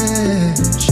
message.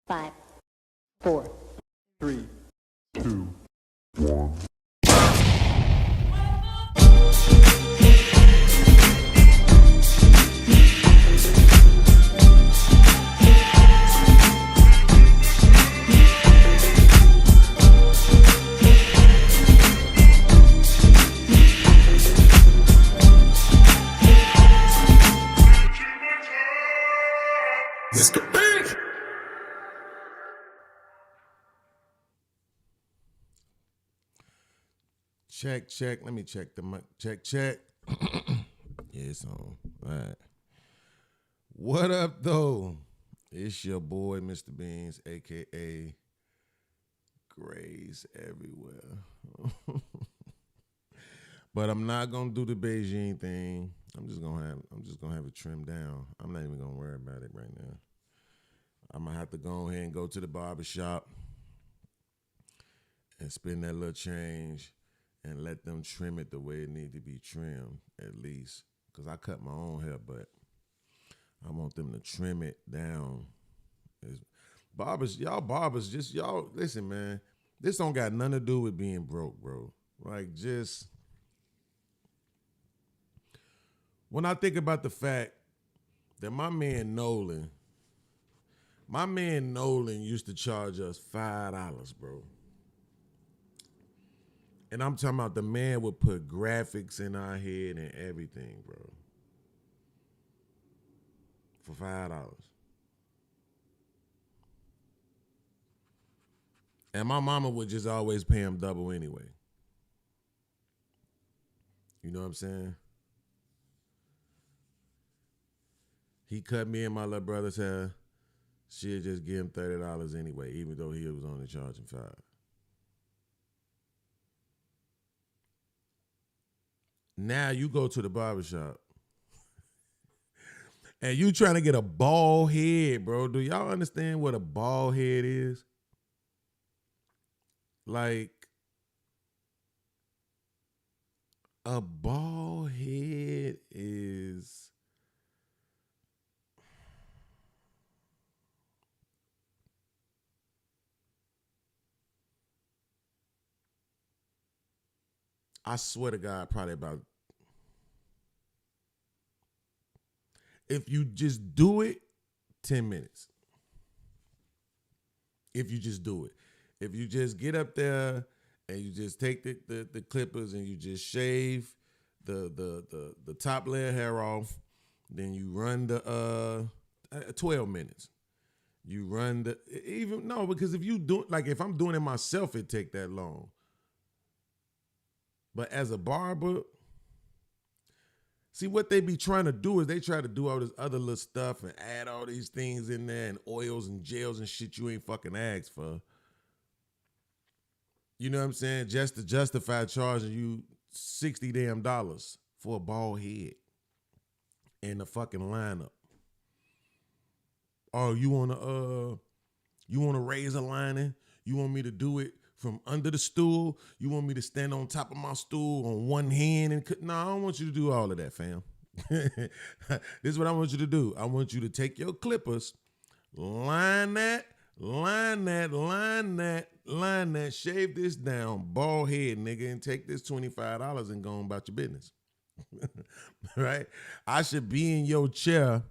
Five, four, three, two, one. Let's go. Check, check. Let me check the mic. Check, check. Yeah, it's on. All right. What up, though? It's your boy, Mr. BEANZ, a.k.a. Grays everywhere. But I'm not gonna do the Beijing thing. I'm just gonna have it trimmed down. I'm not even gonna worry about it right now. I'm gonna have to go ahead and go to the barber shop and spend that little change and let them trim it the way it need to be trimmed, at least. Because I cut my own hair, but I want them to trim it down. Barbers, y'all, listen, man. This don't got nothing to do with being broke, bro. Like, just When I think about the fact that my man Nolan used to charge us $5, bro. And I'm talking about the man would put graphics in our head and everything, bro. For $5. And my mama would just always pay him double anyway. You know what I'm saying? He cut me and my little brother's hair. She'd just give him $30 anyway, even though he was only charging $5. Now you go to the barbershop and you trying to get a bald head, bro. Do y'all understand what a bald head is? Like, a bald head is... I swear to God, probably about... If you just do it, 10 minutes. If you just do it. If you just get up there and you just take the clippers and you just shave the top layer hair off, then you run the 12 minutes. You run the... Even... No, because if you do... Like, if I'm doing it myself, it take that long. But as a barber, see what they be trying to do is they try to do all this other little stuff and add all these things in there and oils and gels and shit you ain't fucking asked for. You know what I'm saying? Just to justify charging you $60 damn for a bald head and the fucking lineup. Oh, you wanna raise a lining? You want me to do it from under the stool? You want me to stand on top of my stool on one hand and no, I don't want you to do all of that, fam. This is what I want you to do. I want you to take your clippers, line that, shave this down, bald head, nigga, and take this $25 and go on about your business. Right? I should be in your chair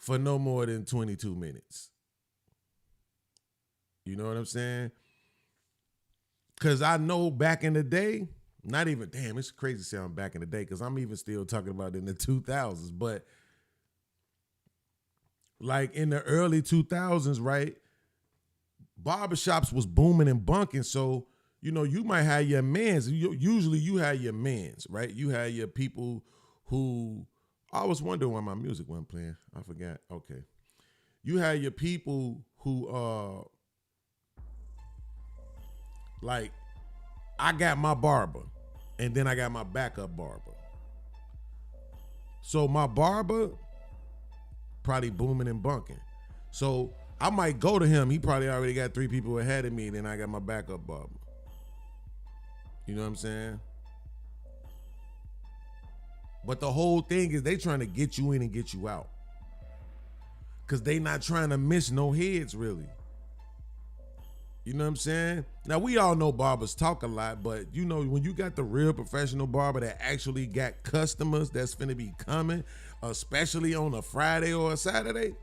for no more than 22 minutes. You know what I'm saying? Because I know back in the day, not even, damn, it's crazy sound back in the day because I'm even still talking about in the 2000s. But like in the early 2000s, right, barbershops was booming and bunking. So, you know, you might have your mans. Usually you have your mans, right? You have your people who, I was wondering why my music wasn't playing. I forgot. Okay. You have your people who, like, I got my barber, and then I got my backup barber. So my barber probably booming and bunking. So I might go to him. He probably already got 3 people ahead of me, then I got my backup barber. You know what I'm saying? But the whole thing is they trying to get you in and get you out. Because they not trying to miss no heads, really. You know what I'm saying? Now, we all know barbers talk a lot, but you know, when you got the real professional barber that actually got customers that's finna be coming, especially on a Friday or a Saturday,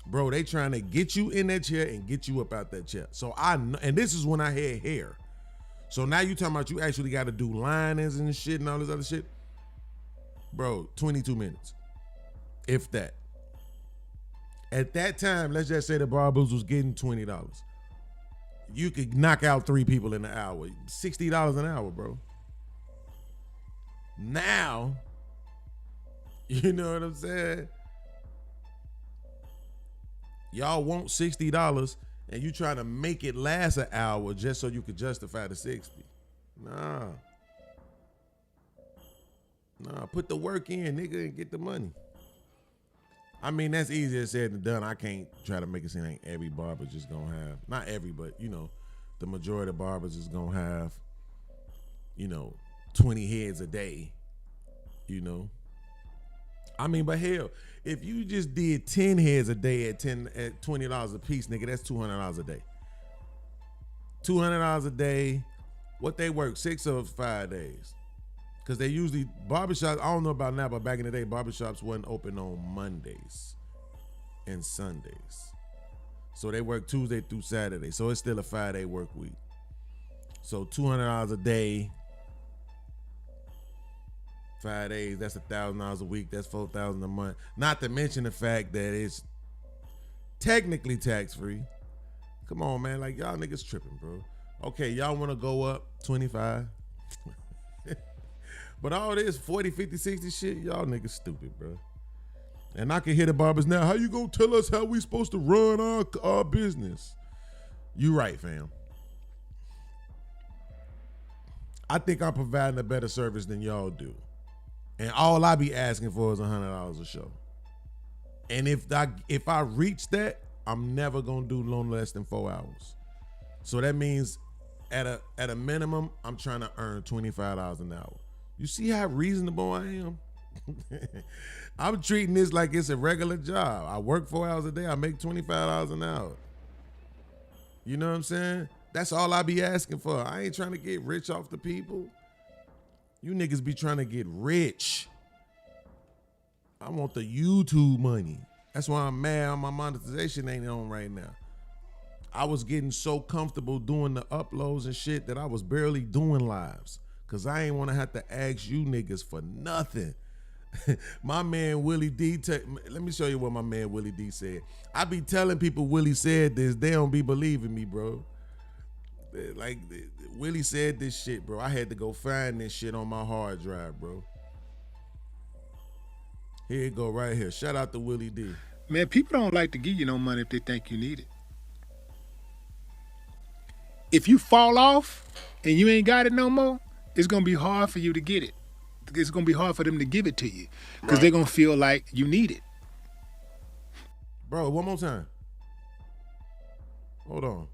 bro, they trying to get you in that chair and get you up out that chair. So I know, and this is when I had hair. So now you talking about you actually got to do linings and shit and all this other shit. Bro, 22 minutes, if that. At that time, let's just say the barbers was getting $20. You could knock out 3 people in an hour. $60 an hour, bro. Now, you know what I'm saying? Y'all want $60 and you trying to make it last an hour just so you could justify the 60. Nah, put the work in, nigga, and get the money. I mean, that's easier said than done. I can't try to make it seem like every barber just gonna have, not every, but you know, the majority of barbers is gonna have, you know, 20 heads a day, you know. I mean, but hell, if you just did 10 heads a day at $20 a piece, nigga, that's $200 a day. $200 a day. What they work 6 or 5 days? Because they usually, barbershops, I don't know about now, but back in the day, barbershops wasn't open on Mondays and Sundays. So they work Tuesday through Saturday. So it's still a 5-day work week. So $200 a day, 5 days, that's $1,000 a week, that's $4,000 a month. Not to mention the fact that it's technically tax-free. Come on, man, like y'all niggas tripping, bro. Okay, y'all wanna go up 25? But all this 40, 50, 60 shit, y'all niggas stupid, bro. And I can hear the barbers now, how you gonna tell us how we supposed to run our business? You right, fam. I think I'm providing a better service than y'all do. And all I be asking for is $100 a show. And if I reach that, I'm never gonna do no less than 4 hours. So that means at a minimum, I'm trying to earn $25 an hour. You see how reasonable I am? I'm treating this like it's a regular job. I work 4 hours a day. I make $25 an hour. You know what I'm saying? That's all I be asking for. I ain't trying to get rich off the people. You niggas be trying to get rich. I want the YouTube money. That's why I'm mad my monetization ain't on right now. I was getting so comfortable doing the uploads and shit that I was barely doing lives. Cause I ain't wanna have to ask you niggas for nothing. My man Willie D, let me show you what my man Willie D said. I be telling people Willie said this, they don't be believing me, bro. Like, Willie said this shit, bro. I had to go find this shit on my hard drive, bro. Here it go right here. Shout out to Willie D. Man, people don't like to give you no money if they think you need it. If you fall off and you ain't got it no more, it's gonna be hard for you to get it. It's gonna be hard for them to give it to you because they're gonna feel like you need it. Bro, one more time. Hold on.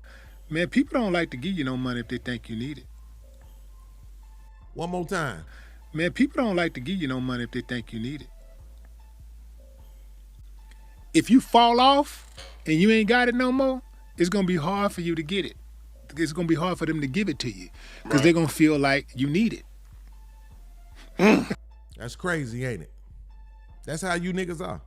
Man, people don't like to give you no money if they think you need it. One more time. Man, people don't like to give you no money if they think you need it. If you fall off and you ain't got it no more, it's gonna be hard for you to get it. It's gonna be hard for them to give it to you because they're gonna feel like you need it. That's crazy, ain't it? That's how you niggas are.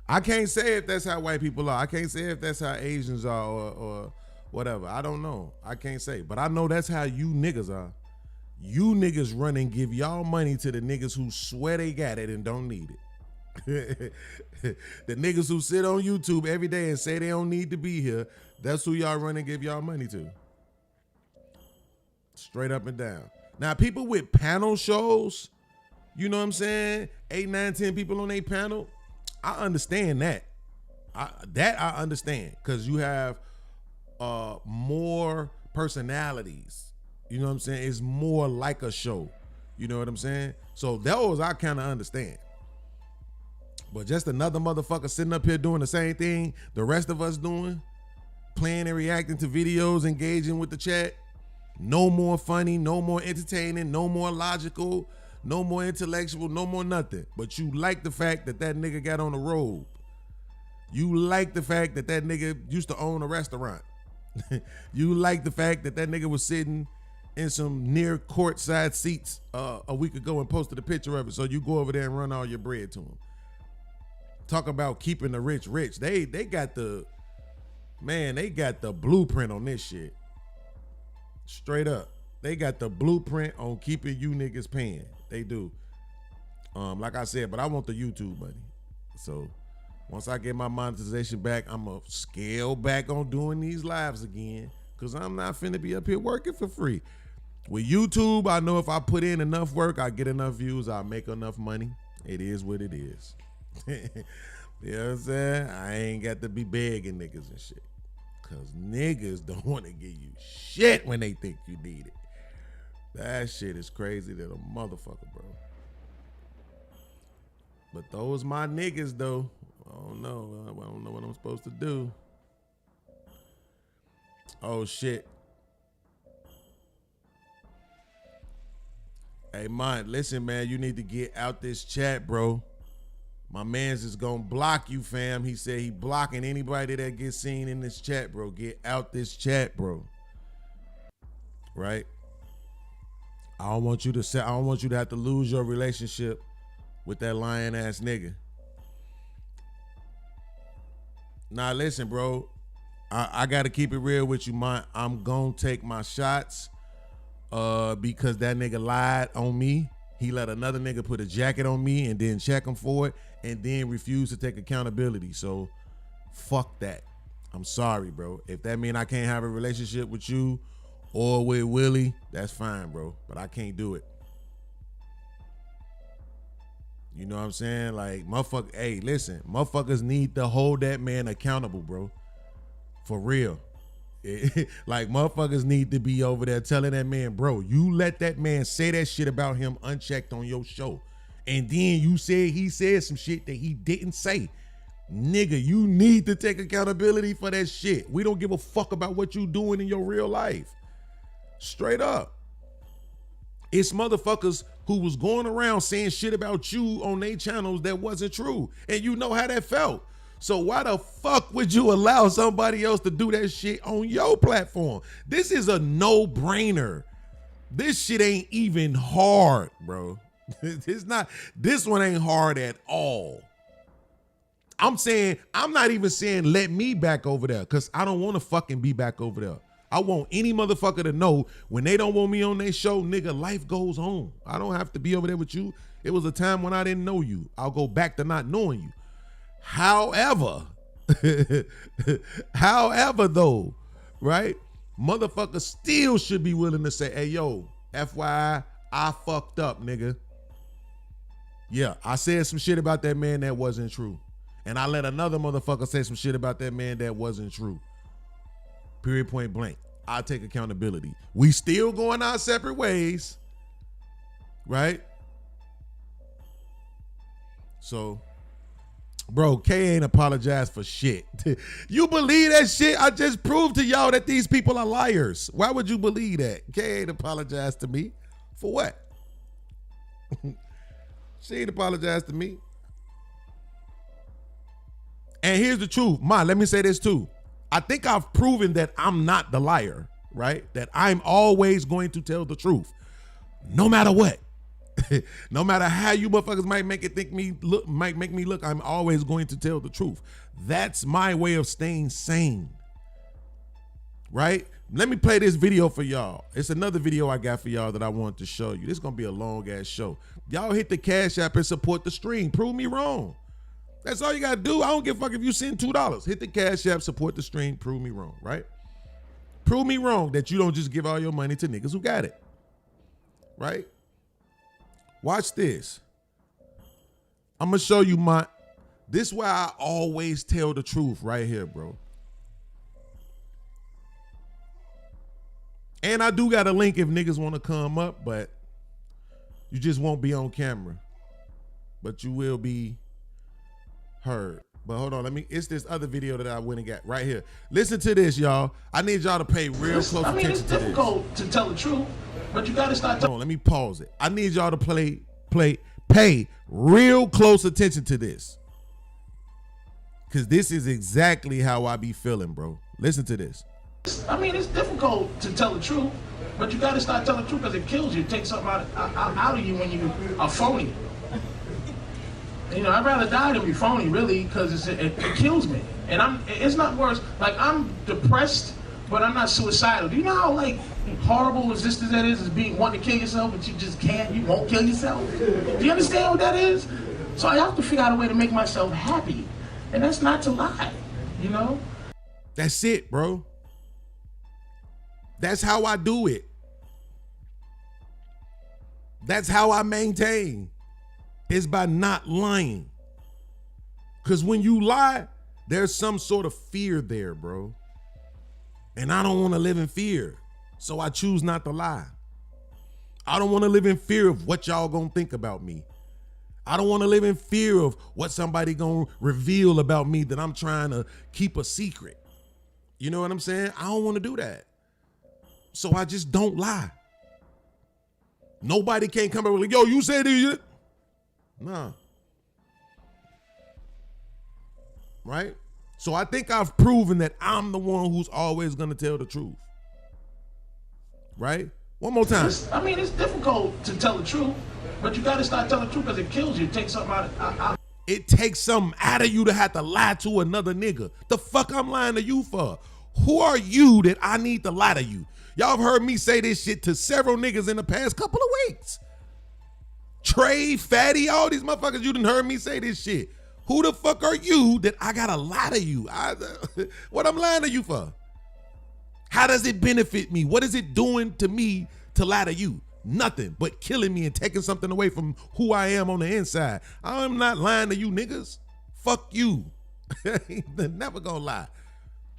I can't say if that's how white people are. I can't say if that's how Asians are or whatever. I don't know. I can't say. But I know that's how you niggas are. You niggas run and give y'all money to the niggas who swear they got it and don't need it. The niggas who sit on YouTube every day and say they don't need to be here, that's who y'all run and give y'all money to. Straight up and down. Now, people with panel shows, you know what I'm saying? 8, 9, 10 people on a panel, I understand that. I understand because you have more personalities. You know what I'm saying? It's more like a show. You know what I'm saying? So those I kind of understand. But just another motherfucker sitting up here doing the same thing the rest of us doing, playing and reacting to videos, engaging with the chat. No more funny, no more entertaining, no more logical, no more intellectual, no more nothing. But you like the fact that that nigga got on the road. You like the fact that that nigga used to own a restaurant. You like the fact that that nigga was sitting in some near courtside seats a week ago and posted a picture of it. So you go over there and run all your bread to him. Talk about keeping the rich rich. They got the, man, they got the blueprint on this shit. Straight up. They got the blueprint on keeping you niggas paying. They do. Like I said, but I want the YouTube money. So once I get my monetization back, I'm going to scale back on doing these lives again because I'm not finna be up here working for free. With YouTube, I know if I put in enough work, I get enough views, I make enough money. It is what it is. You know what I'm saying? I ain't got to be begging niggas and shit. Cause niggas don't want to give you shit when they think you need it. That shit is crazy than a motherfucker, bro. But those my niggas though. I don't know. I don't know what I'm supposed to do. Oh shit. Hey, man, listen, man, you need to get out this chat, bro. My man's is gonna block you, fam. He said he blocking anybody that gets seen in this chat, bro. Get out this chat, bro. Right? I don't want you to have to lose your relationship with that lying ass nigga. Now listen, bro. I gotta keep it real with you, I'm gonna take my shots because that nigga lied on me. He let another nigga put a jacket on me and then check him for it and then refuse to take accountability. So fuck that. I'm sorry, bro. If that mean I can't have a relationship with you or with Willie, that's fine, bro. But I can't do it. You know what I'm saying? Like, motherfucker, hey, listen, motherfuckers need to hold that man accountable, bro. For real. Like, motherfuckers need to be over there telling that man, bro, you let that man say that shit about him unchecked on your show. And then you said he said some shit that he didn't say. Nigga, you need to take accountability for that shit. We don't give a fuck about what you doing in your real life. Straight up. It's motherfuckers who was going around saying shit about you on their channels that wasn't true. And you know how that felt. So why the fuck would you allow somebody else to do that shit on your platform? This is a no-brainer. This shit ain't even hard, bro. This one ain't hard at all. I'm not even saying let me back over there because I don't want to fucking be back over there. I want any motherfucker to know when they don't want me on their show, nigga, life goes on. I don't have to be over there with you. It was a time when I didn't know you. I'll go back to not knowing you. However, though, right? Motherfuckers still should be willing to say, hey, yo, FYI, I fucked up, nigga. Yeah, I said some shit about that man that wasn't true. And I let another motherfucker say some shit about that man that wasn't true. Period, point blank. I take accountability. We still going our separate ways, right? So, bro, K ain't apologized for shit. You believe that shit? I just proved to y'all that these people are liars. Why would you believe that? K ain't apologized to me. For what? She ain't apologized to me. And here's the truth. Let me say this too. I think I've proven that I'm not the liar, right? That I'm always going to tell the truth, no matter what. No matter how you motherfuckers might make me look, I'm always going to tell the truth. That's my way of staying sane, right? Let me play this video for y'all. It's another video I got for y'all that I want to show you. This is gonna be a long ass show. Y'all hit the Cash App and support the stream. Prove me wrong. That's all you gotta do. I don't give a fuck if you send $2. Hit the Cash App, support the stream, prove me wrong, right? Prove me wrong that you don't just give all your money to niggas who got it, right? Watch this. I'm gonna show you this is why I always tell the truth right here, bro. And I do got a link if niggas wanna come up, but you just won't be on camera. But you will be heard. But hold on, it's this other video that I went and got right here. Listen to this, y'all. I need y'all to pay real close attention to this. It's difficult to tell the truth, but you gotta start Hold on, let me pause it. I need y'all to pay real close attention to this. Cause this is exactly how I be feeling, bro. Listen to this. It's difficult to tell the truth, but you gotta start telling the truth because it kills you. It takes something out of you when you are phony. You know, I'd rather die than be phony, really, because it kills me. And it's not worse. Like, I'm depressed, but I'm not suicidal. Do you know how, like, horrible resistance that is wanting to kill yourself, but you just can't, you won't kill yourself? Do you understand what that is? So I have to figure out a way to make myself happy. And that's not to lie, you know? That's it, bro. That's how I do it. That's how I maintain. Is by not lying. Because when you lie, there's some sort of fear there, bro. And I don't want to live in fear. So I choose not to lie. I don't want to live in fear of what y'all gonna think about me. I don't want to live in fear of what somebody gonna reveal about me that I'm trying to keep a secret. You know what I'm saying? I don't want to do that. So I just don't lie. Nobody can come up with like, yo, you said it. Nah. Right? So I think I've proven that I'm the one who's always going to tell the truth. Right? One more time. I mean, it's difficult to tell the truth, but you gotta start telling the truth because it kills you. It takes something out. It takes something out of you to have to lie to another nigga. The fuck I'm lying to you for? Who are you that I need to lie to you? Y'all have heard me say this shit to several niggas in the past couple of weeks. Trey, Fatty, all these motherfuckers, you done heard me say this shit. Who the fuck are you that I gotta lie to you? What I'm lying to you for? How does it benefit me? What is it doing to me to lie to you? Nothing but killing me and taking something away from who I am on the inside. I'm not lying to you niggas. Fuck you. Never gonna lie.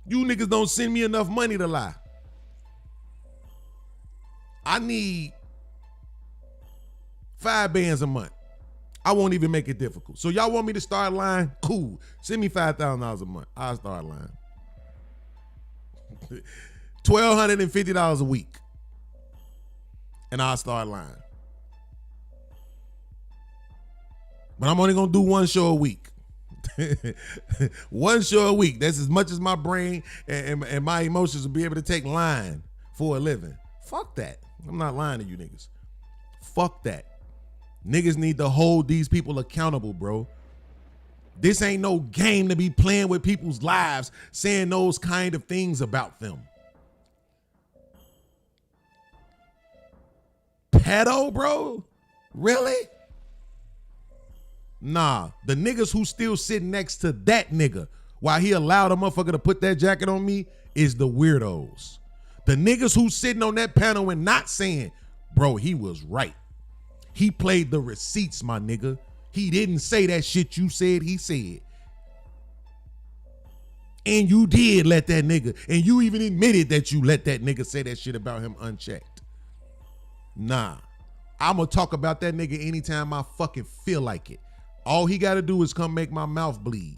You niggas don't send me enough money to lie. I need 5 bands a month. I won't even make it difficult. So y'all want me to start lying? Cool. Send me $5,000 a month. I'll start lying. $1,250 a week. And I'll start lying. But I'm only gonna do one show a week. One show a week. That's as much as my brain and my emotions will be able to take lying for a living. Fuck that. I'm not lying to you niggas. Fuck that. Niggas need to hold these people accountable, bro. This ain't no game to be playing with people's lives, saying those kind of things about them. Pedo, bro? Really? Nah, the niggas who still sitting next to that nigga while he allowed a motherfucker to put that jacket on me is the weirdos. The niggas who sitting on that panel and not saying, bro, he was right. He played the receipts, my nigga. He didn't say that shit you said he said. And you did let that nigga, and you even admitted that you let that nigga say that shit about him unchecked. Nah, I'm gonna talk about that nigga anytime I fucking feel like it. All he gotta do is come make my mouth bleed.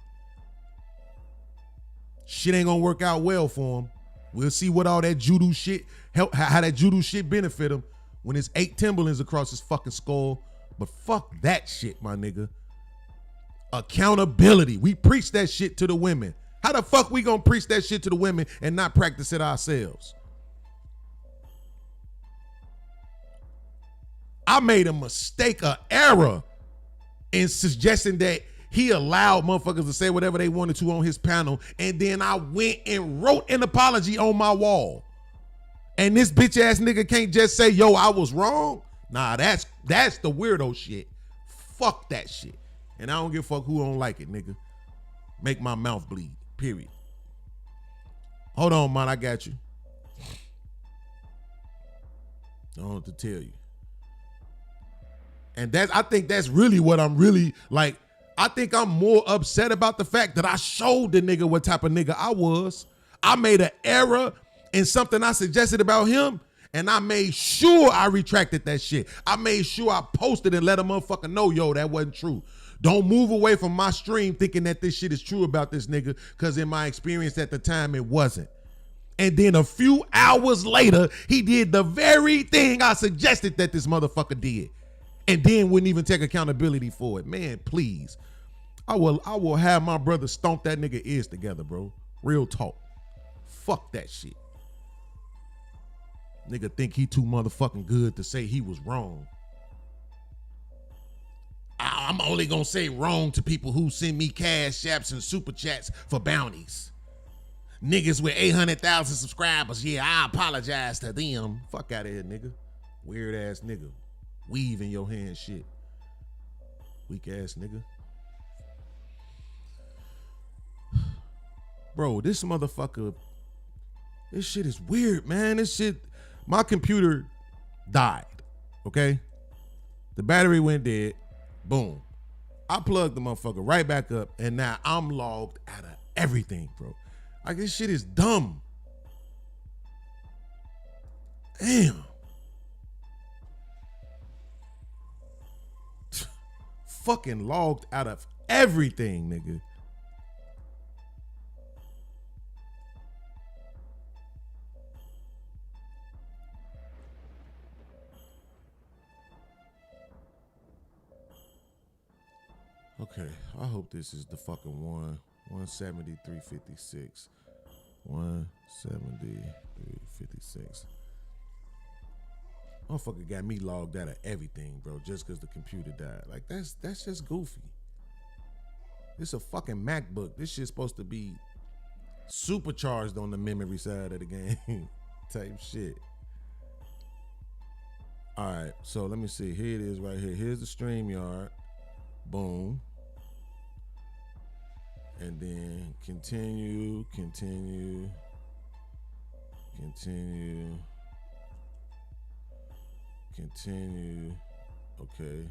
Shit ain't gonna work out well for him. We'll see what all that judo shit, how that judo shit benefit him when it's 8 Timberlands across his fucking skull. But fuck that shit, my nigga. Accountability. We preach that shit to the women. How the fuck we gonna preach that shit to the women and not practice it ourselves? I made a mistake, an error in suggesting that he allowed motherfuckers to say whatever they wanted to on his panel, and then I went and wrote an apology on my wall. And this bitch ass nigga can't just say, yo, I was wrong. Nah, that's the weirdo shit. Fuck that shit. And I don't give a fuck who don't like it, nigga. Make my mouth bleed, period. Hold on, man, I got you. I don't know what to tell you. And I think that's really what I'm really like. I think I'm more upset about the fact that I showed the nigga what type of nigga I was. I made an error in something I suggested about him, and I made sure I retracted that shit. I made sure I posted and let a motherfucker know, yo, that wasn't true. Don't move away from my stream thinking that this shit is true about this nigga, because in my experience at the time, it wasn't. And then a few hours later, he did the very thing I suggested that this motherfucker did, and then wouldn't even take accountability for it. Man, please. I will have my brother stomp that nigga ears together, bro. Real talk. Fuck that shit. Nigga think he too motherfucking good to say he was wrong. I'm only gonna say wrong to people who send me cash apps and super chats for bounties. Niggas with 800,000 subscribers, yeah, I apologize to them. Fuck out of here, nigga. Weird ass nigga. Weave in your hand shit. Weak ass nigga. Bro, this motherfucker, this shit is weird, man. This shit, my computer died, okay? The battery went dead, boom. I plugged the motherfucker right back up, and now I'm logged out of everything, bro. Like, this shit is dumb. Damn. Fucking logged out of everything, nigga. Okay, I hope this is the fucking one. 173.56. 173.56. Motherfucker got me logged out of everything, bro, just because the computer died. Like, that's just goofy. This a fucking MacBook. This shit's supposed to be supercharged on the memory side of the game type shit. All right, so let me see. Here it is right here. Here's the StreamYard. Boom. And then continue. Okay.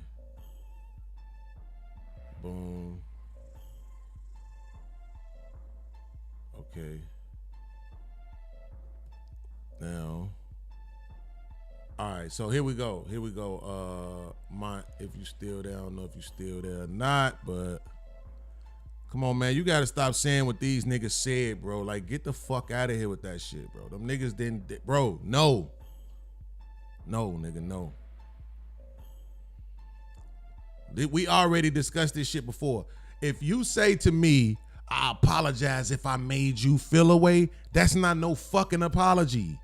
Boom. Okay. Now. All right, so here we go. If you still there, I don't know if you still there or not, but come on, man. You got to stop saying what these niggas said, bro. Like, get the fuck out of here with that shit, bro. Them niggas didn't, bro, no. No, nigga, no. We already discussed this shit before. If you say to me, I apologize if I made you feel away, that's not no fucking apology.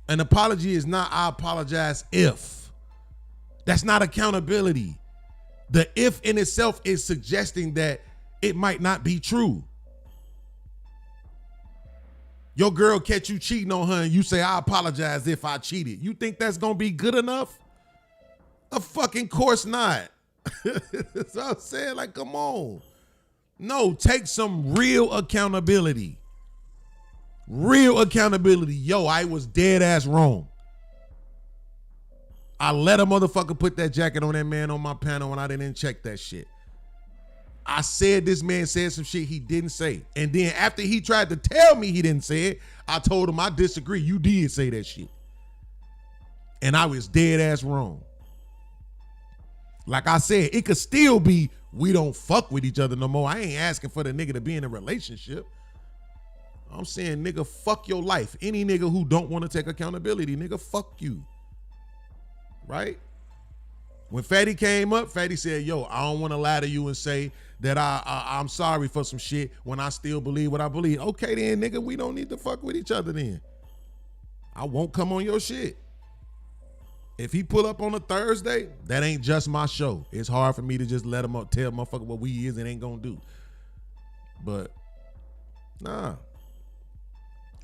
An apology is not I apologize if. That's not accountability. The if in itself is suggesting that it might not be true. Your girl catch you cheating on her and you say, I apologize if I cheated. You think that's going to be good enough? Of fucking course not. That's what I'm saying. Like, come on. No, take some real accountability. Real accountability. Yo, I was dead ass wrong. I let a motherfucker put that jacket on that man on my panel and I didn't check that shit. I said this man said some shit he didn't say. And then after he tried to tell me he didn't say it, I told him I disagree. You did say that shit. And I was dead ass wrong. Like I said, it could still be we don't fuck with each other no more. I ain't asking for the nigga to be in a relationship. I'm saying, nigga, fuck your life. Any nigga who don't want to take accountability, nigga, fuck you. Right? When Fatty came up, Fatty said, yo, I don't want to lie to you and say that I'm sorry for some shit when I still believe what I believe. Okay then, nigga, we don't need to fuck with each other then. I won't come on your shit. If he pull up on a Thursday, that ain't just my show. It's hard for me to just let him up, tell motherfucker what we is and ain't gonna do. But, nah.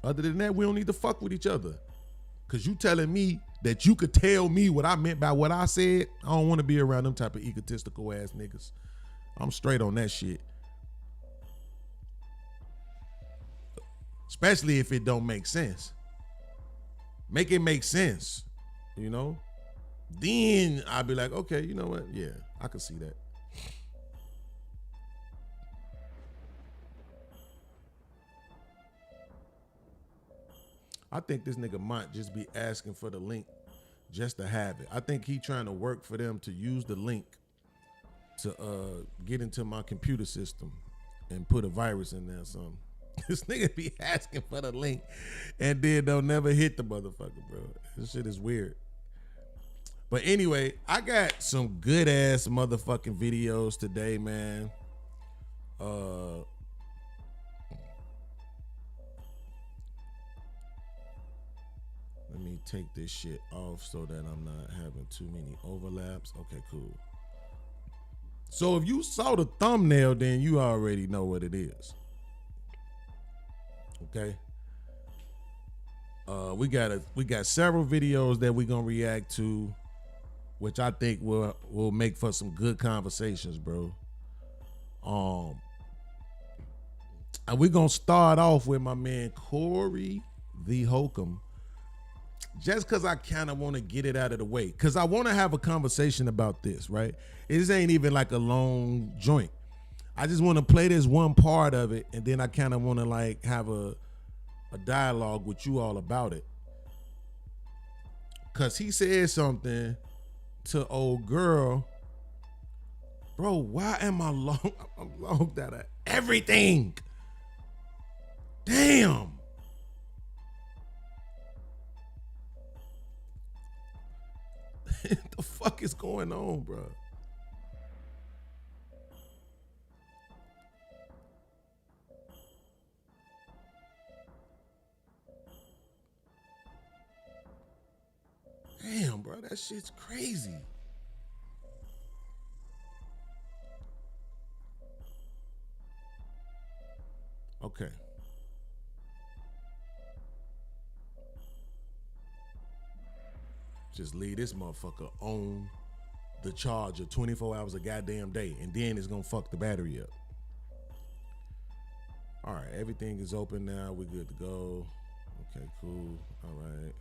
Other than that, we don't need to fuck with each other. Cause you telling me that you could tell me what I meant by what I said, I don't want to be around them type of egotistical ass niggas. I'm straight on that shit. Especially if it don't make sense. Make it make sense, you know? Then I'd be like, okay, you know what? Yeah, I can see that. I think this nigga might just be asking for the link just to have it. I think he trying to work for them to use the link to get into my computer system and put a virus in there or something. This nigga be asking for the link and then they'll never hit the motherfucker, bro. This shit is weird. But anyway, I got some good ass motherfucking videos today, man. Let me take this shit off so that I'm not having too many overlaps. Okay, cool. So if you saw the thumbnail, then you already know what it is. Okay. We got several videos that we're gonna react to, which I think will make for some good conversations, bro. And we're gonna start off with my man Corey the Hokum. Just because I kind of want to get it out of the way. Because I want to have a conversation about this, right? This ain't even like a long joint. I just want to play this one part of it, and then I kind of want to like have a dialogue with you all about it. Because he said something to old girl. Bro, why am I I'm logged out of everything? Damn. What the fuck is going on, bro? Damn, bro, that shit's crazy. Okay. Just leave this motherfucker on the charger 24 hours a goddamn day, and then it's gonna fuck the battery up. All right, everything is open now. We're good to go. Okay, cool. All right.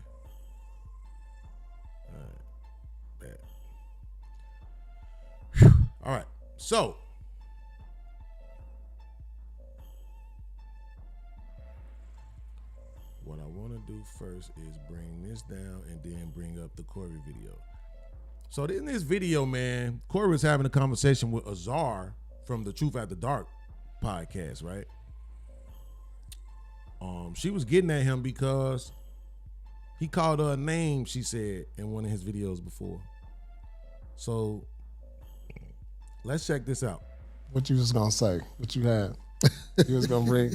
Bet. Whew. All right, so what I want to do first is bring this down and then bring up the Corey video. So in this video, man, Corey was having a conversation with Azar from the Truth After Dark podcast, right? She was getting at him because he called her a name, she said, in one of his videos before. So let's check this out. What you was gonna say? What you had? You was gonna bring?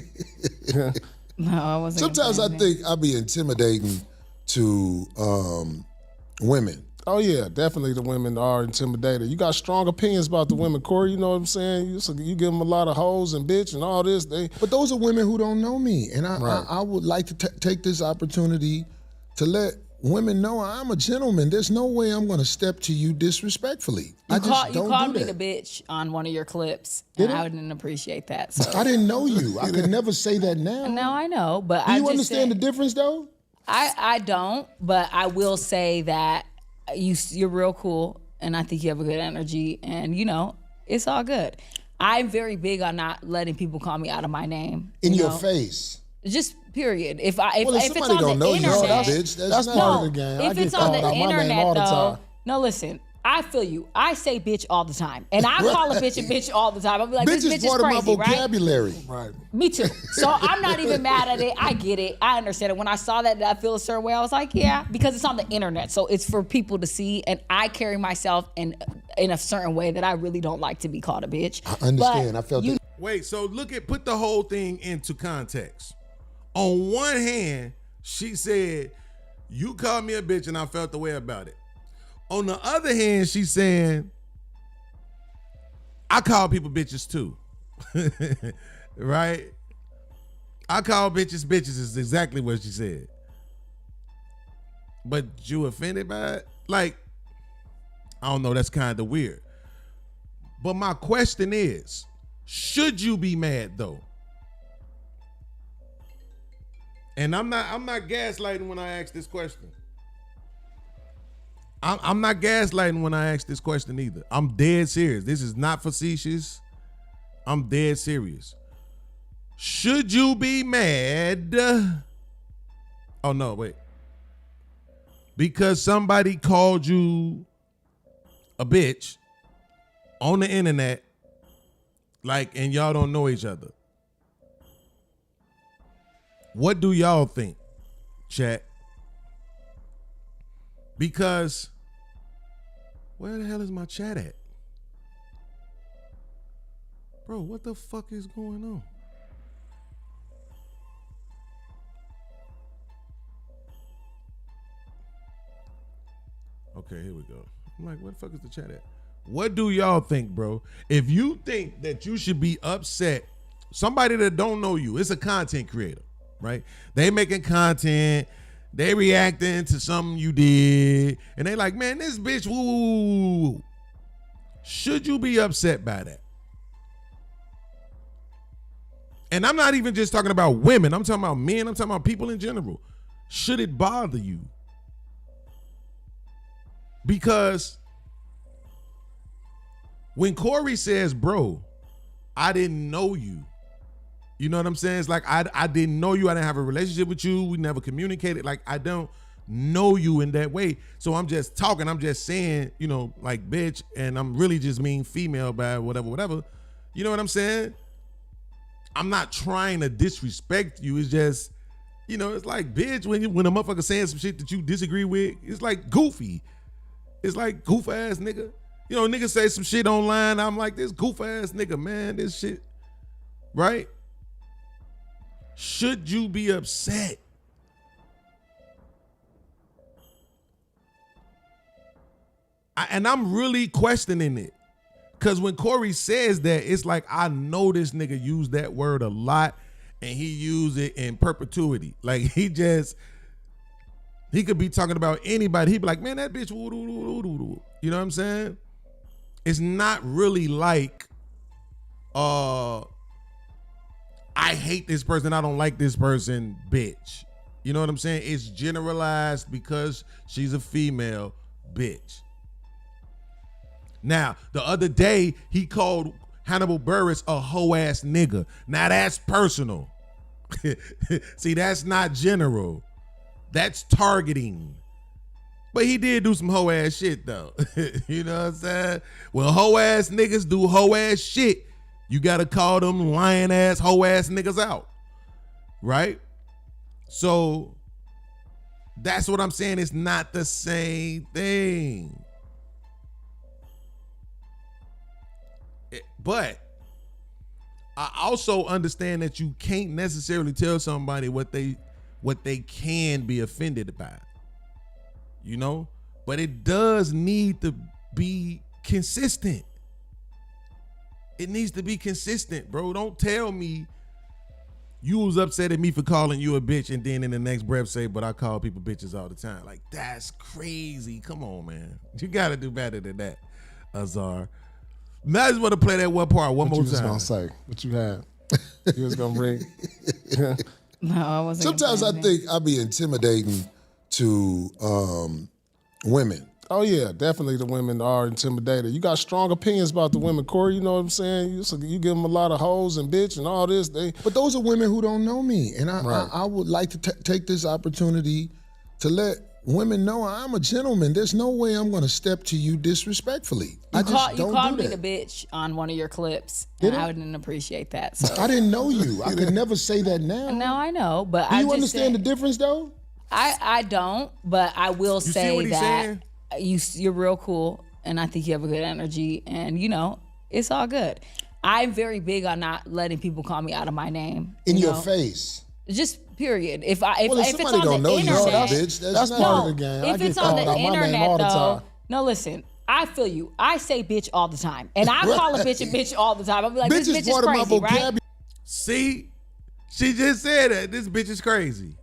No, I wasn't. Sometimes I think I be intimidating to women. Oh yeah, definitely the women are intimidated. You got strong opinions about the women, Corey. You know what I'm saying? You give them a lot of hoes and bitch and all this. But those are women who don't know me, and I would like to take this opportunity to let women know I'm a gentleman. There's no way I'm going to step to you disrespectfully. You called me the bitch on one of your clips, and I didn't appreciate that. So I didn't know you. I could never say that now. now I know, but Do you understand the difference, though? I don't, but I will say that you're real cool, and I think you have a good energy, and you know it's all good. I'm very big on not letting people call me out of my name. In your face. Just period. If somebody it's on don't the know you, internet, bitch. That's part of the game. If it's on the internet though, no, listen. I feel you. I say bitch all the time, and I call a bitch all the time. I'll be like, Bitch this bitch is part is crazy, of my vocabulary. Right. Me too. So I'm not even mad at it. I get it. I understand it. When I saw that I feel a certain way, I was like, yeah, because it's on the internet. So it's for people to see, and I carry myself in a certain way that I really don't like to be called a bitch. I understand. I felt it. Wait, so put the whole thing into context. On one hand, she said, you called me a bitch and I felt the way about it. On the other hand, she's saying, I call people bitches too. Right? I call bitches is exactly what she said. But you offended by it? Like, I don't know, that's kind of weird. But my question is, should you be mad though? And I'm not gaslighting when I ask this question. I'm not gaslighting when I ask this question either. I'm dead serious. This is not facetious. I'm dead serious. Should you be mad? Oh no, wait. Because somebody called you a bitch on the internet, like, and y'all don't know each other. What do y'all think, chat? Because where the hell is my chat at? Bro, what the fuck is going on? Okay, here we go. I'm like, where the fuck is the chat at? What do y'all think, bro? If you think that you should be upset, somebody that don't know you, it's a content creator, right? They making content, they reacting to something you did, and they like, man, this bitch, woo. Should you be upset by that? And I'm not even just talking about women. I'm talking about men. I'm talking about people in general. Should it bother you? Because when Corey says, bro, I didn't know you. You know what I'm saying? It's like, I didn't know you. I didn't have a relationship with you. We never communicated. Like, I don't know you in that way. So I'm just talking. I'm just saying, you know, like, bitch. And I'm really just mean female by whatever. You know what I'm saying? I'm not trying to disrespect you. It's just, you know, it's like, bitch, when a motherfucker saying some shit that you disagree with, it's like goofy. It's like goof ass nigga. You know, niggas say some shit online. I'm like, this goof ass nigga, man, this shit. Right? Should you be upset? And I'm really questioning it. Because when Corey says that, it's like, I know this nigga used that word a lot and he used it in perpetuity. Like, he could be talking about anybody. He'd be like, man, that bitch, woo, doo, doo, doo, doo, doo. You know what I'm saying? It's not really like, I hate this person, I don't like this person, bitch. You know what I'm saying? It's generalized because she's a female, bitch. Now, the other day, he called Hannibal Buress a hoe-ass nigga. Now, that's personal. See, that's not general. That's targeting. But he did do some hoe-ass shit, though. You know what I'm saying? When hoe-ass niggas do hoe-ass shit, you got to call them lion-ass, hoe-ass niggas out. Right? So, that's what I'm saying. It's not the same thing. But I also understand that you can't necessarily tell somebody what they can be offended by, you know? But it does need to be consistent. It needs to be consistent, bro. Don't tell me you was upset at me for calling you a bitch and then in the next breath say, but I call people bitches all the time. Like, that's crazy. Come on, man. You got to do better than that, Azar. Now I just want to play that one part one more time. What you was going to say? What you had? You was going to bring? No, I wasn't. Sometimes I think I be intimidating to women. Oh, yeah, definitely the women are intimidated. You got strong opinions about the women, Corey, you know what I'm saying? You give them a lot of hoes and bitch and all this. But those are women who don't know me. And I would like to take this opportunity to let women know I'm a gentleman. There's no way I'm going to step to you disrespectfully. You called me the bitch on one of your clips, and I didn't appreciate that. So. I didn't know you. I could never say that now. Now I know, but Do you understand the difference, though? I don't, but I will say that you're real cool, and I think you have a good energy, and you know it's all good. I'm very big on not letting people call me out of my name in your face. Just period. If it's on the internet, that's part of the game. If it's on the internet, though, no, listen. I feel you. I say bitch all the time, and I call a bitch a bitch all the time. I'll be like, this bitch is crazy, right? See, she just said that this bitch is crazy.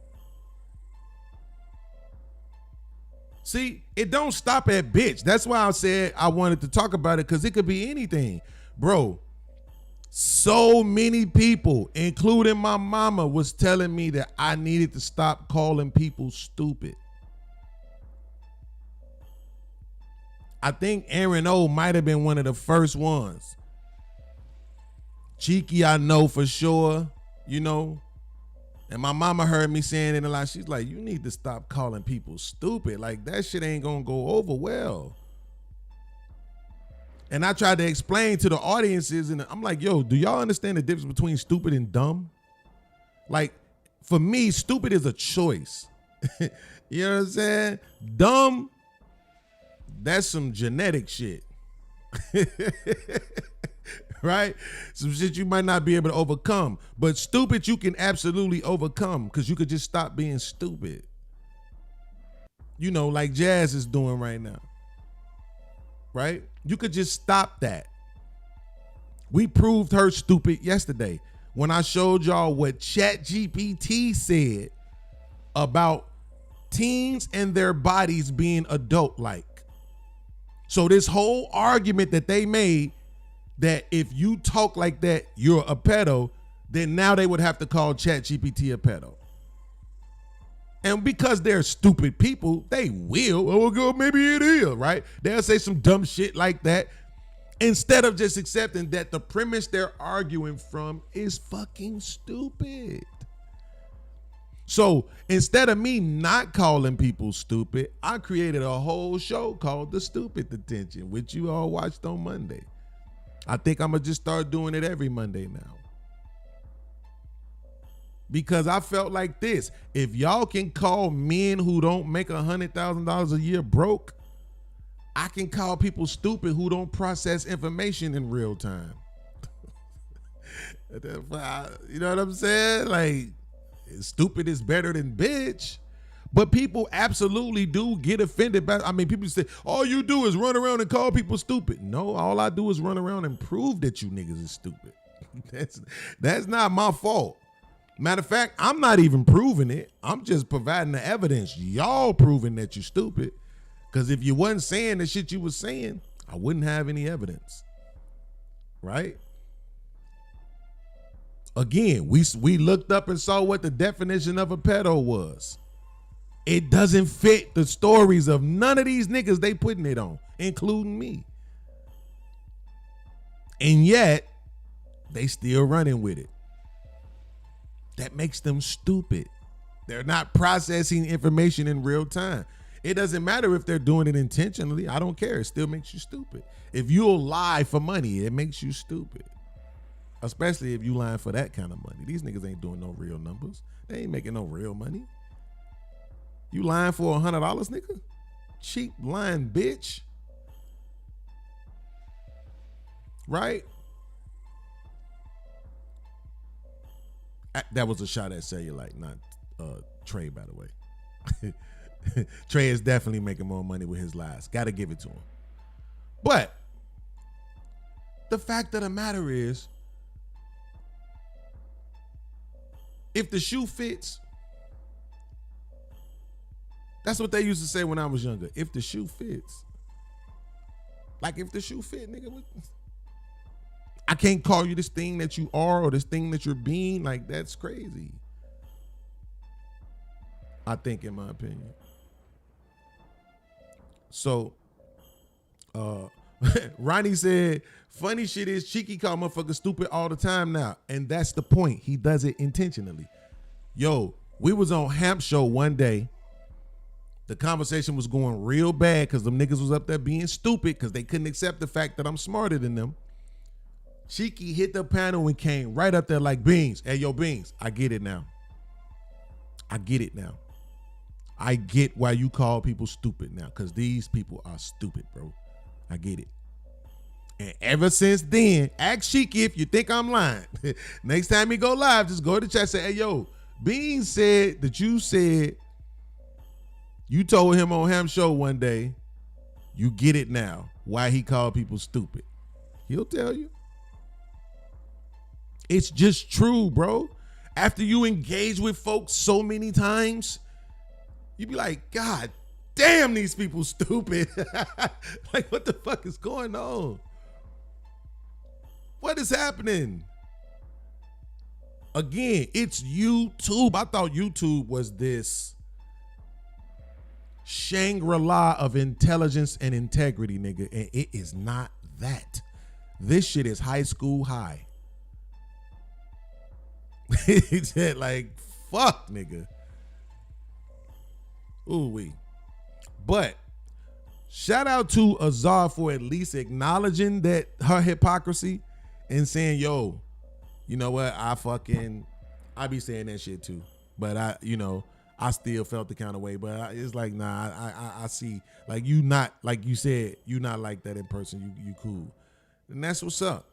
See, it don't stop at bitch. That's why I said I wanted to talk about it, because it could be anything, bro. So many people, including my mama, was telling me that I needed to stop calling people stupid. I think Aaron O might have been one of the first ones. Cheeky, I know for sure, you know. And my mama heard me saying it a lot. She's like, you need to stop calling people stupid. Like, that shit ain't gonna go over well. And I tried to explain to the audiences, and I'm like, yo, do y'all understand the difference between stupid and dumb? Like, for me, stupid is a choice. You know what I'm saying? Dumb, that's some genetic shit. Right? Some shit you might not be able to overcome. But stupid you can absolutely overcome, because you could just stop being stupid. You know, like Jazz is doing right now. Right? You could just stop that. We proved her stupid yesterday when I showed y'all what ChatGPT said about teens and their bodies being adult-like. So this whole argument that they made that if you talk like that, you're a pedo, then now they would have to call ChatGPT a pedo. And because they're stupid people, they will, oh, go, maybe it is, right? They'll say some dumb shit like that instead of just accepting that the premise they're arguing from is fucking stupid. So instead of me not calling people stupid, I created a whole show called The Stupid Detention, which you all watched on Monday. I think I'm going to just start doing it every Monday now. Because I felt like this. If y'all can call men who don't make $100,000 a year broke, I can call people stupid who don't process information in real time. You know what I'm saying? Like, stupid is better than bitch. But people absolutely do get offended by. I mean, people say, all you do is run around and call people stupid. No, all I do is run around and prove that you niggas is stupid. That's not my fault. Matter of fact, I'm not even proving it. I'm just providing the evidence. Y'all proving that you stupid. Because if you wasn't saying the shit you was saying, I wouldn't have any evidence. Right? Again, we looked up and saw what the definition of a pedo was. It doesn't fit the stories of none of these niggas they putting it on, including me. And yet, they still running with it. That makes them stupid. They're not processing information in real time. It doesn't matter if they're doing it intentionally. I don't care. It still makes you stupid. If you'll lie for money, it makes you stupid. Especially if you lying for that kind of money. These niggas ain't doing no real numbers. They ain't making no real money. You lying for $100, nigga? Cheap lying bitch. Right? That was a shot at Cellulite, not Trey, by the way. Trey is definitely making more money with his lies. Got to give it to him. But the fact of the matter is, if the shoe fits, that's what they used to say when I was younger. If the shoe fits. Like if the shoe fit, nigga. I can't call you this thing that you are or this thing that you're being. Like, that's crazy. I think, in my opinion. So, Ronnie said, funny shit is Cheeky call motherfuckers stupid all the time now. And that's the point. He does it intentionally. Yo, we was on Hamp Show one day. The conversation was going real bad because them niggas was up there being stupid because they couldn't accept the fact that I'm smarter than them. Cheeky hit the panel and came right up there like, Beans, hey, yo, Beans, I get it now. I get it now. I get why you call people stupid now, because these people are stupid, bro. I get it. And ever since then, ask Cheeky if you think I'm lying. Next time he go live, just go to the chat and say, hey, yo, Beans said that you said, you told him on Ham Show one day, you get it now, why he called people stupid. He'll tell you. It's just true, bro. After you engage with folks so many times, you be like, God damn, these people stupid. Like, what the fuck is going on? What is happening? Again, it's YouTube. I thought YouTube was this Shangri-La of intelligence and integrity, nigga. And it is not that. This shit is high school high. He said, like, fuck, nigga. Ooh-wee. But shout out to Azar for at least acknowledging that her hypocrisy and saying, yo, you know what? I be saying that shit too. But I still felt the kind of way. But it's like, nah, I see, like, you not, like you said, you not like that in person. You cool. And that's what's up.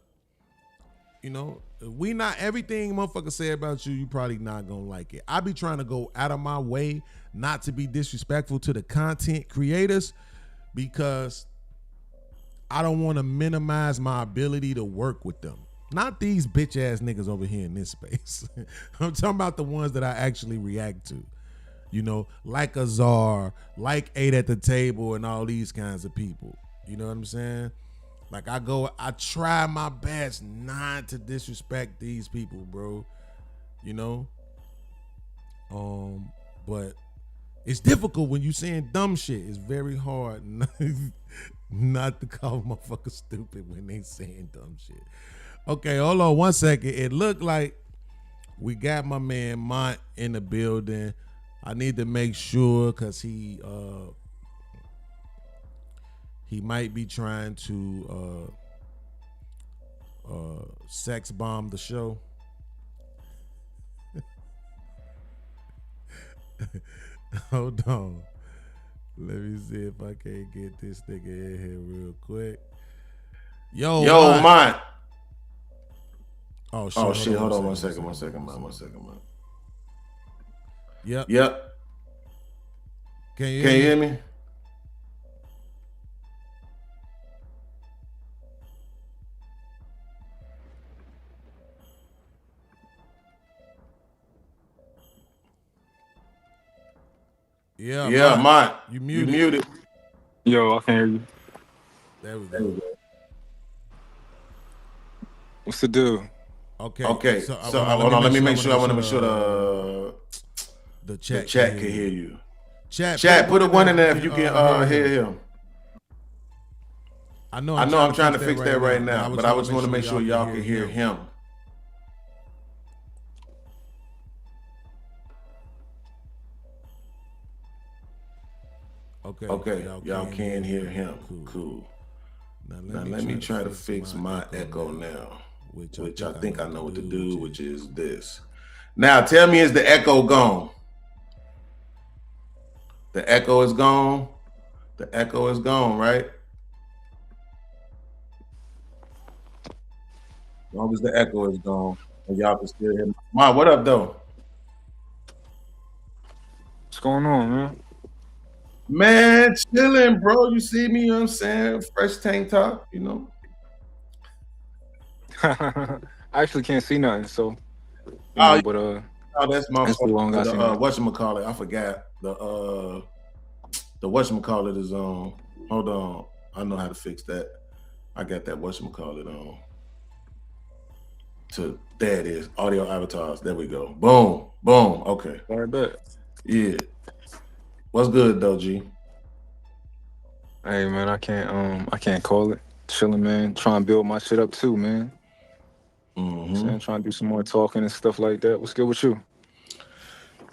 You know, we not everything motherfuckers say about you, you probably not gonna like it. I be trying to go out of my way not to be disrespectful to the content creators because I don't want to minimize my ability to work with them. Not these bitch ass niggas over here in this space. I'm talking about the ones that I actually react to. You know, like Azar, like 8 at the Table and all these kinds of people. You know what I'm saying? Like I try my best not to disrespect these people, bro. You know? But it's difficult when you saying dumb shit. It's very hard not to call motherfuckers stupid when they saying dumb shit. Okay, hold on 1 second. It looked like we got my man Mont in the building. I need to make sure because he might be trying to sex bomb the show. Hold on. Let me see if I can't get this nigga in here real quick. Yo, Mont. Oh shit. Hold on 1 second, man. Yep. Can you Can you hear me? Yeah, Yeah, mine. You You muted. muted. Yo, I can hear you. There we go. What's the deal? Okay. So, So hold on. Let me make sure. I want to make sure the the chat chat can hear you. Chat, Put a one in there if you can hear him. I know I'm trying to fix that right now, but I just want to make sure y'all can hear him. Okay, y'all can hear him. Cool. Now let me try to fix my echo now, which I think I know what to do, which is this. Now tell me, is the echo gone? The echo is gone. The echo is gone, right? As long as the echo is gone, and y'all can still hear me. Ma, what up, though? What's going on, man? Man, chilling, bro. You see me, you know what I'm saying? Fresh tank top, you know. I actually can't see nothing, so but Oh, that's my that's too long I fault. seen that. Whatchamacallit? I forgot. The whatchamacallit is on. Hold on. I know how to fix that. I got that whatchamacallit on. There it is. Audio avatars. There we go. Boom. Boom. Okay. All right, bet. Yeah. What's good though, G? Hey man, I can't call it. Chilling, man. Trying to build my shit up too, man. Mm-hmm. Trying to do some more talking and stuff like that. What's good with you?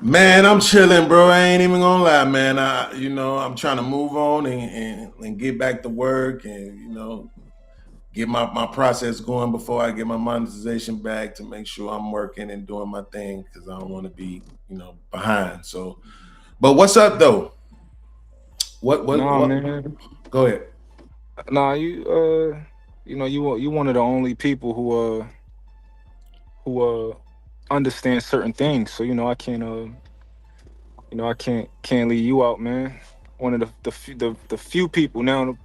Man, I'm chilling, bro. I ain't even gonna lie, man. I'm trying to move on and get back to work and get my process going before I get my monetization back to make sure I'm working and doing my thing because I don't want to be, behind. So, but what's up though? What? Man. Go ahead. Nah, you one of the only people who understand certain things. So I can't leave you out, man. One of the few people now.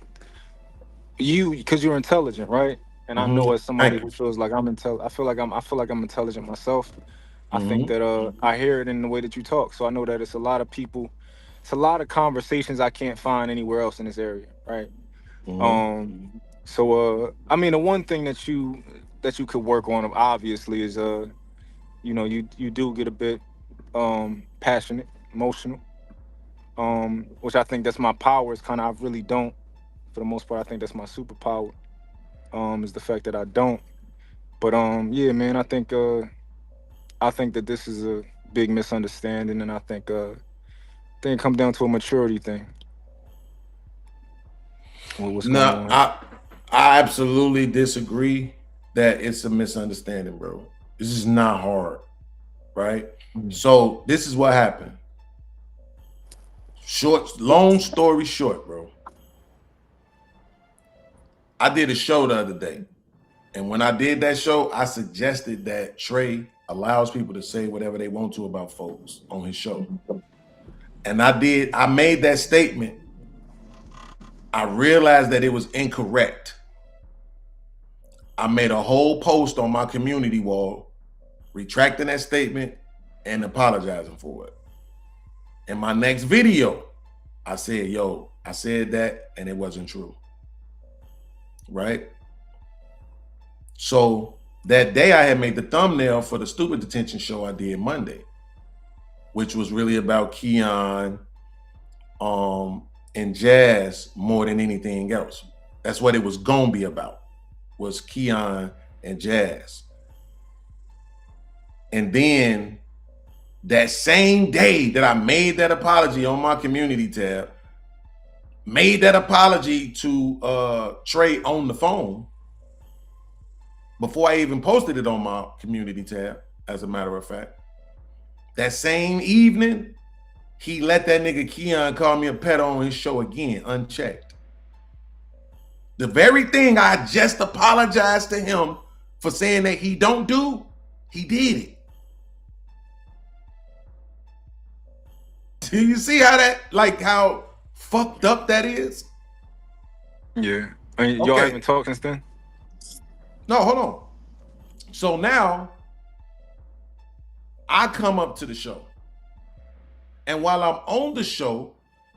Because you're intelligent, right? And I know as somebody who feels like I'm intelligent, I feel like I'm intelligent myself. I think that I hear it in the way that you talk. So I know that it's a lot of people, it's a lot of conversations I can't find anywhere else in this area, right? So the one thing that you could work on obviously is you do get a bit passionate, emotional. Which I think that's my power. Is kind of I really don't. For the most part, I think that's my superpower. Is the fact that I don't. But yeah, man, I think that this is a big misunderstanding, and I think it comes down to a maturity thing. What's going on? I absolutely disagree that it's a misunderstanding, bro. This is not hard, right? So this is what happened. Long story short, bro. I did a show the other day. And when I did that show, I suggested that Trey allows people to say whatever they want to about folks on his show. And I made that statement. I realized that it was incorrect. I made a whole post on my community wall, retracting that statement and apologizing for it. In my next video, I said, I said that and it wasn't true. Right? So that day I had made the thumbnail for the Stupid Detention show I did Monday, which was really about Keon and Jazz more than anything else. That's what it was gonna be about, was Keon and Jazz. And then that same day that I made that apology on my community tab, made that apology to Trey on the phone, before I even posted it on my community tab, as a matter of fact. That same evening, he let that nigga Keon call me a pedo on his show again, unchecked. The very thing I just apologized to him for saying that he don't do, he did it. Do you see how that, like, how fucked up that is? Yeah. And y'all Okay. haven't talked since then? No, hold on. So now I come up to the show. And while I'm on the show,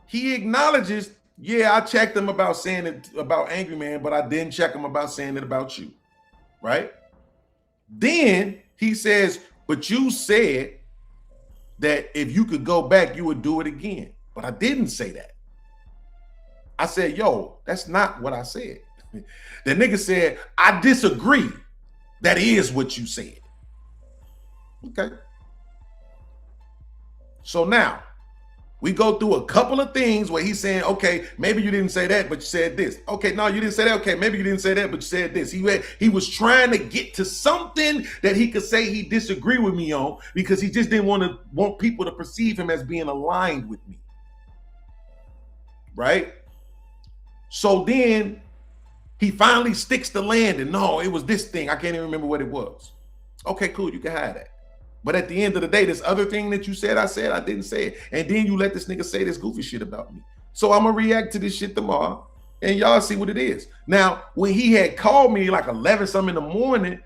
he acknowledges, yeah, I checked him about saying it about Angry Man, but I didn't check him about saying it about you. Right? Then he says, but you said that if you could go back, you would do it again. But I didn't say that. I said, yo, that's not what I said. The nigga said, I disagree. That is what you said. Okay. So now we go through a couple of things where he's saying, okay, maybe you didn't say that, but you said this. Okay, no, you didn't say that. Okay, maybe you didn't say that, but you said this. He was trying to get to something that he could say he disagreed with me on because he just didn't want people to perceive him as being aligned with me. Right? So then he finally sticks the landing. No, it was this thing. I can't even remember what it was. Okay, cool. You can hide that. But at the end of the day, this other thing that you said, I didn't say it. And then you let this nigga say this goofy shit about me. So I'm going to react to this shit tomorrow and y'all see what it is. Now, when he had called me like 11 something in the morning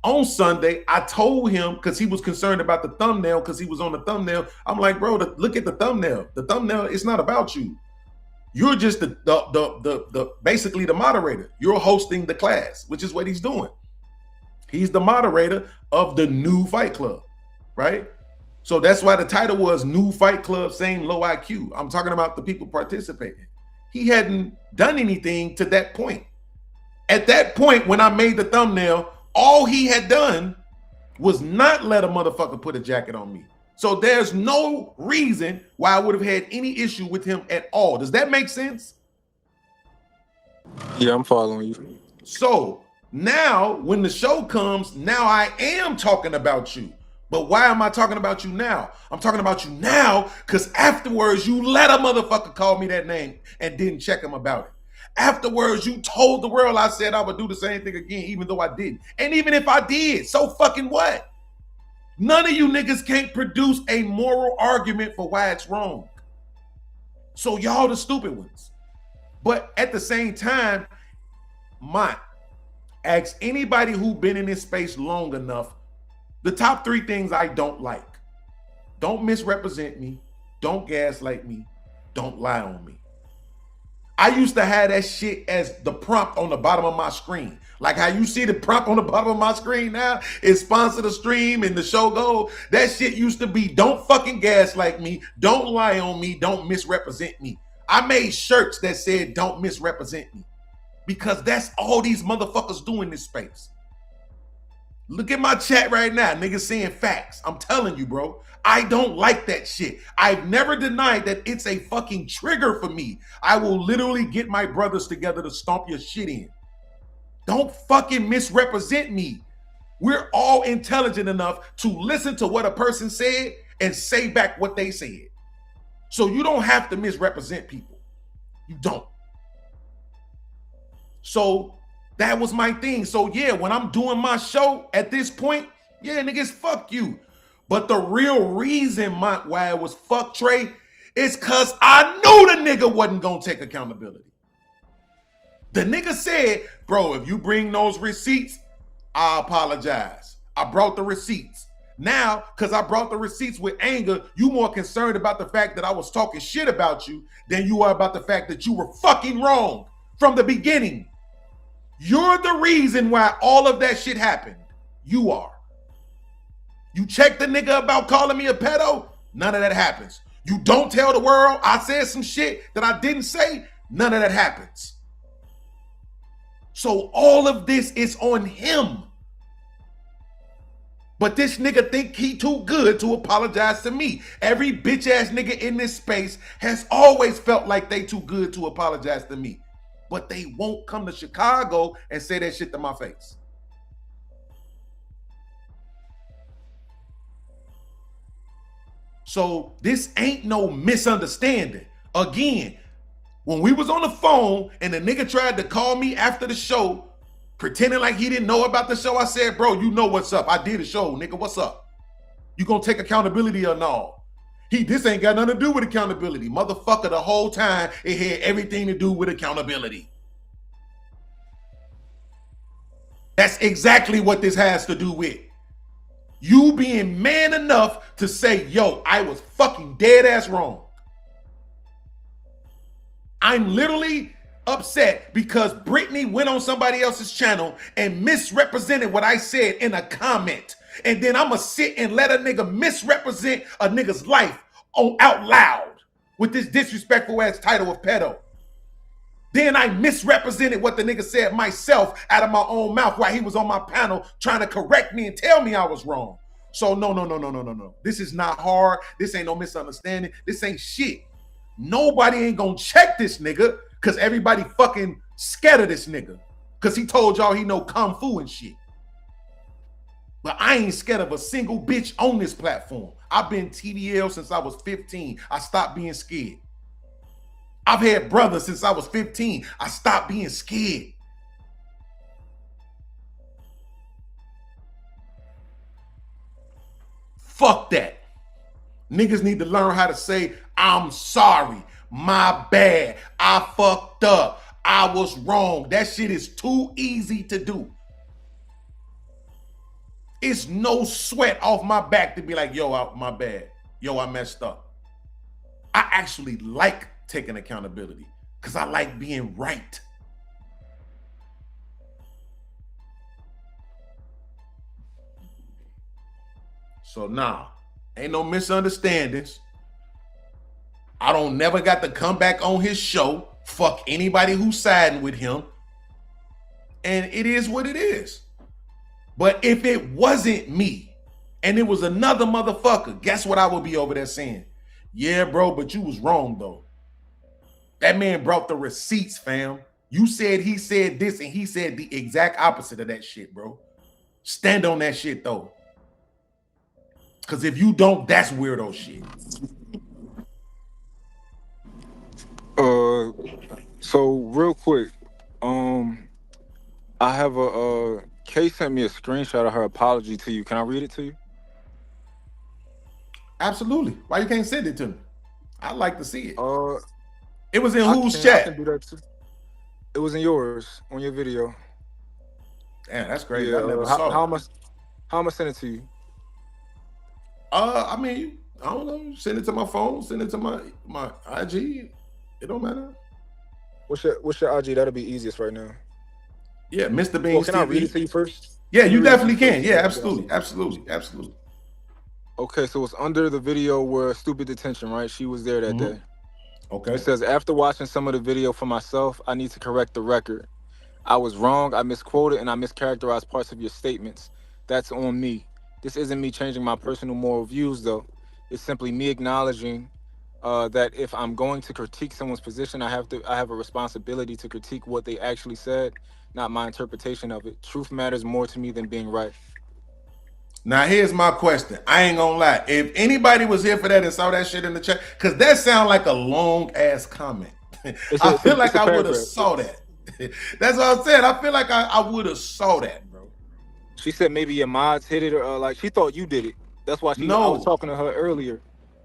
on Sunday, I told him, because he was concerned about the thumbnail, because he was on the thumbnail. I'm like, bro, look at the thumbnail. The thumbnail, it's not about you. You're just the basically the moderator. You're hosting the class, which is what he's doing. He's the moderator of the new Fight Club, right? So that's why the title was New Fight Club, Same Low IQ. I'm talking about the people participating. He hadn't done anything to that point. At that point, when I made the thumbnail, all he had done was not let a motherfucker put a jacket on me. So there's no reason why I would have had any issue with him at all. Does that make sense? Yeah, I'm following you. So now when the show comes, now I am talking about you. But why am I talking about you now? I'm talking about you now because afterwards you let a motherfucker call me that name and didn't check him about it. Afterwards, you told the world I said I would do the same thing again, even though I didn't. And even if I did, so fucking what? None of you niggas can't produce a moral argument for why it's wrong. So y'all the stupid ones. But at the same time, ask anybody who been in this space long enough, the top 3 things I don't like. Don't misrepresent me. Don't gaslight me. Don't lie on me. I used to have that shit as the prompt on the bottom of my screen. Like how you see the prompt on the bottom of my screen now is sponsor the stream and the show go. That shit used to be don't fucking gaslight me. Don't lie on me. Don't misrepresent me. I made shirts that said don't misrepresent me because that's all these motherfuckers do in this space. Look at my chat right now. Niggas saying facts. I'm telling you, bro. I don't like that shit. I've never denied that it's a fucking trigger for me. I will literally get my brothers together to stomp your shit in. Don't fucking misrepresent me. We're all intelligent enough to listen to what a person said and say back what they said. So you don't have to misrepresent people. You don't. So that was my thing. So yeah, when I'm doing my show at this point, yeah, niggas, fuck you. But the real reason why it was fuck Trey is because I knew the nigga wasn't gonna take accountability. The nigga said, bro, if you bring those receipts, I apologize. I brought the receipts. Now, because I brought the receipts with anger, you more concerned about the fact that I was talking shit about you than you are about the fact that you were fucking wrong from the beginning. You're the reason why all of that shit happened. You are. You check the nigga about calling me a pedo, none of that happens. You don't tell the world I said some shit that I didn't say, none of that happens. So all of this is on him. But this nigga think he too good to apologize to me. Every bitch ass nigga in this space has always felt like they too good to apologize to me. But they won't come to Chicago and say that shit to my face. So this ain't no misunderstanding. Again, when we was on the phone and the nigga tried to call me after the show, pretending like he didn't know about the show, I said, bro, you know what's up. I did a show, nigga, what's up? You gonna take accountability or no? This ain't got nothing to do with accountability. Motherfucker, the whole time, it had everything to do with accountability. That's exactly what this has to do with. You being man enough to say, yo, I was fucking dead ass wrong. I'm literally upset because Brittany went on somebody else's channel and misrepresented what I said in a comment. And then I'ma sit and let a nigga misrepresent a nigga's life out loud with this disrespectful ass title of pedo. Then I misrepresented what the nigga said myself out of my own mouth while he was on my panel trying to correct me and tell me I was wrong. So no. This is not hard. This ain't no misunderstanding. This ain't shit. Nobody ain't gonna check this nigga because everybody fucking scared of this nigga because he told y'all he know kung fu and shit. But I ain't scared of a single bitch on this platform. I've been TDL since I was 15. I stopped being scared. I've had brothers since I was 15. I stopped being scared. Fuck that. Niggas need to learn how to say, I'm sorry, my bad, I fucked up, I was wrong. That shit is too easy to do. It's no sweat off my back to be like, yo, my bad. Yo, I messed up. I actually like taking accountability because I like being right. So nah, ain't no misunderstandings. I don't never got to come back on his show, fuck anybody who's siding with him. And it is what it is. But if it wasn't me and it was another motherfucker, guess what I would be over there saying? Yeah, bro, but you was wrong though. That man brought the receipts, fam. You said he said this and he said the exact opposite of that shit, bro. Stand on that shit though. Because if you don't, that's weirdo shit. So real quick, I have a Kay sent me a screenshot of her apology to you. Can I read it to you? Absolutely. Why you can't send it to me? I'd like to see it. It was in whose chat? I can do that too. It was in yours on your video. Damn, that's crazy. Yeah, I never saw how am I send it to you? I mean, I don't know. Send it to my phone. Send it to my IG. It don't matter. What's your IG? That'll be easiest right now. Yeah, Mr. Beans. Well, can I read it to you first? Yeah, you definitely can. Yeah, absolutely. Okay, so it's under the video where Stupid Detention, right? She was there that day. Okay. It says, after watching some of the video for myself, I need to correct the record. I was wrong, I misquoted, and I mischaracterized parts of your statements. That's on me. This isn't me changing my personal moral views, though. It's simply me acknowledging that if I'm going to critique someone's position, I have a responsibility to critique what they actually said, not my interpretation of it. Truth matters more to me than being right. Now, here's my question. I ain't gonna lie. If anybody was here for that and saw that shit in the chat, because that sound like a long-ass comment. I feel like I would have saw that. That's what I'm saying. I feel like I would have saw that, bro. She said maybe your mods hit it, or like she thought you did it. That's why I was talking to her earlier.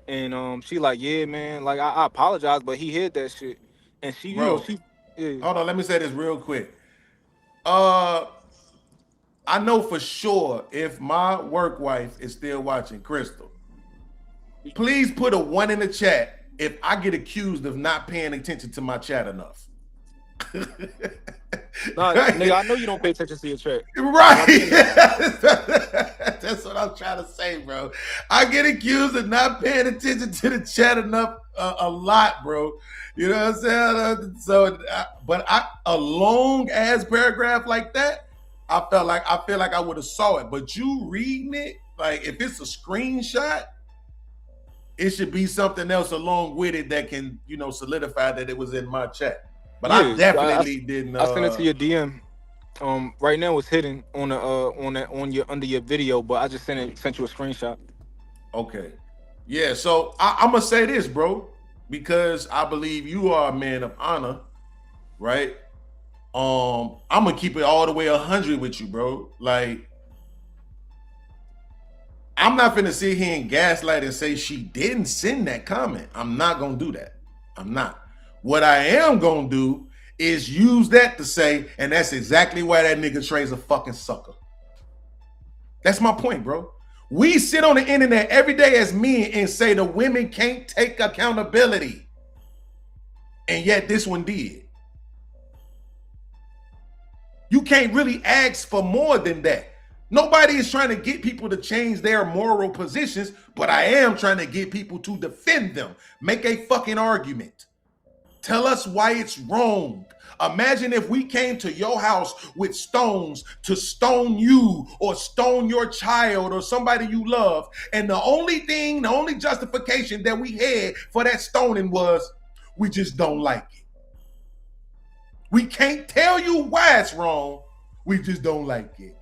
And she like, yeah, man, like I apologize, but he hid that shit. And she, bro, yeah. Hold on, let me say this real quick. I know for sure if my work wife is still watching, Crystal, please put a 1 in the chat if I get accused of not paying attention to my chat enough. Nah, nigga, I know you don't pay attention to your chat. Right. That's what I'm trying to say, bro. I get accused of not paying attention to the chat enough a lot, bro. You know what I'm saying? But a long ass paragraph like that, I feel like I would have saw it. But you reading it, like if it's a screenshot, it should be something else along with it that can, solidify that it was in my chat. But yeah, I definitely didn't. I sent it to your DM. Right now it's hidden on under your video, but I just sent you a screenshot. Okay. Yeah, so I'm gonna say this, bro, because I believe you are a man of honor, right? I'm gonna keep it all the way 100 with you, bro. Like, I'm not finna sit here and gaslight and say she didn't send that comment. I'm not gonna do that. I'm not. What I am gonna do is use that to say, and that's exactly why that nigga Trey's a fucking sucker. That's my point, bro. We sit on the internet every day as men and say the women can't take accountability. And yet this one did. You can't really ask for more than that. Nobody is trying to get people to change their moral positions, but I am trying to get people to defend them. Make a fucking argument. Tell us why it's wrong. Imagine if we came to your house with stones to stone you or stone your child or somebody you love, and the only justification that we had for that stoning was we just don't like it. We can't tell you why it's wrong. We just don't like it.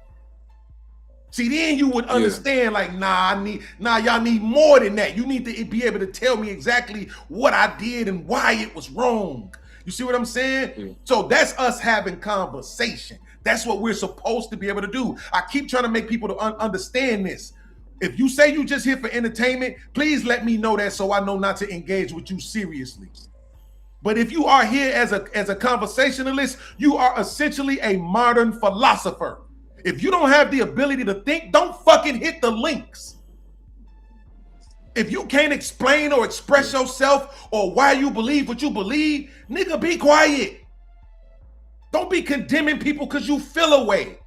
See, then you would understand, like, y'all need more than that. You need to be able to tell me exactly what I did and why it was wrong. You see what I'm saying? Yeah. So that's us having conversation. That's what we're supposed to be able to do. I keep trying to make people to understand this. If you say you just here for entertainment, please let me know that so I know not to engage with you seriously. But if you are here as a conversationalist, you are essentially a modern philosopher. If you don't have the ability to think, don't fucking hit the links. If you can't explain or express yourself or why you believe what you believe, nigga, be quiet. Don't be condemning people because you feel away.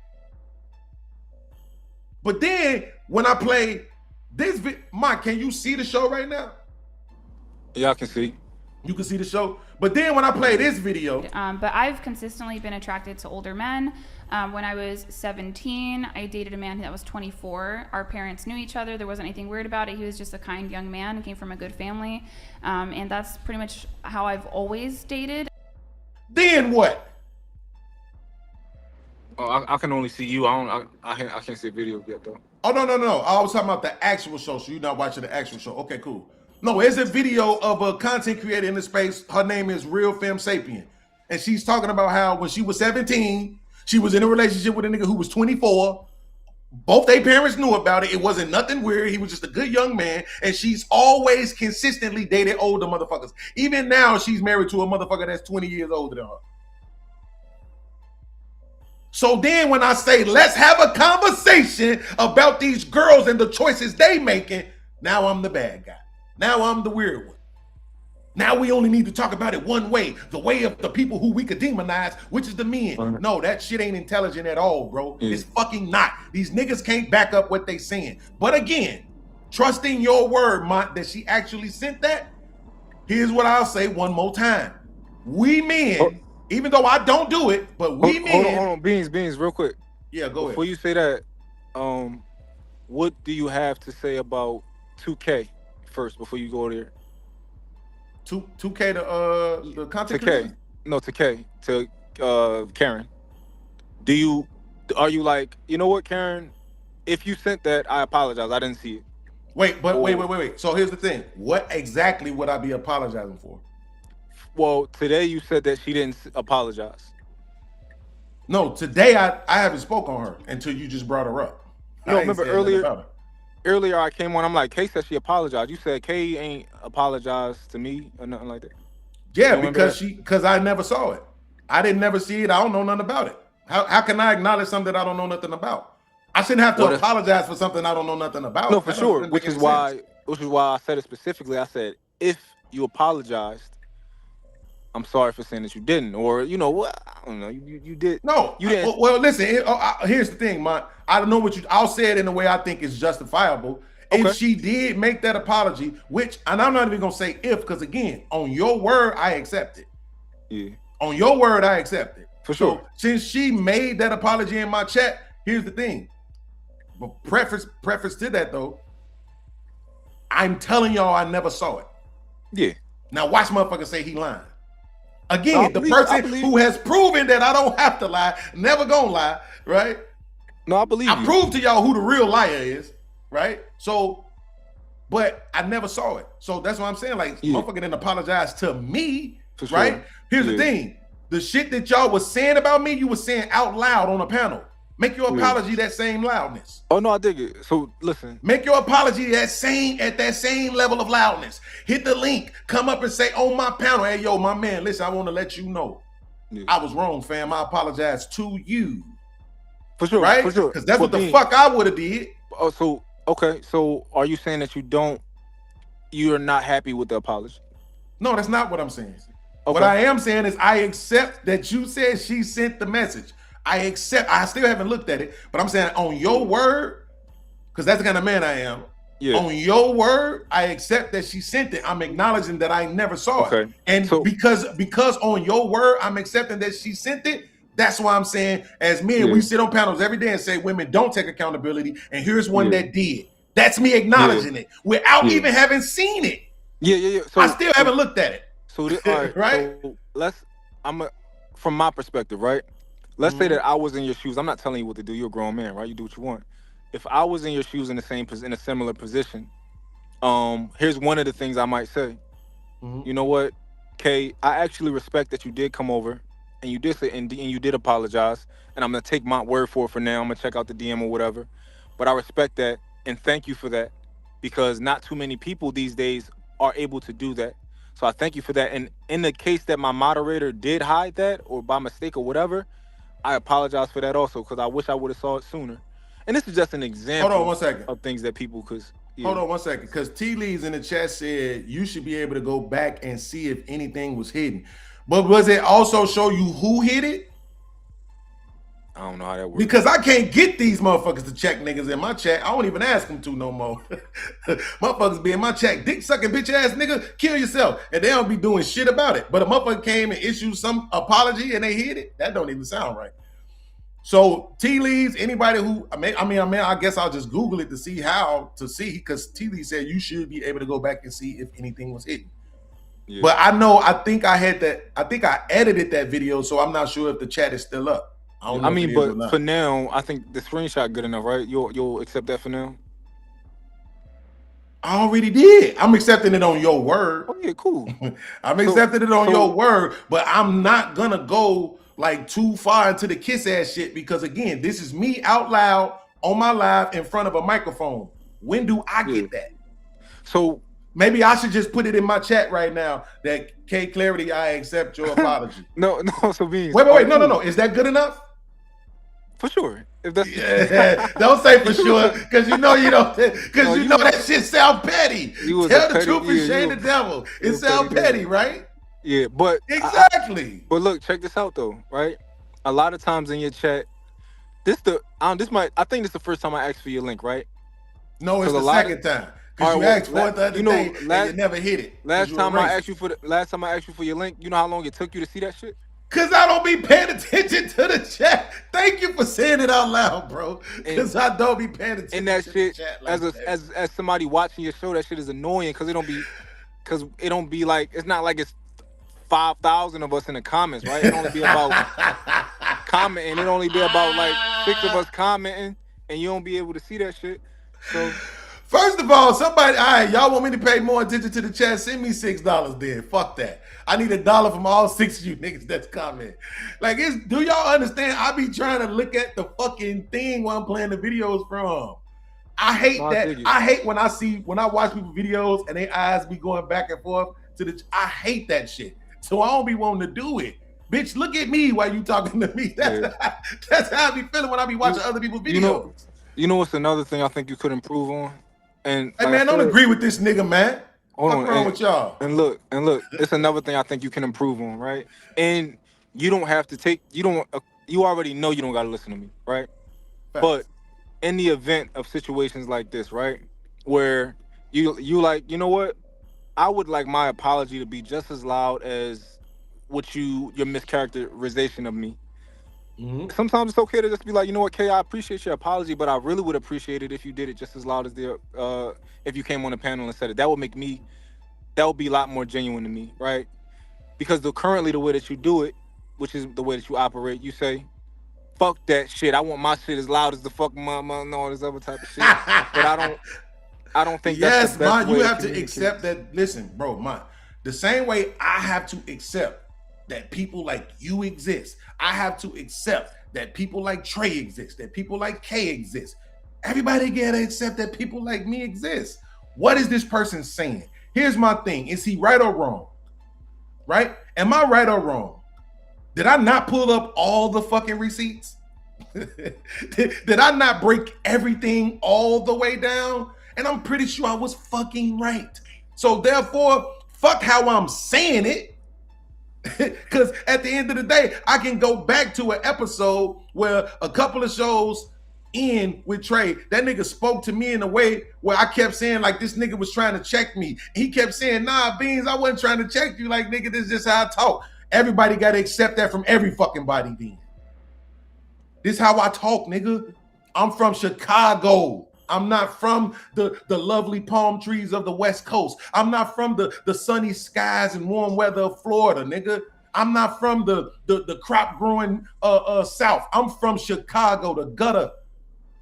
But then when I play this, Mike, can you see the show right now? Yeah, I can see. You can see the show. But then when I play this video. But I've consistently been attracted to older men. When I was 17, I dated a man that was 24. Our parents knew each other. There wasn't anything weird about it. He was just a kind young man who came from a good family. And that's pretty much how I've always dated. Then what? Oh, I can only see you. I can't see a video yet though. Oh, no. I was talking about the actual show. So you're not watching the actual show. Okay, cool. No, it's a video of a content creator in the space. Her name is Real Femme Sapien. And she's talking about how when she was 17, she was in a relationship with a nigga who was 24. Both their parents knew about it. It wasn't nothing weird. He was just a good young man. And she's always consistently dated older motherfuckers. Even now, she's married to a motherfucker that's 20 years older than her. So then when I say, let's have a conversation about these girls and the choices they making, now I'm the bad guy. Now I'm the weird one. Now we only need to talk about it one way, the way of the people who we could demonize, which is the men. No, that shit ain't intelligent at all, bro. It's fucking not. These niggas can't back up what they saying. But again, trusting your word, Mont, that she actually sent that, here's what I'll say one more time. We men, even though I don't do it, but we men. Hold on, Beans, real quick. Yeah, go ahead. Before you say that, what do you have to say about 2K first before you go there? 2K the content creator? No, to K, to Karen. Are you like, you know what, Karen? If you sent that, I apologize. I didn't see it. Wait. So here's the thing. What exactly would I be apologizing for? Well, today you said that she didn't apologize. No, today I haven't spoke on her until you just brought her up. No, remember earlier I came on, I'm like, Kay said she apologized. You said Kay ain't apologized to me or nothing like that. Yeah, because I never saw it. I didn't never see it. I don't know nothing about it. How can I acknowledge something that I don't know nothing about? I shouldn't have to apologize for something I don't know nothing about. No, for sure. Which is why I said it specifically. I said, if you apologized, I'm sorry for saying that you didn't, or you know what? I don't know. You did. No, you didn't. Well, listen. Here's the thing, man. I don't know what I'll say it in a way I think is justifiable. Okay. If she did make that apology, and I'm not even gonna say if, because again, on your word, I accept it. Yeah. On your word, I accept it. For sure. So, since she made that apology in my chat, here's the thing. But preface to that though, I'm telling y'all I never saw it. Yeah. Now watch motherfucker say he lying. Again, the person who has proven that I don't have to lie, never gonna lie, right? No, I believe I proved to y'all who the real liar is, right? So, but I never saw it. So that's what I'm saying. Like, motherfucker didn't apologize to me, for sure. Right? Here's the thing. The shit that y'all was saying about me, you was saying out loud on a panel. Make your apology that same loudness. Oh no, I dig it. So listen. Make your apology at that same level of loudness. Hit the link. Come up and say on my panel, hey yo, my man, listen, I want to let you know. I was wrong, fam. I apologize to you. For sure, right? For sure. Because that's what the fuck I would have did. Oh, so okay. So are you saying that you're not happy with the apology? No, that's not what I'm saying. Okay. What I am saying is I accept that you said she sent the message. I accept. I still haven't looked at it, but I'm saying on your word, because that's the kind of man I am. Yeah. On your word, I accept that she sent it. I'm acknowledging that I never saw it. And so, because on your word, I'm accepting that she sent it. That's why I'm saying, as men, we sit on panels every day and say women don't take accountability. And here's one that did. That's me acknowledging it without even having seen it. Yeah. So I still haven't looked at it. So all right, right? So from my perspective, right? Let's say that I was in your shoes. I'm not telling you what to do. You're a grown man, right? You do what you want. If I was in your shoes in a similar position, here's one of the things I might say. You know what, Kay? I actually respect that you did come over and you did say and you did apologize. And I'm gonna take my word for it for now. I'm gonna check out the DM or whatever. But I respect that and thank you for that, because not too many people these days are able to do that. So I thank you for that. And in the case that my moderator did hide that or by mistake or whatever, I apologize for that also, because I wish I would have saw it sooner. And this is just an example. Hold on 1 second. Of things that people could. Yeah. Hold on 1 second, because T. Lee's in the chat said you should be able to go back and see if anything was hidden. But was it also show you who hid it? I don't know how that works. Because I can't get these motherfuckers to check niggas in my chat. I don't even ask them to no more. Motherfuckers be in my chat, dick sucking bitch ass nigga, kill yourself. And they don't be doing shit about it. But a motherfucker came and issued some apology and they hid it. That don't even sound right. So T Lee's, anybody who, I guess I'll just Google it to see because T Lee said you should be able to go back and see if anything was hidden. Yeah. But I think I edited that video, so I'm not sure if the chat is still up. But for now, I think the screenshot good enough, right? You'll accept that for now? I already did. I'm accepting it on your word. Oh yeah, cool. I'm accepting it on your word, but I'm not gonna go like too far into the kiss ass shit, because again, this is me out loud on my live in front of a microphone. When do I get that? So maybe I should just put it in my chat right now that K Clarity, I accept your apology. No, so BEANZ. Wait, no. Is that good enough? For sure. If that's don't say for sure, because you know you don't. Because you know that shit sound petty. Tell the truth and shame the devil. It sound petty, right? Yeah, but exactly. But look, check this out though, right? A lot of times in your chat, I think this is the first time I asked for your link, right? No, it's the second time. Because you asked for it the other day and you never hit it. Last time I asked you for your link, you know how long it took you to see that shit? Because I don't be paying attention to the chat. Thank you for saying it out loud, bro. Because I don't be paying attention and that to shit, the chat like as somebody watching your show, that shit is annoying because it don't be like, it's not like it's 5,000 of us in the comments, right? It only be about commenting. It only be about like 6 of us commenting, and you don't be able to see that shit. So first of all, somebody, all right, y'all want me to pay more attention to the chat? Send me $6 then. Fuck that. I need $1 from all 6 of you niggas that's commenting. Like, do y'all understand? I be trying to look at the fucking thing while I'm playing the videos from. I hate that. I hate when I watch people videos and their eyes be going back and forth I hate that shit. So I don't be wanting to do it. Bitch, look at me while you talking to me. That's how I be feeling when I be watching other people's videos. You know what's another thing I think you could improve on? And hey man, don't agree with this nigga, man. What's wrong with y'all? And look, it's another thing I think you can improve on, right? And you don't have to you already know you don't gotta listen to me, right? Facts. But in the event of situations like this, right, where you like, you know what? I would like my apology to be just as loud as your mischaracterization of me. Mm-hmm. Sometimes it's okay to just be like, you know what, Kay, I appreciate your apology, but I really would appreciate it if you did it just as loud as if you came on the panel and said it. That would be a lot more genuine to me, right? Because currently the way that you do it, which is the way that you operate, you say, fuck that shit. I want my shit as loud as the fuck mama and all this other type of shit. But I don't think that's the best way. You have to accept that. Listen, bro, the same way I have to accept that people like you exist, I have to accept that people like Trey exist, that people like Kay exist. Everybody gotta accept that people like me exist. What is this person saying? Here's my thing. Is he right or wrong? Right? Am I right or wrong? Did I not pull up all the fucking receipts? Did I not break everything all the way down? And I'm pretty sure I was fucking right. So therefore, fuck how I'm saying it. Because at the end of the day, I can go back to an episode where a couple of shows in with Trey, that nigga spoke to me in a way where I kept saying like this nigga was trying to check me. He kept saying, nah, Beans, I wasn't trying to check you. Like, nigga, this is just how I talk. Everybody got to accept that from every fucking body then. This how I talk, nigga. I'm from Chicago. I'm not from the lovely palm trees of the West Coast. I'm not from the sunny skies and warm weather of Florida, nigga. I'm not from the crop growing South. I'm from Chicago, the gutter.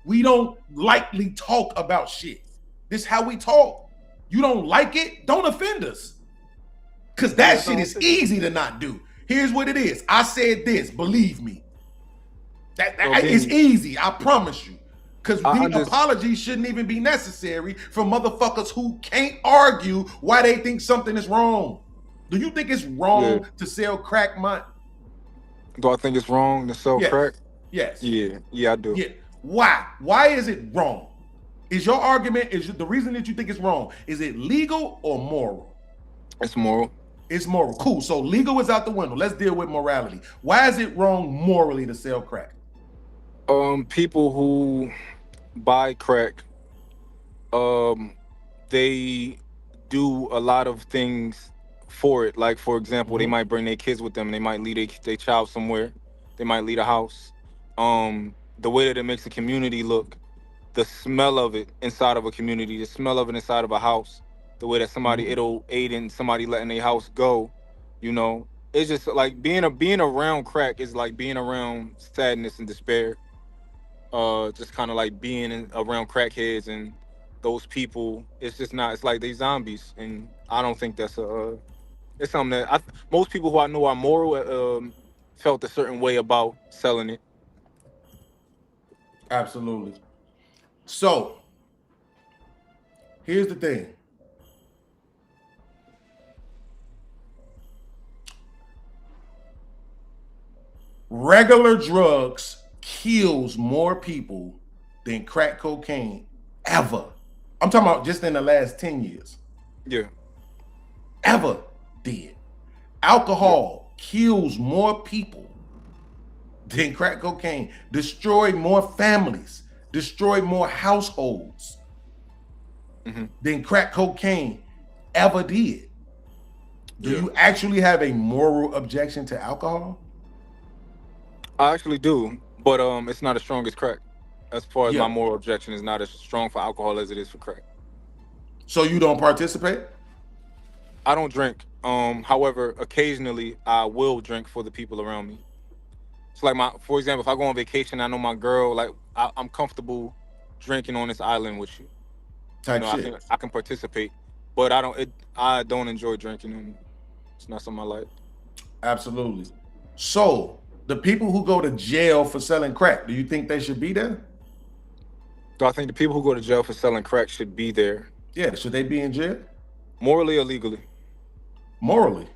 We don't lightly talk about shit. This how we talk. You don't like it? Don't offend us. Because that shit is easy to not do. Here's what it is. I said this, believe me. That it's easy, I promise you. Because the apologies shouldn't even be necessary for motherfuckers who can't argue why they think something is wrong. Do you think it's wrong to sell crack, Mont? Do I think it's wrong to sell crack? Yes. Yeah, I do. Yeah. Why? Why is it wrong? Is your argument, the reason that you think it's wrong, is it legal or moral? It's moral. It's moral. Cool. So legal is out the window. Let's deal with morality. Why is it wrong morally to sell crack? People who buy crack, they do a lot of things for it. Like, for example, they might bring their kids with them. They might leave their child somewhere. They might leave a house. The way that it makes the community look, the smell of it inside of a community, the smell of it inside of a house, the way that somebody, it'll aid in somebody letting their house go, you know. It's just like being around crack is like being around sadness and despair. Just kind of like being around crackheads and those people. It's just not, it's like they zombies. And I don't think that's it's something that most people who I know are moral felt a certain way about selling it. Absolutely. So, here's the thing. Regular drugs kills more people than crack cocaine ever. I'm talking about just in the last 10 years. Yeah. Ever did. Alcohol kills more people than crack cocaine, destroy more families, destroy more households than crack cocaine ever did. Do you actually have a moral objection to alcohol? I actually do, but it's not as strong as crack. As far as my moral objection is not as strong for alcohol as it is for crack. So you don't participate? I don't drink. However, occasionally I will drink for the people around me. It's like for example, if I go on vacation, I know my girl, like I'm comfortable drinking on this island with you. Type shit. I think I can participate, but I don't enjoy drinking, and it's not something I like. Absolutely. So the people who go to jail for selling crack, do you think they should be there? Do I think the people who go to jail for selling crack should be there? Yeah, should they be in jail? Morally or legally? Morally.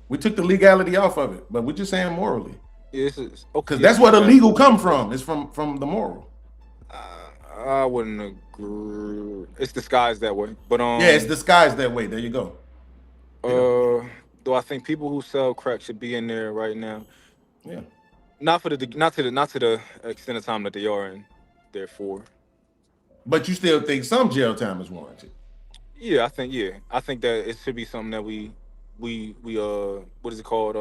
We took the legality off of it, but we're just saying morally. Yes, okay. Because that's where the legal come from. It's from the moral. I wouldn't agree. It's disguised that way, but yeah, it's disguised that way. There you go. Do I think people who sell crack should be in there right now? Yeah. Not to the extent of time that they are in there for. But you still think some jail time is warranted? Yeah, I think that it should be something that we what is it called?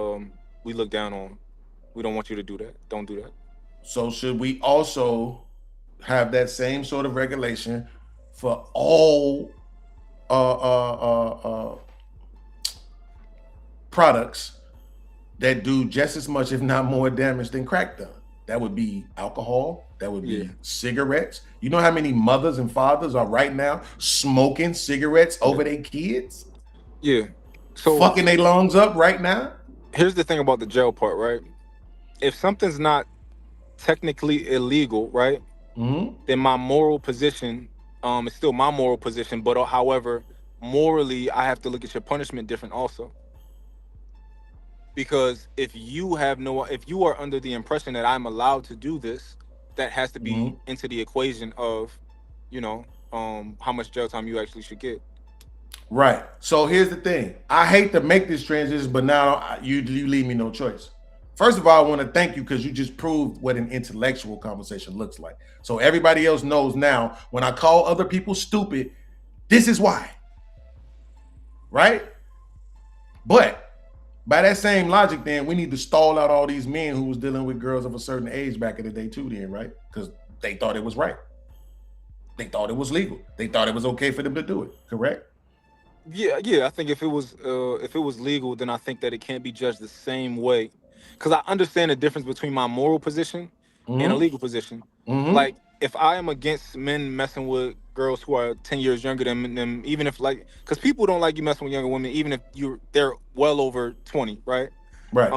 We look down on. We don't want you to do that. Don't do that. So should we also have that same sort of regulation for all products that do just as much, if not more, damage than crack done? That would be alcohol. That would be cigarettes. You know how many mothers and fathers are right now smoking cigarettes over their kids? Yeah. So fucking their lungs up right now? Here's the thing about the jail part, right? If something's not technically illegal, right? Then my moral position is still my moral position, but however, morally, I have to look at your punishment different also. Because if you are under the impression that I'm allowed to do this, that has to be into the equation of, you know, how much jail time you actually should get. Right. So here's the thing. I hate to make this transition, but now you leave me no choice. First of all, I want to thank you because you just proved what an intellectual conversation looks like. So everybody else knows now when I call other people stupid, this is why. Right? But by that same logic, then we need to stall out all these men who was dealing with girls of a certain age back in the day too, then, right? Because they thought it was right. They thought it was legal. They thought it was okay for them to do it. Correct? Yeah. I think if it was legal, then I think that it can't be judged the same way. Because I understand the difference between my moral position and a legal position. Like, if I am against men messing with girls who are 10 years younger than them, even if, like, because people don't like you messing with younger women, even if they're well over 20, right? Right.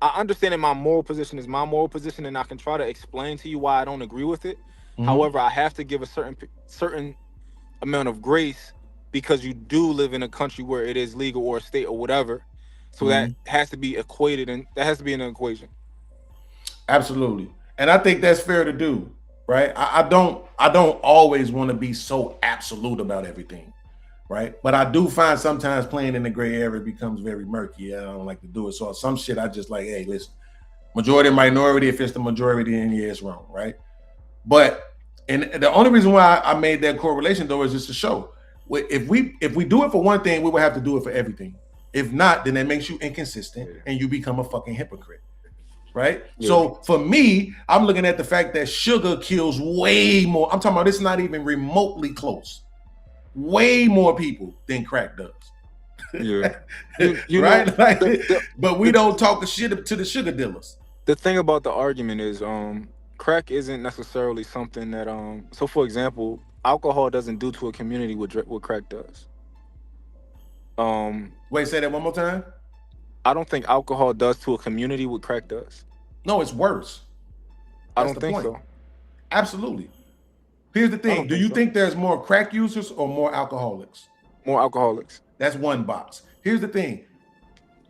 I understand that my moral position is my moral position, and I can try to explain to you why I don't agree with it. However, I have to give a certain amount of grace because you do live in a country where it is legal, or a state or whatever. So that has to be equated, and that has to be in an equation. Absolutely. And I think that's fair to do, right? I don't always want to be so absolute about everything, right? But I do find sometimes playing in the gray area becomes very murky. I don't like to do it. So some shit I just like, hey, listen, majority and minority, if it's the majority, then yeah, it's wrong, right? But and the only reason why I made that correlation though is just to show if we do it for one thing, we will have to do it for everything. If not, then that makes you inconsistent and you become a fucking hypocrite. Right? Yeah. So for me, I'm looking at the fact that sugar kills way more. I'm talking about it's not even remotely close. Way more people than crack does. Yeah. Right? Know, like, but we don't talk shit to the sugar dealers. The thing about the argument is crack isn't necessarily something that so for example, alcohol doesn't do to a community what crack does. Wait, say that one more time. I don't think alcohol does to a community what crack does. No, it's worse. I don't think so. Absolutely. Here's the thing. Do you think there's more crack users or more alcoholics? More alcoholics. That's one box. Here's the thing.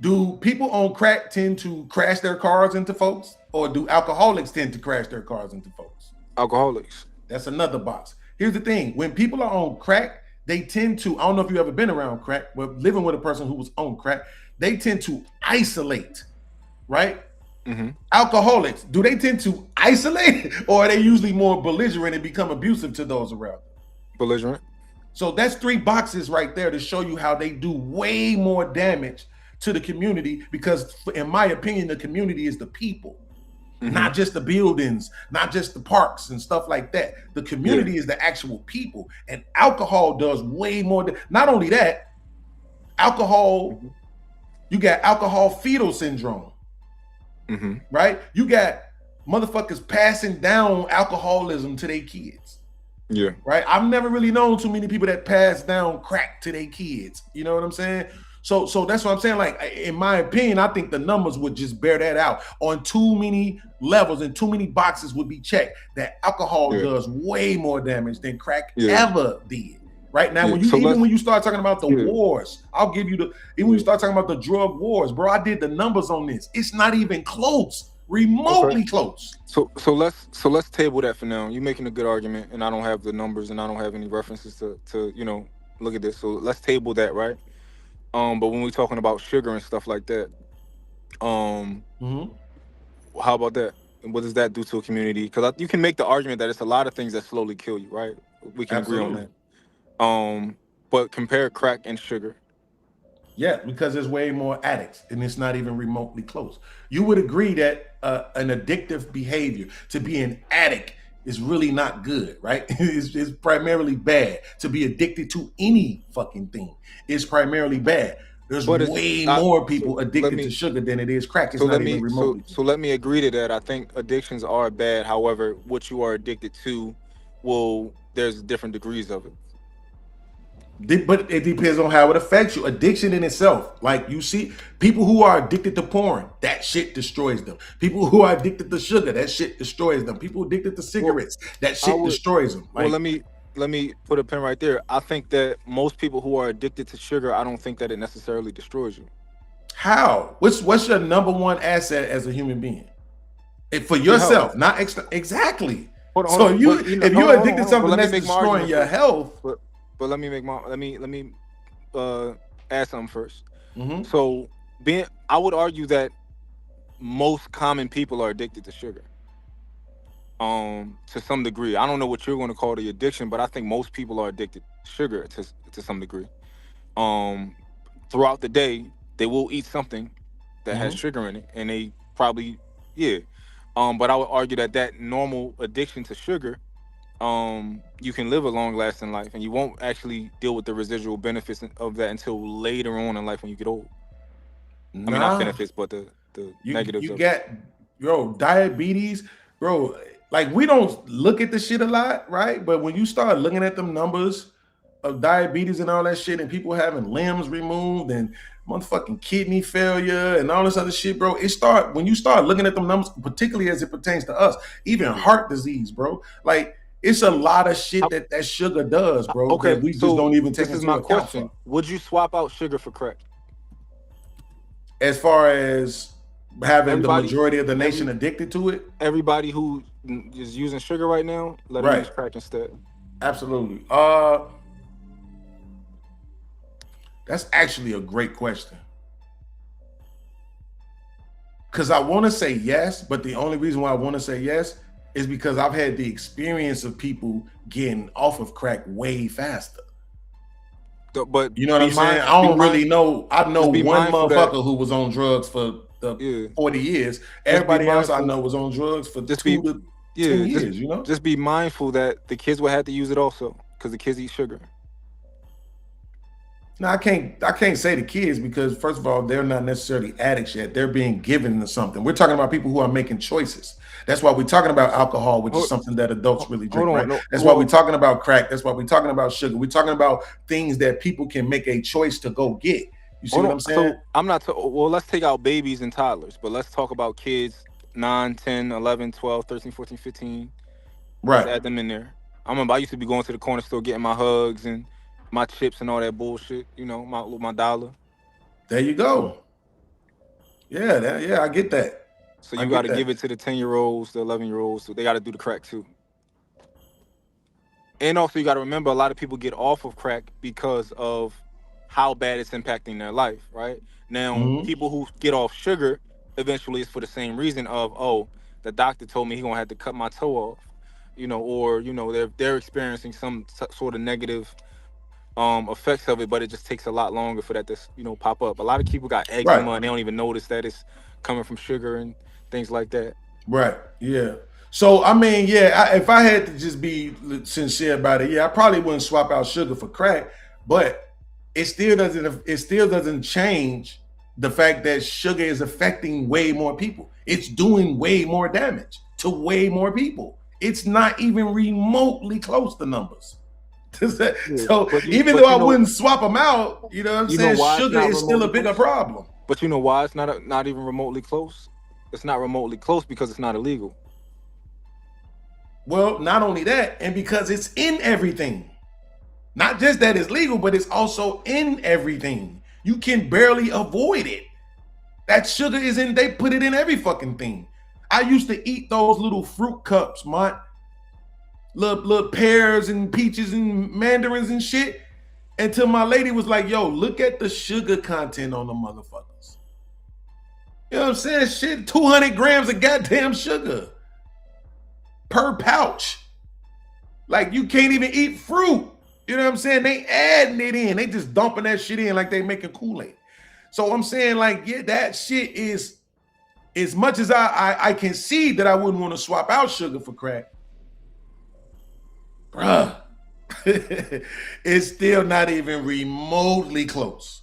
Do people on crack tend to crash their cars into folks, or do alcoholics tend to crash their cars into folks? Alcoholics. That's another box. Here's the thing. When people are on crack, they tend to, I don't know if you've ever been around crack, but living with a person who was on crack, they tend to isolate, right? Alcoholics, do they tend to isolate, or are they usually more belligerent and become abusive to those around them? Belligerent. So that's 3 boxes right there to show you how they do way more damage to the community, because in my opinion, the community is the people, not just the buildings, not just the parks and stuff like that. The community is the actual people, and alcohol does way more. Not only that, alcohol, you got alcohol fetal syndrome, right? You got motherfuckers passing down alcoholism to their kids. Yeah. Right. I've never really known too many people that pass down crack to their kids. You know what I'm saying? So that's what I'm saying. Like, in my opinion, I think the numbers would just bear that out on too many levels, and too many boxes would be checked that alcohol does way more damage than crack ever did. Right now, when you start talking about the wars, I'll give you even when you start talking about the drug wars, bro, I did the numbers on this. It's not even close. Remotely close. So let's table that for now. You're making a good argument, and I don't have the numbers, and I don't have any references to look at this. So let's table that, right? But when we're talking about sugar and stuff like that, how about that? What does that do to a community? Because you can make the argument that it's a lot of things that slowly kill you, right? We can agree on that. But compare crack and sugar. Yeah, because there's way more addicts, and it's not even remotely close. You would agree that an addictive behavior, to be an addict, is really not good, right? It's primarily bad. To be addicted to any fucking thing is primarily bad. There's way more people addicted to sugar than it is crack. It's not even remotely. So let me agree to that. I think addictions are bad. However, what you are addicted to, there's different degrees of it. But it depends on how it affects you. Addiction in itself, like you see, people who are addicted to porn, that shit destroys them. People who are addicted to sugar, that shit destroys them. People addicted to cigarettes, that shit destroys them. Like, well, let me put a pin right there. I think that most people who are addicted to sugar, I don't think that it necessarily destroys you. how? What's your number one asset as a human being? For yourself, not exactly. So if you're addicted to something that's destroying your health. But let me make my let me add something first. Mm-hmm. So I would argue that most common people are addicted to sugar. To some degree. I don't know what you're going to call the addiction, but I think most people are addicted to sugar to some degree. Throughout the day, they will eat something that has sugar in it, and they probably but I would argue that normal addiction to sugar, you can live a long-lasting life, and you won't actually deal with the residual benefits of that until later on in life when you get old. I mean, not benefits, but the negatives. You got, diabetes, bro. Like, we don't look at the shit a lot, right? But when you start looking at them numbers of diabetes and all that shit, and people having limbs removed and motherfucking kidney failure and all this other shit, bro, when you start looking at them numbers, particularly as it pertains to us, even heart disease, bro. Like, it's a lot of shit that sugar does, bro. Okay, that we just don't even take this is into my account question. for. Would you swap out sugar for crack? As far as having the majority of the nation addicted to it? Everybody who is using sugar right now, let them use crack instead. Absolutely. That's actually a great question. Because I want to say yes, but the only reason why I want to say yes is because I've had the experience of people getting off of crack way faster. But you know what I'm saying? I don't really know. I know one motherfucker who was on drugs for 40 years. Everybody else I know was on drugs for 2 to 10 years, you know? Just be mindful that the kids will have to use it also, because the kids eat sugar. No, I can't say the kids, because first of all, they're not necessarily addicts yet. They're being given to something. We're talking about people who are making choices. That's why we're talking about alcohol, which is something that adults really drink. Right? That's why we're talking about crack. That's why we're talking about sugar. We're talking about things that people can make a choice to go get. You see what I'm saying? So I'm not. Well, let's take out babies and toddlers, but let's talk about kids 9, 10, 11, 12, 13, 14, 15. Right. Let's add them in there. I remember I used to be going to the corner store getting my hugs and my chips and all that bullshit, you know, my dollar. There you go. Yeah, I get that. So you got to give it to the 10-year-olds, the 11-year-olds. So they got to do the crack too. And also you got to remember, a lot of people get off of crack because of how bad it's impacting their life, right? Now, people who get off sugar, eventually it's for the same reason of, oh, the doctor told me he's going to have to cut my toe off, you know, or, you know, they're experiencing some sort of negative effects of it, but it just takes a lot longer for that to, you know, pop up. A lot of people got eczema and they don't even notice that it's coming from sugar and things like that. Right. Yeah. So I mean, if I had to just be sincere about it, I probably wouldn't swap out sugar for crack, but it still doesn't change the fact that sugar is affecting way more people. It's doing way more damage to way more people. It's not even remotely close to numbers. So even though I wouldn't swap them out, you know what I'm saying? Sugar is still a bigger problem. But you know why it's not even remotely close? It's not remotely close because it's not illegal. Well, not only that, and because it's in everything. Not just that it's legal, but it's also in everything. You can barely avoid it. That sugar is in, they put it in every fucking thing. I used to eat those little fruit cups, man. Little pears and peaches and mandarins and shit, until my lady was like, yo, look at the sugar content on the motherfuckers. You know what I'm saying? Shit, 200 grams of goddamn sugar per pouch. Like, you can't even eat fruit. You know what I'm saying? They adding it in. They just dumping that shit in like they making Kool-Aid. So I'm saying, like, that shit is, as much as I can see that I wouldn't want to swap out sugar for crack, bruh, it's still not even remotely close.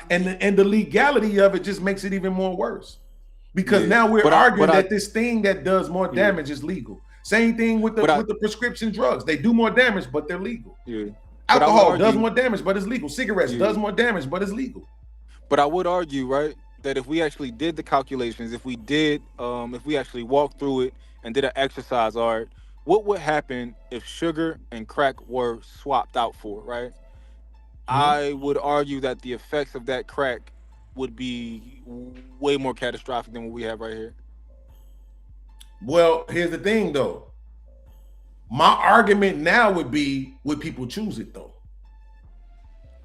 And the legality of it just makes it even more worse, because now we're arguing that this thing that does more damage is legal. Same thing with the prescription drugs. They do more damage, but they're legal. Yeah. Alcohol does more damage, but it's legal. Cigarettes does more damage, but it's legal. But I would argue, right, that if we actually did the calculations, if we actually walked through it and did an exercise, all right, what would happen if sugar and crack were swapped out for, right? I would argue that the effects of that crack would be way more catastrophic than what we have right here. Well, here's the thing, though. My argument now would be, would people choose it, though?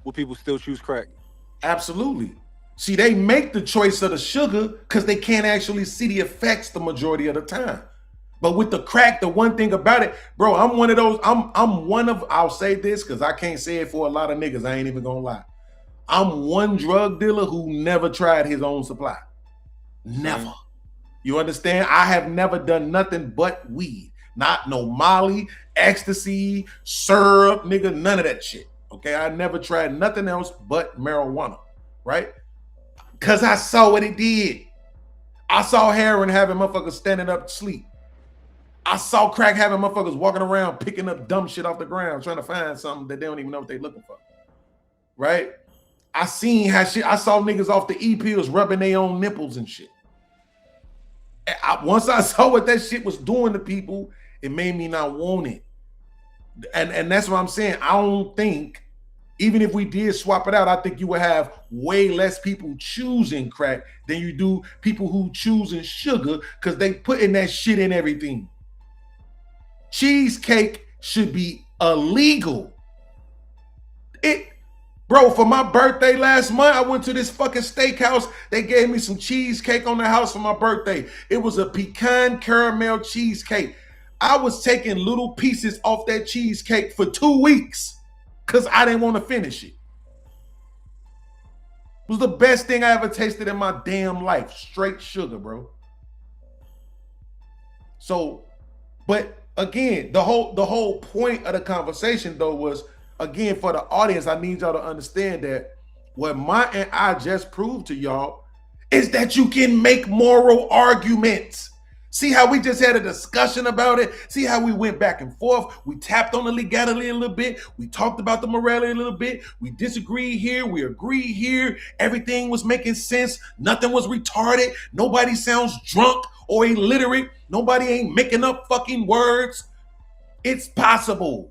Would people still choose crack? Absolutely. See, they make the choice of the sugar because they can't actually see the effects the majority of the time. But with the crack, the one thing about it, bro, I'm one of those, I'll say this because I can't say it for a lot of niggas. I ain't even gonna lie. I'm one drug dealer who never tried his own supply. Never. You understand? I have never done nothing but weed. Not no Molly, ecstasy, syrup, nigga, none of that shit. Okay, I never tried nothing else but marijuana, right? Because I saw what it did. I saw heroin having motherfuckers standing up to sleep. I saw crack having motherfuckers walking around picking up dumb shit off the ground, trying to find something that they don't even know what they're looking for, right? I seen how shit, I saw niggas off the E-pills rubbing their own nipples and shit. Once I saw what that shit was doing to people, it made me not want it. And that's what I'm saying. I don't think, even if we did swap it out, I think you would have way less people choosing crack than you do people who choosing sugar because they putting that shit in everything. Cheesecake should be illegal. Bro, for my birthday last month, I went to this fucking steakhouse. They gave me some cheesecake on the house for my birthday. It was a pecan caramel cheesecake. I was taking little pieces off that cheesecake for 2 weeks because I didn't want to finish it. It was the best thing I ever tasted in my damn life. Straight sugar, bro. So, but again, the whole point of the conversation though was, again, for the audience, I need y'all to understand that what Mont and I just proved to y'all is that you can make moral arguments. See how we just had a discussion about it? See how we went back and forth? We tapped on the legality a little bit. We talked about the morality a little bit. We disagreed here. We agreed here. Everything was making sense. Nothing was retarded. Nobody sounds drunk or illiterate. Nobody ain't making up fucking words. It's possible.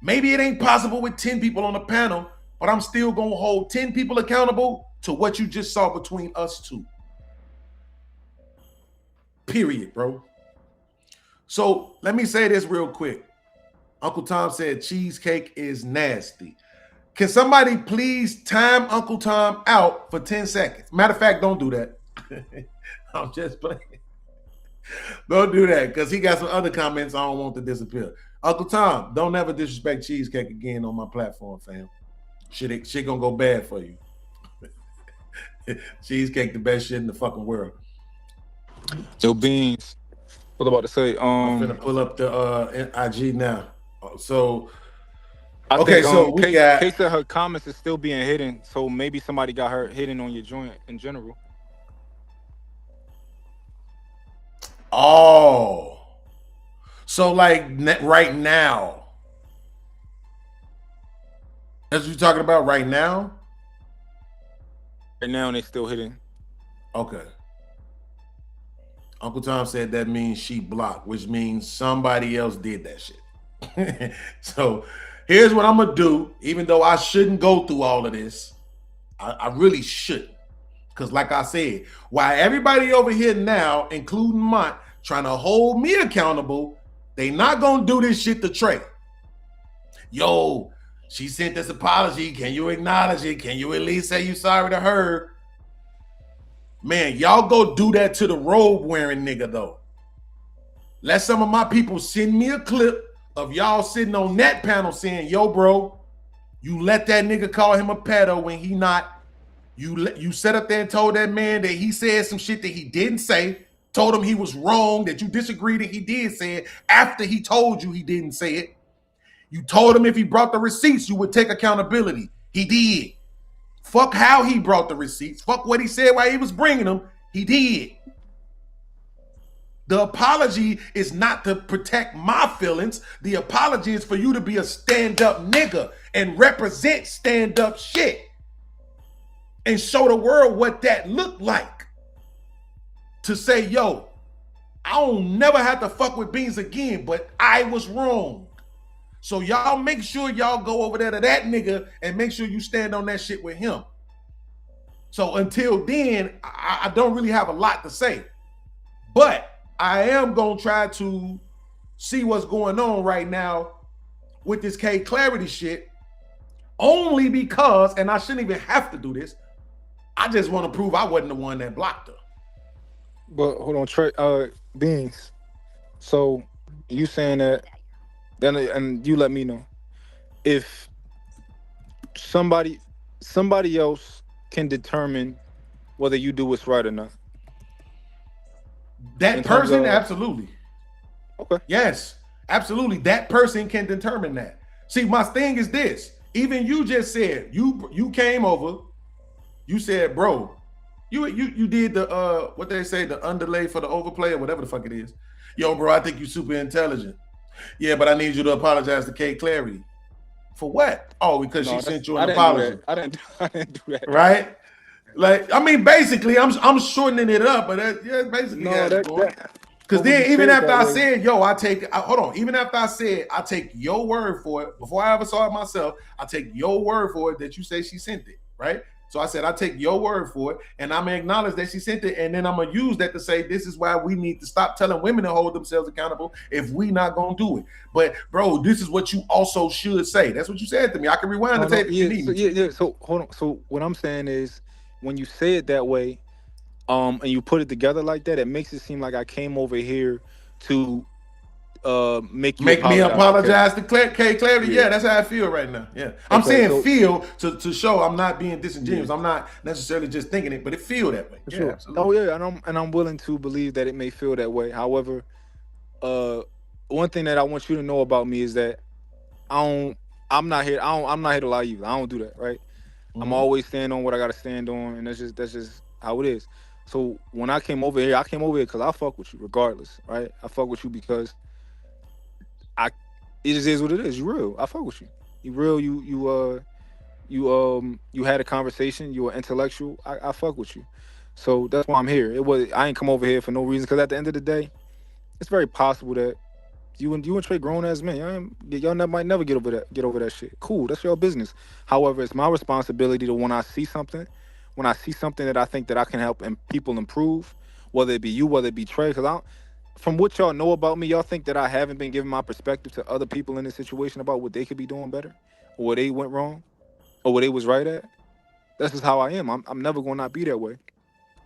Maybe it ain't possible with 10 people on the panel, but I'm still gonna hold 10 people accountable to what you just saw between us two. Period, bro. So let me say this real quick. Uncle Tom said cheesecake is nasty. Can somebody please time Uncle Tom out for 10 seconds? Matter of fact, don't do that. I'm just playing. Don't do that because he got some other comments I don't want to disappear. Uncle Tom, don't ever disrespect cheesecake again on my platform, fam. Shit gonna go bad for you. Cheesecake the best shit in the fucking world. Yo, Beans. What I'm about to say? I'm gonna pull up the IG now. So I okay, think, so we got Kate said her comments is still being hidden, so maybe somebody got her hidden on your joint in general. Oh, so like right now, that's what you're talking about right now? Right now, they still hidden. Okay. Uncle Tom said that means she blocked, which means somebody else did that shit. So here's what I'm gonna do, even though I shouldn't go through all of this. I really shouldn't. Because like I said, while everybody over here now, including Mont, trying to hold me accountable, they not gonna do this shit to Trey. Yo, she sent this apology. Can you acknowledge it? Can you at least say you sorry to her? Man, y'all go do that to the robe wearing nigga though. Let some of my people send me a clip of y'all sitting on that panel saying, yo, bro, you let that nigga call him a pedo when he not. You sat up there and told that man that he said some shit that he didn't say, told him he was wrong, that you disagreed that he did say it after he told you he didn't say it. You told him if he brought the receipts, you would take accountability. He did. Fuck how he brought the receipts. Fuck what he said while he was bringing them. He did. The apology is not to protect my feelings. The apology is for you to be a stand-up nigga and represent stand-up shit and show the world what that looked like. To say, yo, I don't never have to fuck with BEANZ again, but I was wrong. So y'all make sure y'all go over there to that nigga and make sure you stand on that shit with him. So until then, I don't really have a lot to say. But I am gonna try to see what's going on right now with this K Clarity shit, only because, and I shouldn't even have to do this, I just want to prove I wasn't the one that blocked her. But hold on, Trey, BEANZ. So you saying that, then, and you let me know if somebody else can determine whether you do what's right or not. That person, absolutely. Okay. Yes, absolutely. That person can determine that. See, my thing is this. Even you just said, you came over, you said, bro, you did the what they say, the underlay for the overplay or whatever the fuck it is. Yo, bro, I think you super intelligent. Yeah, but I need you to apologize to K Clarity. For what? Oh, because she sent you an apology. I didn't do that. Right? Like, I mean, basically, I'm shortening it up, but yeah, basically, because then even after I said, yo, hold on, even after I said I take your word for it, before I ever saw it myself, I take your word for it that you say she sent it, right? So I said, I take your word for it, and I'm gonna acknowledge that she sent it, and then I'm gonna use that to say, this is why we need to stop telling women to hold themselves accountable if we not gonna do it. But bro, this is what you also should say. That's what you said to me. I can rewind the tape if you need me. So hold on. So what I'm saying is, when you say it that way, and you put it together like that, it makes it seem like I came over here to make me apologize to K Clarity. Yeah, that's how I feel right now. Yeah, I'm saying feel to show I'm not being disingenuous. I'm not necessarily just thinking it, but it feel that way. Sure. Absolutely. Oh yeah, and I'm willing to believe that it may feel that way. However, one thing that I want you to know about me is that I'm not here to lie to you. I don't do that, right? Mm-hmm. I'm always standing on what I gotta stand on, and that's just how it is. So when I came over here because I fuck with you regardless, right? I fuck with you because it just is what it is. You real. I fuck with you. You real. You had a conversation. You were intellectual. I fuck with you. So that's why I'm here. I ain't come over here for no reason. Because at the end of the day, it's very possible that you and Trey grown ass men. Y'all might never get over that shit. Cool. That's your business. However, it's my responsibility to when I see something that I think that I can help and people improve, whether it be you, whether it be Trey, because from what y'all know about me, y'all think that I haven't been giving my perspective to other people in this situation about what they could be doing better, or where they went wrong, or where they was right at. That's just how I am. I'm never going to not be that way.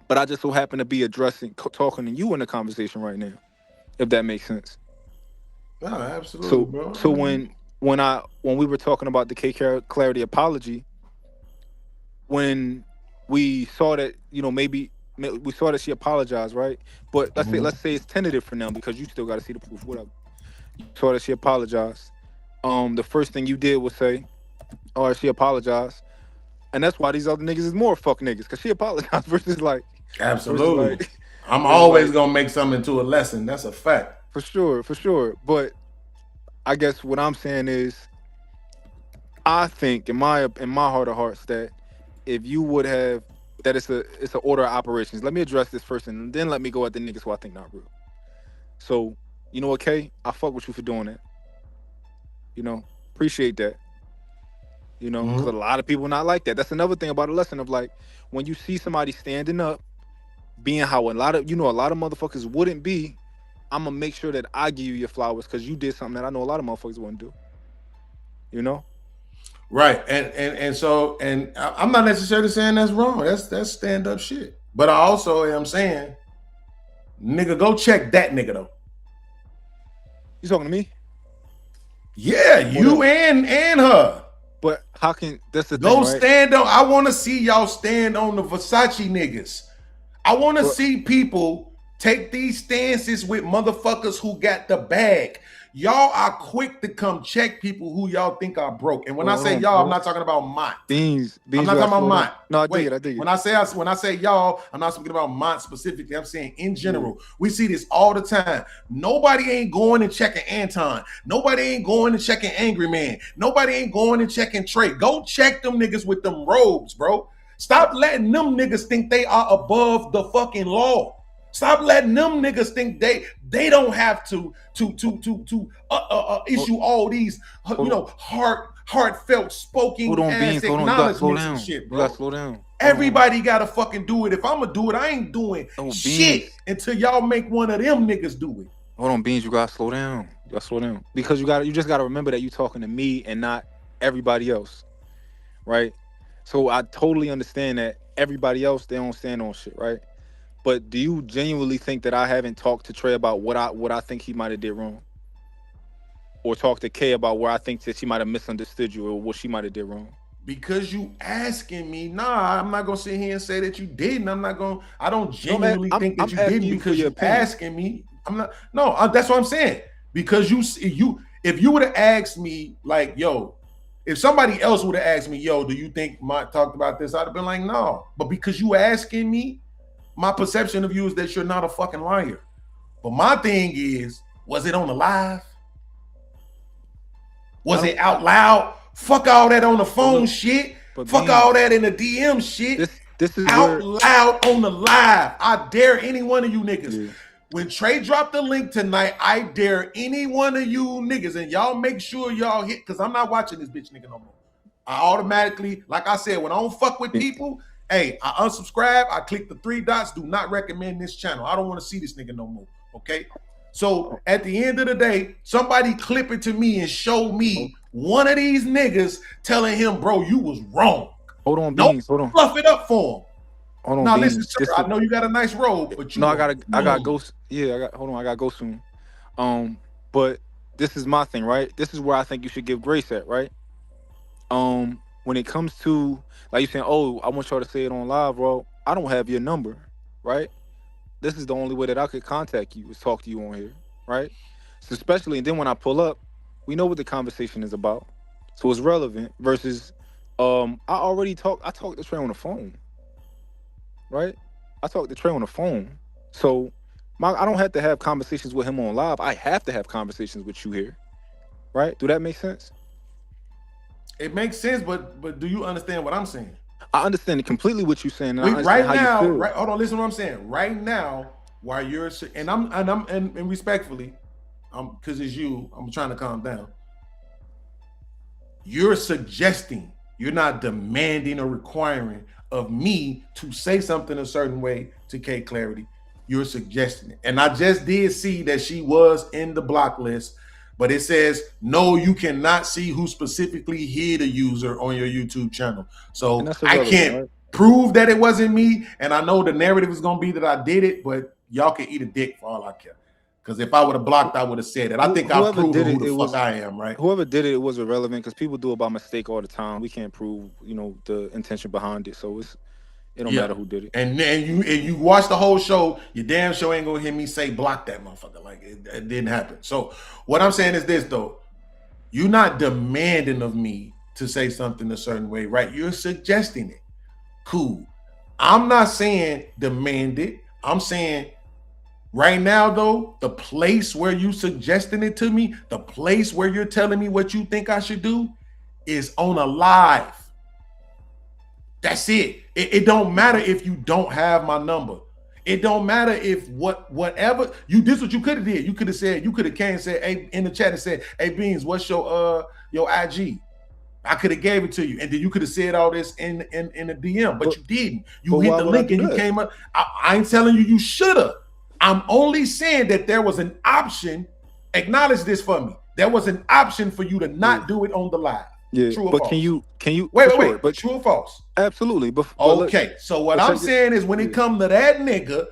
But I just so happen to be talking to you in the conversation right now, if that makes sense. Oh, absolutely, bro. So when we were talking about the K Clarity apology, when we saw that, maybe we saw that she apologized, right? But let's say it's tentative for now because you still got to see the proof. Whatever. You saw that she apologized. The first thing you did was say, "Oh, she apologized," and that's why these other niggas is more fuck niggas because she apologized versus like. Absolutely. I'm always gonna make something into a lesson. That's a fact. For sure. But I guess what I'm saying is, I think in my heart of hearts that if you would have. That it's an order of operations. Let me address this first, and then let me go at the niggas who I think not real. So, you know what, Kay? I fuck with you for doing that. Appreciate that. Because a lot of people not like that. That's another thing about a lesson of like, when you see somebody standing up, being how a lot of motherfuckers wouldn't be, I'm gonna make sure that I give you your flowers because you did something that I know a lot of motherfuckers wouldn't do. Right, and so I'm not necessarily saying that's wrong. That's stand up shit. But I also am saying, nigga, go check that nigga though. You talking to me? Yeah, you and her. But how can that's the go thing, right? Stand on? I want to see y'all stand on the Versace niggas. I want to see people take these stances with motherfuckers who got the bag. Y'all are quick to come check people who y'all think are broke. And when I say on, y'all, bro. I'm not talking about Mont. Beans, I'm not talking about Mont. No, I Wait, dig it. when I say y'all, I'm not speaking about Mont specifically. I'm saying in general. We see this all the time. Nobody ain't going and checking Anton. Nobody ain't going and checking Angry Man. Nobody ain't going and checking Trey. Go check them niggas with them robes, bro. Stop letting them niggas think they are above the fucking law. Stop letting them niggas think they don't have to issue all these heartfelt spoken ass acknowledgments and shit, bro. You gotta slow down. Everybody gotta fucking do it. If I'm gonna do it, I ain't doing shit Beans. until y'all make one of them niggas do it. Hold on, Beans. You gotta slow down. You gotta slow down because you just gotta remember that you talking to me and not everybody else, right? So I totally understand that everybody else they don't stand on shit, right? But do you genuinely think that I haven't talked to Trey about what I think he might have did wrong? Or talked to Kay about where I think that she might have misunderstood you or what she might have did wrong? Because you asking me, nah, I'm not gonna sit here and say that you didn't. I don't genuinely think that you didn't because you're asking me. That's what I'm saying. Because if you would have asked me, like, yo, if somebody else would have asked me, yo, do you think Mont talked about this? I'd have been like, no. But because you asking me, my perception of you is that you're not a fucking liar. But my thing is, was it on the live? Was it out loud? Fuck all that on the phone shit. Fuck all that in the DM shit. This is out loud on the live. I dare any one of you niggas. Yeah. When Trey dropped the link tonight, I dare any one of you niggas, and y'all make sure y'all hit, because I'm not watching this bitch nigga no more. I automatically, like I said, when I don't fuck with people, hey, I unsubscribe, I click the 3 dots, do not recommend this channel. I don't want to see this nigga no more, okay? So at the end of the day, somebody clip it to me and show me one of these niggas telling him, bro, you was wrong. Hold on, Beans, hold on. Fluff it up for him. Hold on, now Beans. Listen, sir, I know you got a nice robe, but you no, I gotta go. Yeah, I gotta go soon. But this is my thing, right? This is where I think you should give grace at, right? When it comes to, like you saying, oh, I want y'all to say it on live, bro. I don't have your number, right? This is the only way that I could contact you is talk to you on here, right? So especially, and then when I pull up, we know what the conversation is about, so it's relevant. Versus, I talked to Trey on the phone, right? I talked to Trey on the phone, so I don't have to have conversations with him on live. I have to have conversations with you here, right? Do that make sense? It makes sense, but do you understand what I'm saying? I understand completely what you're saying. Right now, hold on, listen to what I'm saying. Right now, while you're and respectfully, because it's you, I'm trying to calm down. You're suggesting, you're not demanding or requiring of me to say something a certain way to K Clarity. You're suggesting it. And I just did see that she was in the block list, but it says, no, you cannot see who specifically hid a user on your YouTube channel. So I can't prove that it wasn't me. And I know the narrative is going to be that I did it, but y'all can eat a dick for all I care. Because if I would have blocked, I would have said it. I think I've proven who the fuck I am, right? Whoever did it was irrelevant because people do it by mistake all the time. We can't prove, the intention behind it. So it don't matter who did it. And you watch the whole show, you damn sure ain't gonna hear me say block that motherfucker. Like it didn't happen. So what I'm saying is this though, you're not demanding of me to say something a certain way, right? You're suggesting it. Cool. I'm not saying demand it. I'm saying right now though, the place where you suggesting it to me, the place where you're telling me what you think I should do is on a live. That's it. It don't matter if you don't have my number. It don't matter if whatever this what you could have did. You could have came and said, hey, in the chat and said, hey Beans, what's your IG? I could have gave it to you. And then you could have said all this in the DM, but you didn't. You hit the link and you came up. I ain't telling you should have. I'm only saying that there was an option. Acknowledge this for me. There was an option for you to not do it on the live. Yeah, true or but false? Can you wait, but true or false? Absolutely. Okay, so what I'm saying is when it comes to that nigga,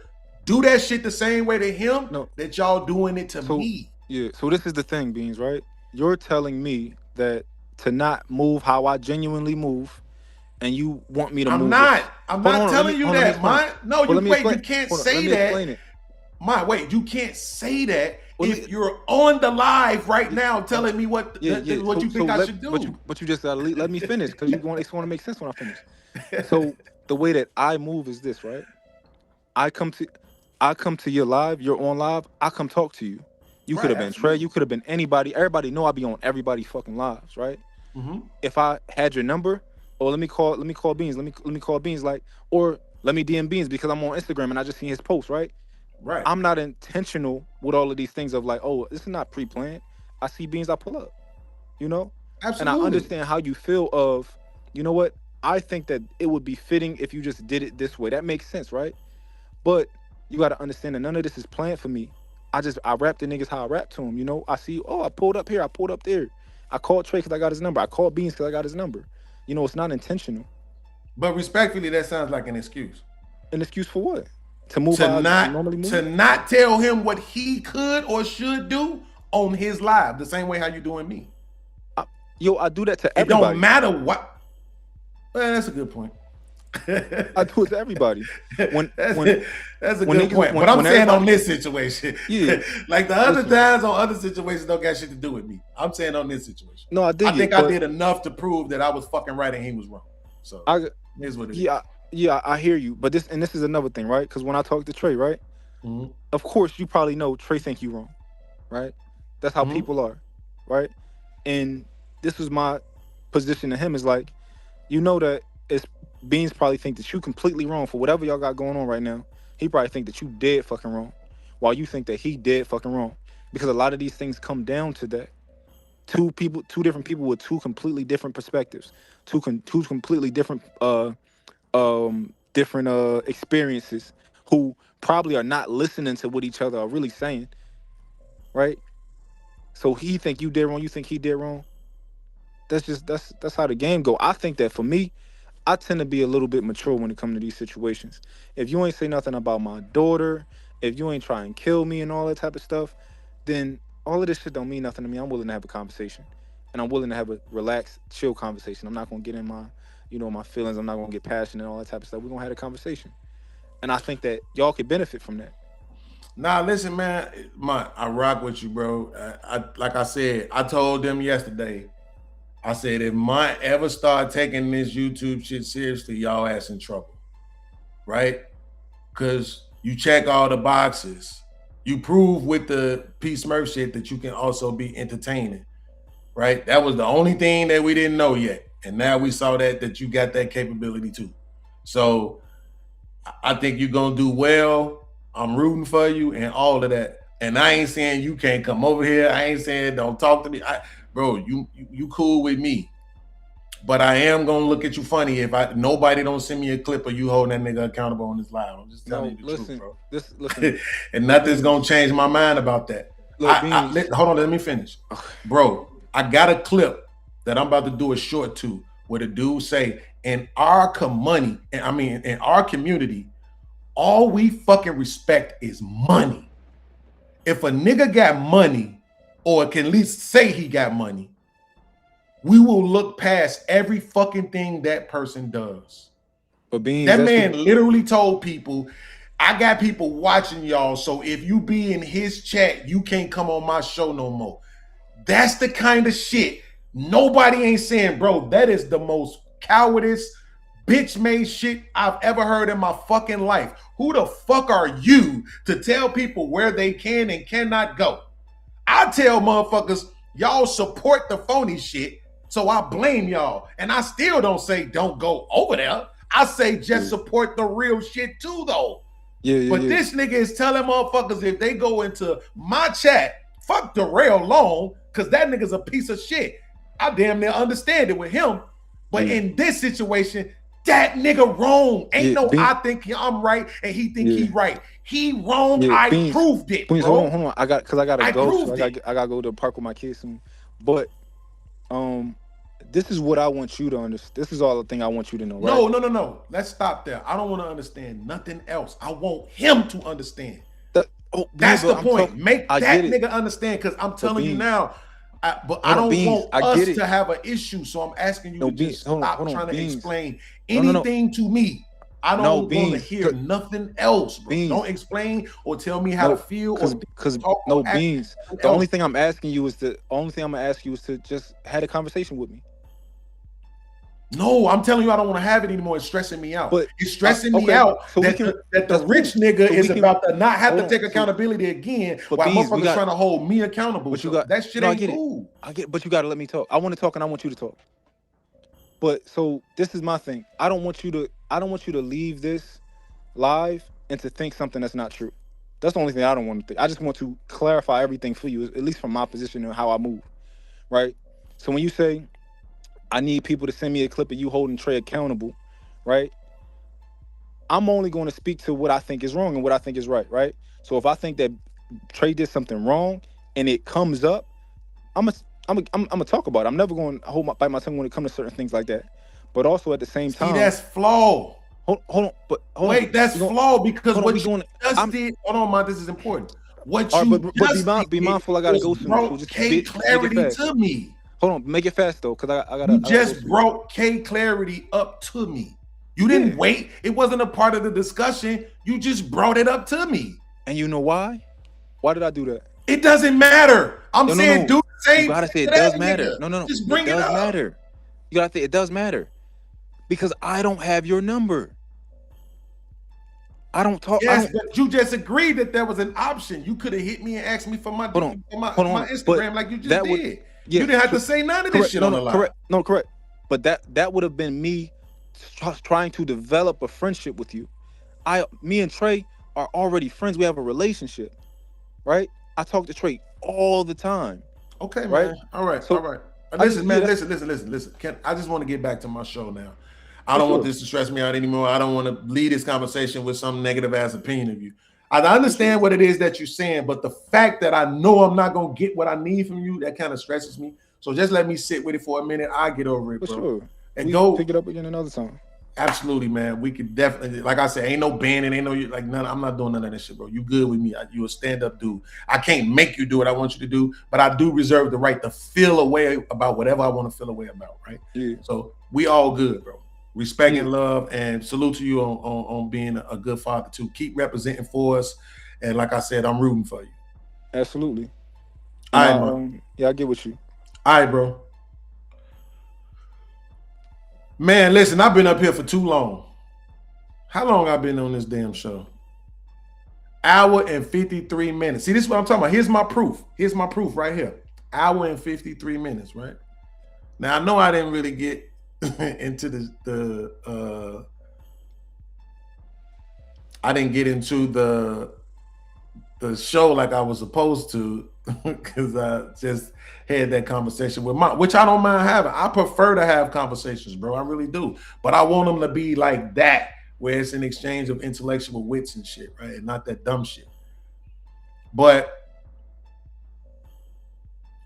do that shit the same way to him that y'all doing it to me. Yeah, so this is the thing, Beans, right? You're telling me that to not move how I genuinely move, and you want me to move. I'm not telling you that, man. No, you can't say that. You can't say that if you're on the live right now telling me what you think I should do. But you just gotta let me finish because it's going to make sense when I finish. So the way that I move is this, right? I come to your live, you're on live, I come talk to you. You could have been Trey, you could have been anybody. Everybody know I be on everybody's fucking lives, right? Mm-hmm. If I had your number, or let me call Beans, let me call Beans, like, or let me DM Beans because I'm on Instagram and I just seen his post, right? Right. I'm not intentional with all of these things of like, oh, this is not pre-planned. I see Beans, I pull up, you know? Absolutely. And I understand how you feel of, you know what? I think that it would be fitting if you just did it this way. That makes sense, right? But you got to understand that none of this is planned for me. I rap the niggas how I rap to them, you know? I see, oh, I pulled up here, I pulled up there. I called Trey because I got his number. I called Beans because I got his number. You know, it's not intentional. But respectfully, that sounds like an excuse. An excuse for what? To move to not tell him what he could or should do on his live, the same way how you doing me. I do that to everybody. It don't matter what. Well, that's a good point. I do it to everybody. That's a good point. But I'm saying on this situation, like the other times on other situations don't got shit to do with me. I'm saying on this situation. No, I think I did enough to prove that I was fucking right and he was wrong. So here's what it is. Yeah, I hear you. But this is another thing, right? Because when I talk to Trey, right? Mm-hmm. Of course, you probably know Trey think you wrong, right? That's how people are, right? And this was my position to him is like, you know that it's Beans probably think that you completely wrong for whatever y'all got going on right now. He probably think that you dead fucking wrong, while you think that he dead fucking wrong. Because a lot of these things come down to that. Two different people with two completely different perspectives, two completely different experiences, who probably are not listening to what each other are really saying, right? So he think you did wrong, you think he did wrong. That's how the game go. I think that for me, I tend to be a little bit mature when it comes to these situations. If you ain't say nothing about my daughter, if you ain't try and kill me and all that type of stuff, then all of this shit don't mean nothing to me. I'm willing to have a conversation, and I'm willing to have a relaxed, chill conversation. I'm not gonna get in my, my feelings. I'm not gonna get passionate and all that type of stuff. We're gonna have a conversation, and I think that y'all could benefit from that. Nah, listen, man, I rock with you, bro. Like I said, I told them yesterday. I said, if Mont ever start taking this YouTube shit seriously, y'all ass in trouble, right? Because you check all the boxes. You prove with the P Smurf shit that you can also be entertaining, right? That was the only thing that we didn't know yet. And now we saw that you got that capability too. So I think you're going to do well. I'm rooting for you and all of that. And I ain't saying you can't come over here. I ain't saying don't talk to me. Bro, you cool with me. But I am gonna look at you funny if nobody don't send me a clip of you holding that nigga accountable on this live. I'm just telling you the truth, bro. Listen. And nothing's gonna change my mind about that. Hold on, let me finish. Bro, I got a clip that I'm about to do a short to where the dude say, in our community, all we fucking respect is money. If a nigga got money, or can at least say he got money, we will look past every fucking thing that person does. But that man literally told people, I got people watching y'all, so if you be in his chat, you can't come on my show no more. That's the kind of shit nobody ain't saying, bro. That is the most cowardice, bitch-made shit I've ever heard in my fucking life. Who the fuck are you to tell people where they can and cannot go? I tell motherfuckers, y'all support the phony shit, so I blame y'all. And I still don't say don't go over there. I say just support the real shit too, though. But this nigga is telling motherfuckers if they go into my chat, fuck Darrell Long, because that nigga's a piece of shit. I damn near understand it with him. But in this situation, that nigga wrong. I think I'm right and he think he right. He wrong. I proved it. Beans, hold on. I gotta go. So I gotta go to the park with my kids soon. But this is what I want you to understand. This is all the thing I want you to know. Right? No. Let's stop there. I don't want to understand nothing else. I want him to understand. That's the point. Make that nigga understand, because I'm telling you now. But I don't want us to have an issue, so I'm asking you to just stop trying to explain anything to me. I don't want to Beans, hear nothing else, bro. Beans. Don't explain or tell me how to feel because Beans. The only thing I'm asking you is to just have a conversation with me. No, I'm telling you, I don't want to have it anymore. It's stressing me out. But it's stressing me out so that the rich nigga is about to not have to take accountability again while motherfuckers trying to hold me accountable. But that shit ain't cool. But you got to let me talk. I want to talk and I want you to talk. But so this is my thing. I don't want you to leave this live and to think something that's not true. That's the only thing I don't want to think. I just want to clarify everything for you, at least from my position and how I move. Right? So when you say I need people to send me a clip of you holding Trey accountable, right? I'm only going to speak to what I think is wrong and what I think is right, right? So if I think that Trey did something wrong and it comes up, I'm gonna talk about it. I'm never going to bite my tongue when it comes to certain things like that. But also at the same time, that's flawed. Hold on. That's flawed because what you just did. Hold on, man. This is important. What you just be mindful. I gotta go soon. So just clarity to me. Hold on, make it fast though, because I gotta. You just brought K clarity up to me. You didn't wait. It wasn't a part of the discussion. You just brought it up to me. And you know why? Why did I do that? It doesn't matter. I'm saying do the same. You gotta say it does matter. No. Just bring it up. It does matter. You gotta say it does matter. Because I don't have your number. I don't talk. Yes, but you just agreed that there was an option. You could have hit me and asked me for my Instagram like you just did. You didn't have to say none of this shit on the line. Correct. But that would have been me trying to develop a friendship with you. Me and Trey are already friends. We have a relationship, right? I talk to Trey all the time. Okay, right? Man. All right. Listen, man. Listen. I just want to get back to my show now. I don't want this to stress me out anymore. I don't want to lead this conversation with some negative ass opinion of you. I understand what it is that you're saying, but the fact that I know I'm not gonna get what I need from you, that kind of stresses me. So just let me sit with it for a minute. I'll get over it, bro. Sure. And we go pick it up again another time. Absolutely, man. We could definitely, like I said, ain't no banning, ain't no like none. I'm not doing none of that shit, bro. You good with me? You a stand-up dude. I can't make you do what I want you to do, but I do reserve the right to feel a way about whatever I want to feel a way about, right? Yeah. So we all good, bro. Respect and love, and salute to you on being a good father too. Keep representing for us, and like I said, I'm rooting for you. Absolutely. All right, man. Yeah, I get with you. All right, bro. Man, listen, I've been up here for too long. How long I've been on this damn show? Hour and 53 minutes. See, this is what I'm talking about. Here's my proof. Here's my proof right here. Hour and 53 minutes, right? Now, I know I didn't really get into I didn't get into the show like I was supposed to because I just had that conversation with which I don't mind having. I prefer to have conversations, bro. I really do. But I want them to be like that, where it's an exchange of intellectual wits and shit, right? And not that dumb shit. But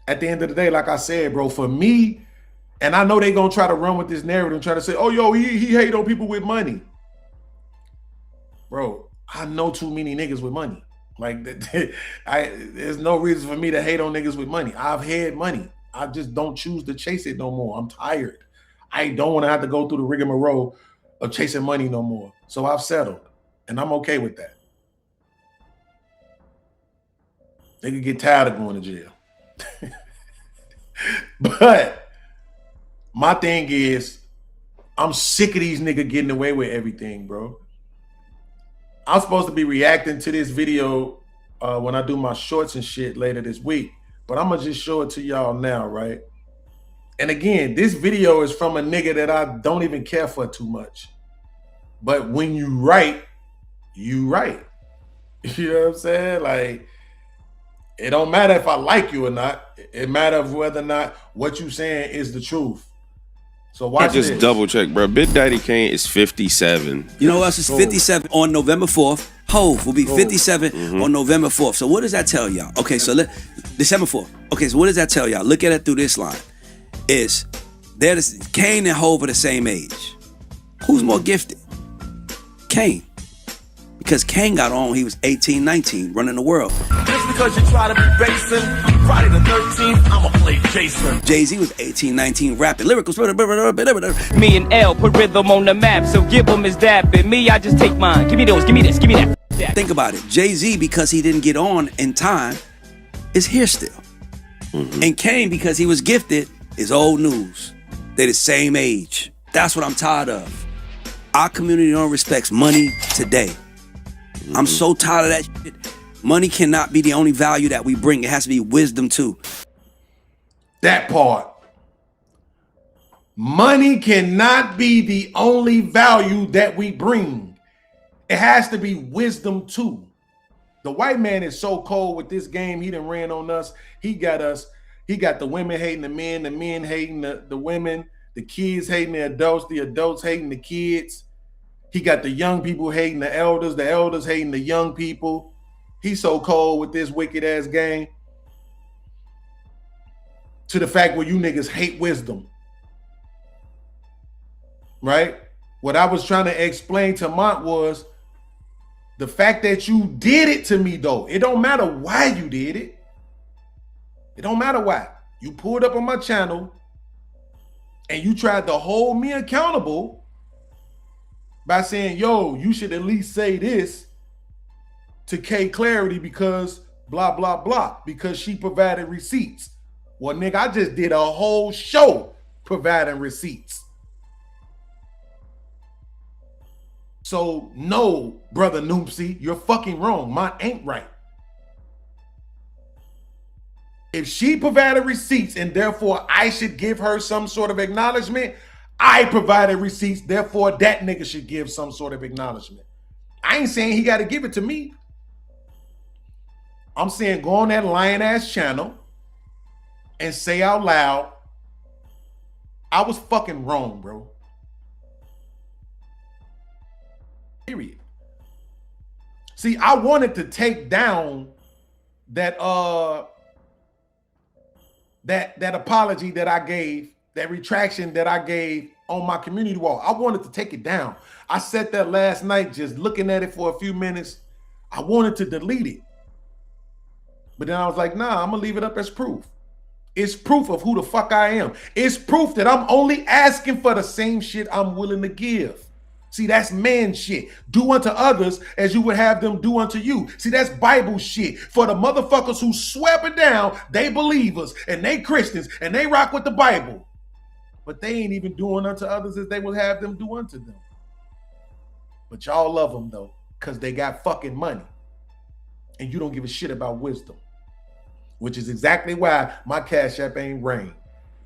at the end of the day, like I said, bro, for me, and I know they're gonna try to run with this narrative and try to say, oh, yo, he hate on people with money. Bro, I know too many niggas with money. Like, there's no reason for me to hate on niggas with money. I've had money. I just don't choose to chase it no more. I'm tired. I don't want to have to go through the rigmarole of chasing money no more. So I've settled, and I'm okay with that. They could get tired of going to jail. But my thing is, I'm sick of these niggas getting away with everything, bro. I'm supposed to be reacting to this video when I do my shorts and shit later this week, but I'm gonna just show it to y'all now, right? And again, this video is from a nigga that I don't even care for too much. But when you write, you write. You know what I'm saying? Like, it don't matter if I like you or not. It matters whether or not what you saying is the truth. So watch this. Just double check, bro. Big Daddy Kane is 57. You know what else is 57 on November 4th? Hove will be 57 on November 4th. So what does that tell y'all? Okay, so December 4th. Okay, so what does that tell y'all? Look at it through this line. Kane and Hove are the same age. Who's more gifted? Kane. Because Kane got on, he was 18, 19, running the world. Just because you try to be basic, Friday the 13th, I'm I'ma play Jason. Jay-Z was 18, 19, rapping lyricals. Me and L put rhythm on the map, so give him his dap. And me, I just take mine. Give me those, give me this, give me that. Think about it. Jay-Z, because he didn't get on in time, is here still. And Kane, because he was gifted, is old news. They're the same age. That's what I'm tired of. Our community don't respect money today. I'm so tired of that shit. Money cannot be the only value that we bring. It has to be wisdom too. That part. Money cannot be the only value that we bring. It has to be wisdom too. The white man is so cold with this game. He done ran on us. He got the women hating the men hating the women, the kids hating the adults hating the kids. He got the young people hating the elders hating the young people. He's so cold with this wicked ass game. To the fact where you niggas hate wisdom. Right? What I was trying to explain to Mont was the fact that you did it to me though. It don't matter why you did it. It don't matter why. You pulled up on my channel and you tried to hold me accountable by saying, yo, you should at least say this to K Clarity because blah, blah, blah, because she provided receipts. Well, nigga, I just did a whole show providing receipts. So no, brother Noopsy, you're fucking wrong. Mine ain't right. If she provided receipts and therefore I should give her some sort of acknowledgement, I provided receipts, therefore that nigga should give some sort of acknowledgement. I ain't saying he got to give it to me. I'm saying go on that lying ass channel and say out loud, I was fucking wrong, bro. Period. See, I wanted to take down that that apology that I gave, that retraction that I gave on my community wall. I wanted to take it down. I said that last night, just looking at it for a few minutes. I wanted to delete it. But then I was like, nah, I'm gonna leave it up as proof. It's proof of who the fuck I am. It's proof that I'm only asking for the same shit I'm willing to give. See, that's man shit. Do unto others as you would have them do unto you. See, that's Bible shit. For the motherfuckers who swear it down, they believers and they Christians and they rock with the Bible. But they ain't even doing unto others as they would have them do unto them. But y'all love them though, because they got fucking money. And you don't give a shit about wisdom. Which is exactly why my Cash App ain't rain.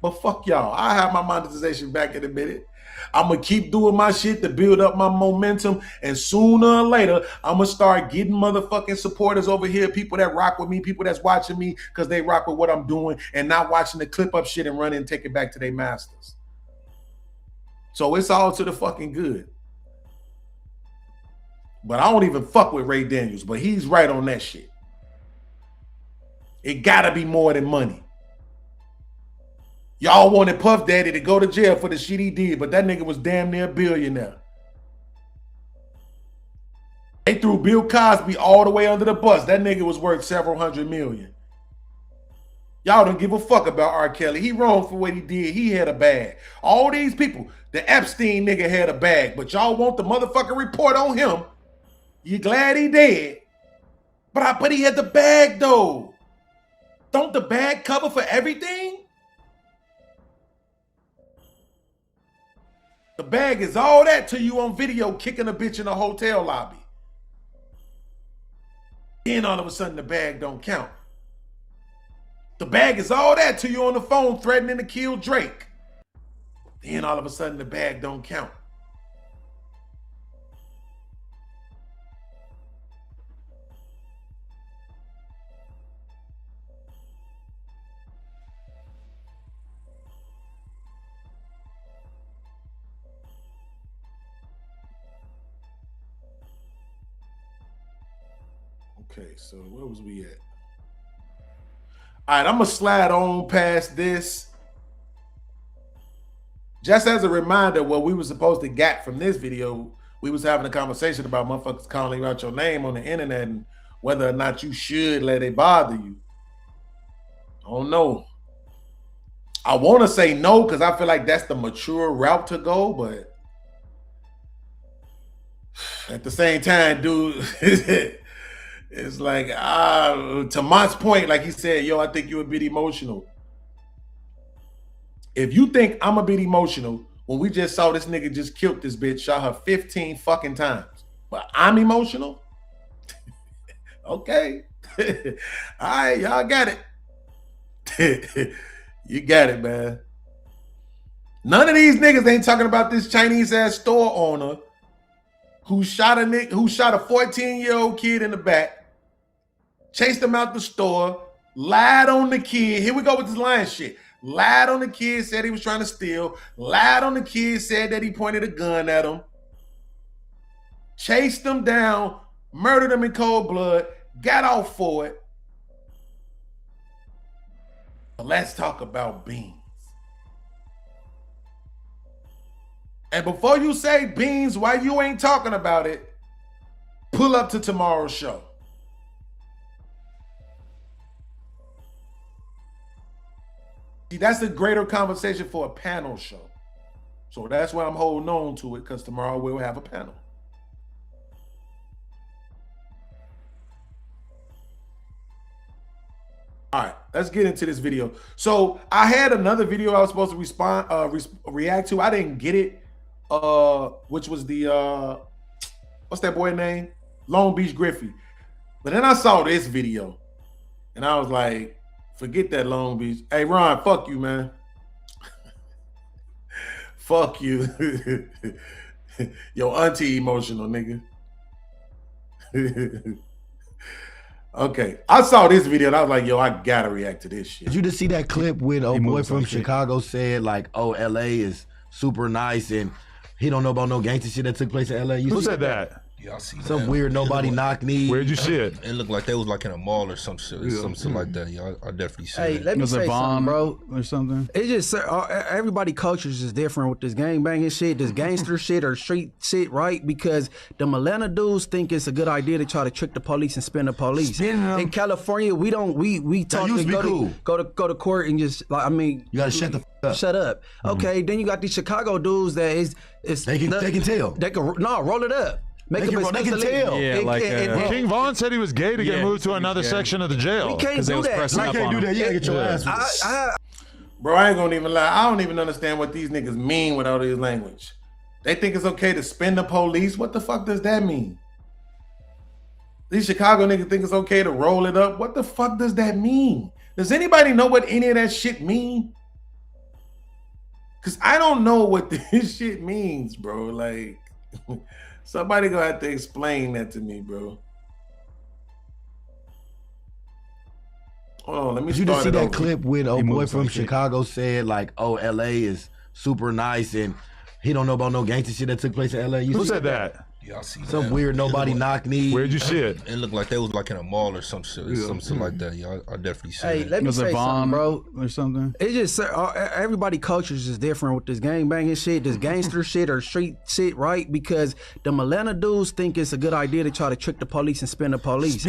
But fuck y'all. I'll have my monetization back in a minute. I'm going to keep doing my shit to build up my momentum. And sooner or later, I'm going to start getting motherfucking supporters over here. People that rock with me. People that's watching me because they rock with what I'm doing. And not watching the clip up shit and run and take it back to their masters. So it's all to the fucking good. But I don't even fuck with Ray Daniels. But he's right on that shit. It got to be more than money. Y'all wanted Puff Daddy to go to jail for the shit he did, but that nigga was damn near a billionaire. They threw Bill Cosby all the way under the bus. That nigga was worth several $100 million. Y'all don't give a fuck about R. Kelly. He wrong for what he did. He had a bag. All these people, the Epstein nigga had a bag, but y'all want the motherfucking report on him. You glad he dead. But he had the bag though. Don't the bag cover for everything? The bag is all that to you on video kicking a bitch in a hotel lobby. Then all of a sudden the bag don't count. The bag is all that to you on the phone threatening to kill Drake. Then all of a sudden the bag don't count. Okay, so where was we at? All right, I'm going to slide on past this. Just as a reminder, what we were supposed to get from this video, we was having a conversation about motherfuckers calling you out your name on the internet and whether or not you should let it bother you. I don't know. I want to say no because I feel like that's the mature route to go, but at the same time, dude, it's like to Mont's point, like he said, yo, I think you're a bit emotional. If you think I'm a bit emotional, when we just saw this nigga just killed this bitch, shot her 15 fucking times, but I'm emotional? Okay. All right, y'all got it. You got it, man. None of these niggas ain't talking about this Chinese ass store owner who shot a 14-year-old kid in the back, chased him out the store, lied on the kid. Here we go with this lying shit. Lied on the kid, said he was trying to steal. Lied on the kid, said that he pointed a gun at him. Chased him down, murdered him in cold blood, got off for it. But let's talk about BEANZ. And before you say BEANZ, why you ain't talking about it, pull up to tomorrow's show. See, that's the greater conversation for a panel show. So that's why I'm holding on to it, because tomorrow we'll have a panel. All right, let's get into this video. So I had another video I was supposed to react to. I didn't get it, which was the, what's that boy name? Long Beach Griffey. But then I saw this video, and I was like, forget that Long Beach. Hey, Ron, fuck you, man. Fuck you. Yo, auntie emotional, nigga. Okay, I saw this video and I was like, yo, I gotta react to this shit. Did you just see that clip with old boy from Chicago said like, oh, LA is super nice and he don't know about no gangster shit that took place in LA? Who said that? Y'all see some that? weird nobody knock me. Where'd you see it? It looked like they was like in a mall or some shit, something like that. Y'all, I definitely see Hey, it. let me Was say a bomb something, bro. or something? It's just everybody cultures is different with this gang banging shit, this gangster shit or street shit, right? Because the Atlanta dudes think it's a good idea to try to trick the police and spin the police. In California, we don't we talk used to to be go to court and just like, I mean, You gotta shut the up. shut up. Okay, then you got these Chicago dudes that They can tell. They can roll it up. Make They can tell. Yeah, King Vaughn said he was gay to get moved to another section of the jail. We can't do that. I can't do that. You gotta get your ass. Bro, I ain't gonna even lie. I don't even understand what these niggas mean with all this language. They think it's okay to spin the police. What the fuck does that mean? These Chicago niggas think it's okay to roll it up. What the fuck does that mean? Does anybody know what any of that shit mean? Because I don't know what this shit means, bro. Like, somebody gonna have to explain that to me, bro. Hold on, let me Did you just see start it that over. clip with old boy from Chicago said like, oh, LA is super nice and he don't know about no gangster shit that took place in LA? Who said that? Y'all see Some that? weird nobody knock me. Where'd you see it? It looked like they was like in a mall or some shit, something like that. Y'all, I definitely see Hey, it. let me Was a say bomb something, bro. or something? It's just everybody cultures is different with this gang banging shit, this gangster shit or street shit, right? Because the Atlanta dudes think it's a good idea to try to trick the police and spin the police.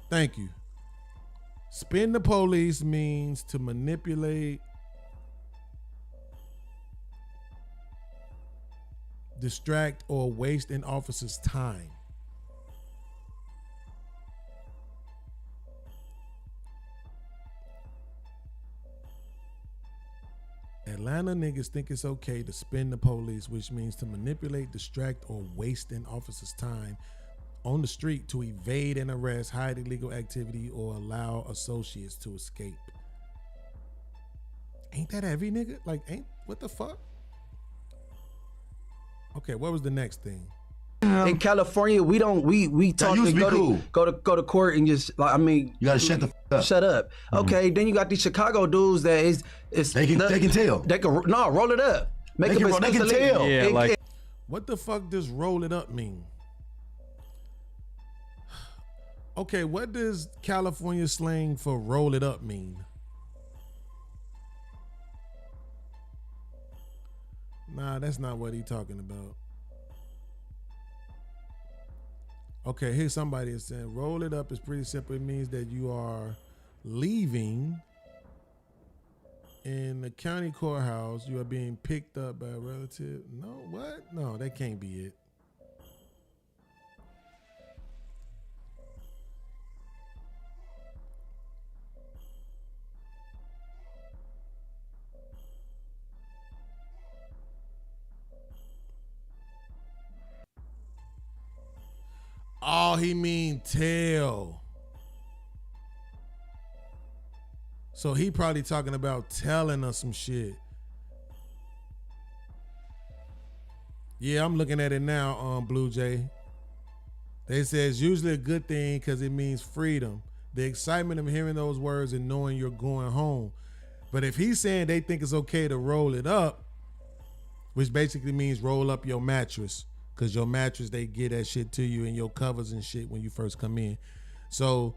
Thank you. Spin the police means to manipulate, distract, or waste an officer's time. Atlanta niggas think it's okay to spin the police, which means to manipulate, distract, or waste an officer's time on the street to evade an arrest, hide illegal activity, or allow associates to escape. Ain't that heavy, nigga? Like, What the fuck? Okay, what was the next thing? In California, we talk used to be cool. go to court and just like, I mean, You gotta shut the up. shut up. Okay, then you got these Chicago dudes that is They can tell. They can roll it up. Make They them can explicitly- tell. Yeah, What the fuck does roll it up mean? Okay, what does California slang for roll it up mean? Nah, that's not what he talking about. Okay, here's somebody that's saying roll it up is pretty simple. It means that you are leaving in the county courthouse. You are being picked up by a relative. No, what? No, that can't be it. Oh, he mean tell. So he probably talking about telling us some shit. Yeah, I'm looking at it now, Blue Jay. They say it's usually a good thing because it means freedom. The excitement of hearing those words and knowing you're going home. But if he's saying they think it's okay to roll it up, which basically means roll up your mattress, because your mattress, they get that shit to you and your covers and shit when you first come in. So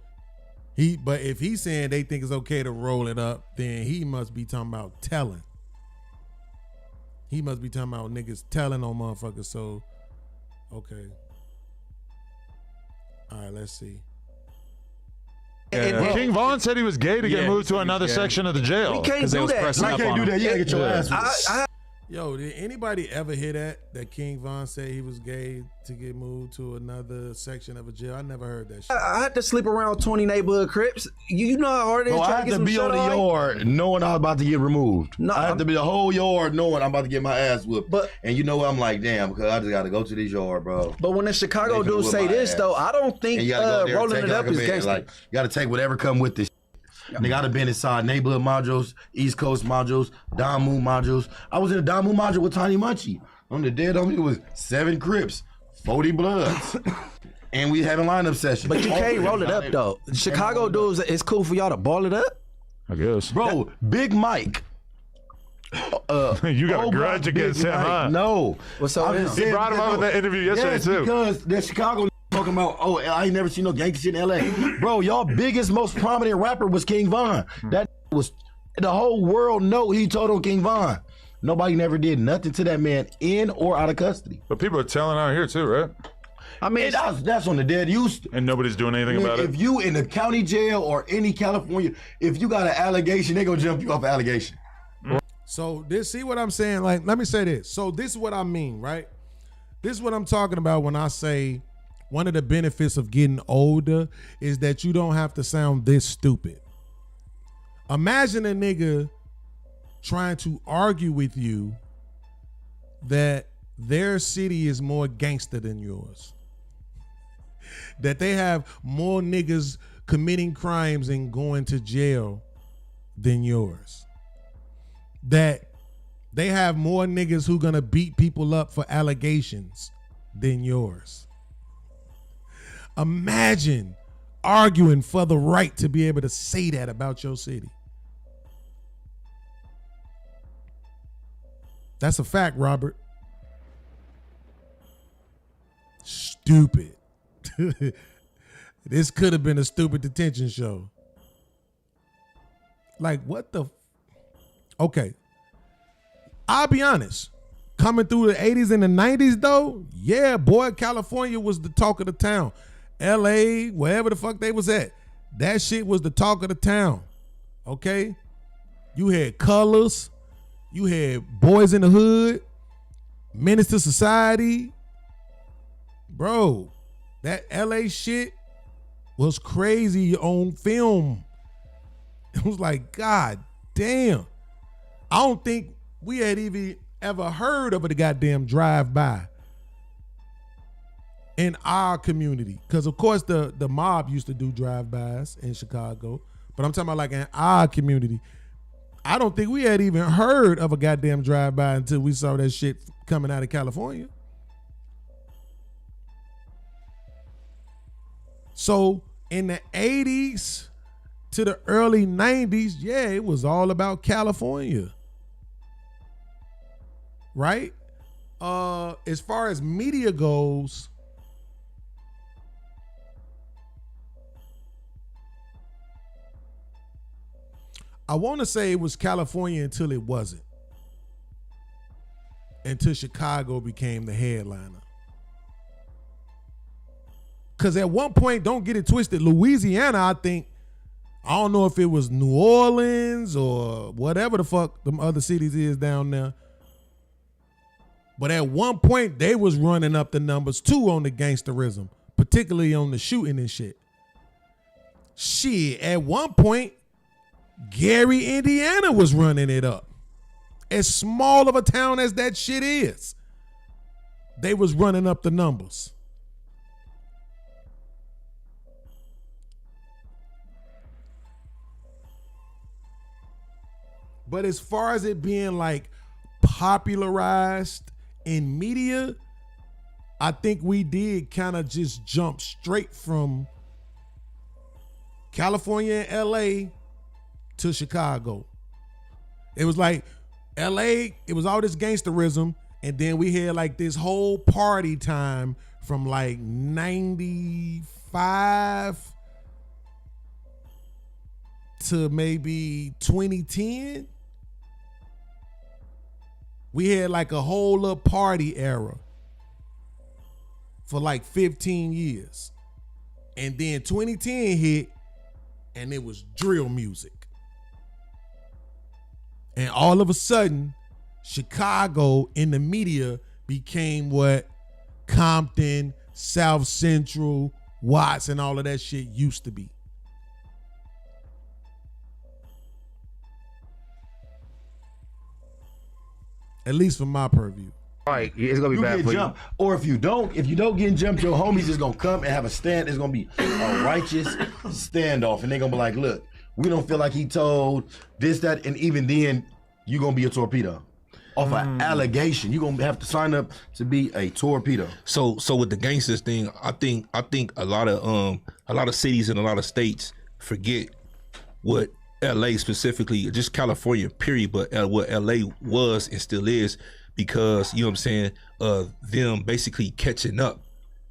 but if he's saying they think it's okay to roll it up, then he must be talking about telling. He must be talking about niggas telling on motherfuckers. So, okay. All right, let's see. King Von said he was gay to get moved to another section of the jail. We can't do that. You can't do that. You gotta get your ass whipped. Yo, did anybody ever hear that King Von said he was gay to get moved to another section of a jail? I never heard that shit. I had to sleep around 20 neighborhood Crips. You know how hard it is Bro, I trying have to get to some be shut on the eye? yard knowing I'm about to get removed. No, I have to be the whole yard knowing I'm about to get my ass whipped. But- and you know what? I'm like, damn, because I just got to go to this yard, bro. But when the Chicago They finna dudes whip say my this, ass. though, I don't think And you gotta go there and rolling take it up like a is minute, gangster. like, you got to take whatever come with this. Nigga, I'd have been inside neighborhood modules, East Coast modules, Damu modules. I was in a Damu module with Tiny Munchie. On the dead homie, it was 7 Crips, 40 Bloods. And we having lineup sessions. But you can't roll it up, though. Chicago dudes, it's cool for y'all to ball it up. I guess. Bro, Big Mike. You got a grudge against him, huh? No. What's up with him? He brought him up in that interview yesterday, yes, too. Because the Chicago talking about, oh, I ain't never seen no gangster shit in LA. Bro, y'all biggest, most prominent rapper was King Von. That was, the whole world know he told on King Von. Nobody never did nothing to that man in or out of custody. But people are telling out here, too, right? I mean, that's on the dead used. And nobody's doing anything about it? If you in the county jail or any California, if you got an allegation, they gonna jump you off an allegation. So see what I'm saying? Like, let me say this. So this is what I mean, right? This is what I'm talking about when I say one of the benefits of getting older is that you don't have to sound this stupid. Imagine a nigga trying to argue with you that their city is more gangster than yours. That they have more niggas committing crimes and going to jail than yours. That they have more niggas who gonna beat people up for allegations than yours. Imagine arguing for the right to be able to say that about your city. That's a fact, Robert. Stupid. This could have been a stupid detention show. Like, what the? Okay. I'll be honest. Coming through the 80s and the 90s, though, yeah, boy, California was the talk of the town. LA, wherever the fuck they was at, that shit was the talk of the town. Okay? You had Colors. You had Boys in the Hood, Menace to Society. Bro, that LA shit was crazy on film. It was like, God damn. I don't think we had even ever heard of a goddamn drive-by in our community. Because, of course, the mob used to do drive-bys in Chicago. But I'm talking about like in our community. I don't think we had even heard of a goddamn drive-by until we saw that shit coming out of California. So in the 80s to the early 90s, yeah, it was all about California. Right? As far as media goes, I want to say it was California until it wasn't. Until Chicago became the headliner. Because at one point, don't get it twisted, Louisiana, I don't know if it was New Orleans or whatever the fuck them other cities is down there. But at one point, they was running up the numbers too on the gangsterism, particularly on the shooting and shit. Shit, at one point, Gary, Indiana was running it up. As small of a town as that shit is, they was running up the numbers. But as far as it being like popularized in media, I think we did kind of just jump straight from California and LA to Chicago. It was like LA, it was all this gangsterism, and then we had like this whole party time from like 95 to maybe 2010. We had like a whole little party era for like 15 years. And then 2010 hit, and it was drill music. And all of a sudden, Chicago in the media became what Compton, South Central, Watts, and all of that shit used to be. At least from my purview. Right, it's gonna be bad for you. Or if you don't get jumped, your homies is gonna come and have a stand. It's gonna be a righteous standoff, and they're gonna be like, "Look, we don't feel like he told this, that," and even then, you gonna be a torpedo off an allegation. You gonna have to sign up to be a torpedo. So with the gangsters thing, I think a lot of cities and a lot of states forget what LA specifically, just California, period, but what LA was and still is, because, you know what I'm saying, them basically catching up.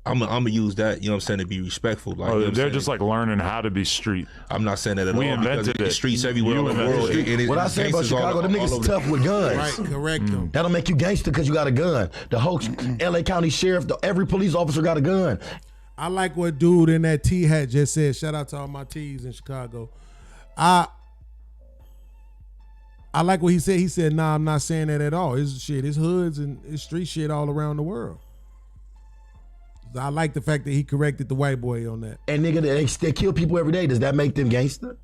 I'm gonna use that, you know what I'm saying, to be respectful. Like, you know they're just like learning how to be street. I'm not saying that at all. We invented it. Streets everywhere in the world. What I say about Chicago, them niggas is tough with guns. Right, correct them. That'll make you gangster because you got a gun. The whole LA County Sheriff, every police officer got a gun. I like what dude in that T hat just said. Shout out to all my T's in Chicago. I like what he said. He said, "Nah, I'm not saying that at all. It's shit. It's hoods and it's street shit all around the world." I like the fact that he corrected the white boy on that. And nigga, they kill people every day. Does that make them gangster?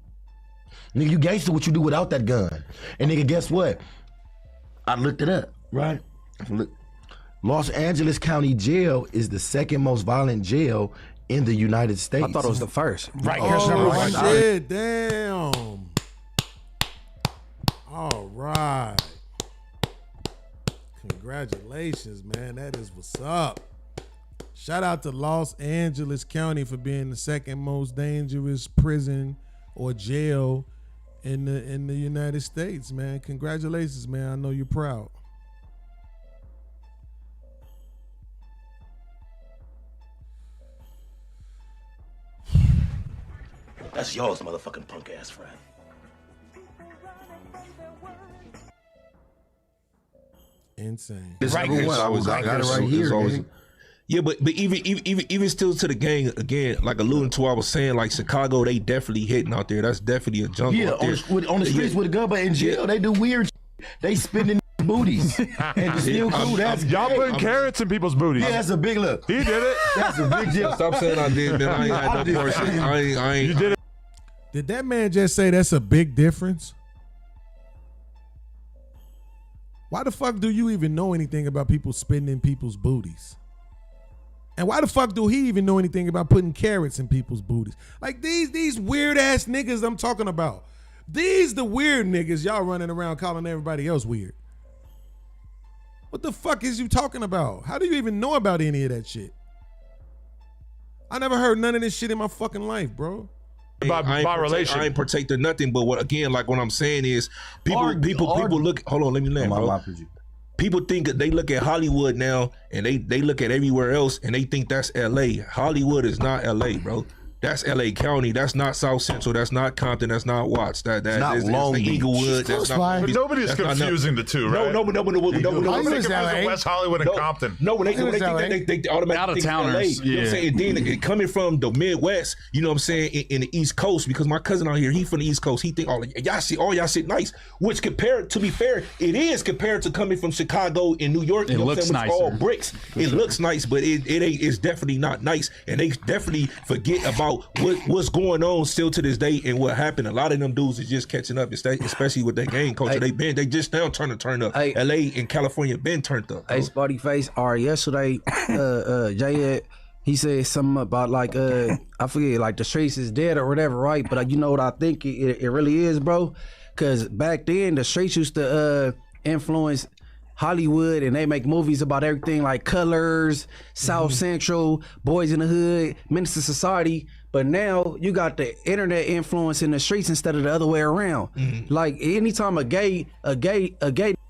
Nigga, you gangster what you do without that gun. And nigga, guess what? I looked it up, right? Los Angeles County Jail is the second most violent jail in the United States. I thought it was the first. Right. Oh, shit, damn. All right. Congratulations, man. That is what's up. Shout out to Los Angeles County for being the second most dangerous prison or jail in the United States, man. Congratulations, man. I know you're proud. That's yours, motherfucking punk ass friend. Insane. It's right here. I got it right here. Yeah, but even still to the gang again, like alluding to what I was saying, like Chicago, they definitely hitting out there. That's definitely a jungle. Yeah, out there. on the streets with a gun, but in jail they do weird. They spending booties and still cool. That's y'all putting carrots in people's booties. Yeah, that's a big look. He did it. That's a big deal. Stop saying I did, man. I ain't had no portion. I ain't. You did it. Did that man just say that's a big difference? Why the fuck do you even know anything about people spending people's booties? And why the fuck do he even know anything about putting carrots in people's booties? Like these weird ass niggas I'm talking about. These the weird niggas y'all running around calling everybody else weird. What the fuck is you talking about? How do you even know about any of that shit? I never heard none of this shit in my fucking life, bro. I ain't partake to nothing, but what I'm saying is people look. Hold on, let me land, bro. People think that they look at Hollywood now and they look at everywhere else and they think that's LA. Hollywood is not LA, bro. That's LA County. That's not South Central. That's not Compton. That's not Watts. That's Long Beach. Inglewood. That's not. But nobody's confusing the two, right? No. I'm thinking West Hollywood and Compton. No, when they think they automatically think LA. You know what I'm saying? And then coming from the Midwest, you know what I'm saying, in the East Coast, because my cousin out here, he from the East Coast. He think all y'all shit nice. Which compared, to be fair, it is compared to coming from Chicago and New York. You know what I'm saying? It's all bricks. It looks nice, but it ain't. It's definitely not nice, and they definitely forget about what's going on still to this day and what happened. A lot of them dudes is just catching up, especially with their gang culture. They just now turn up. LA and California been turned up. Hey, Spotty Face. Yesterday, Jay, he said something about like I forget, like the streets is dead or whatever, right? But you know what I think it really is, bro? Because back then the streets used to influence Hollywood, and they make movies about everything like Colors, South Central, Boys in the Hood, Menace to Society. But now you got the internet influence in the streets instead of the other way around. Like anytime a gay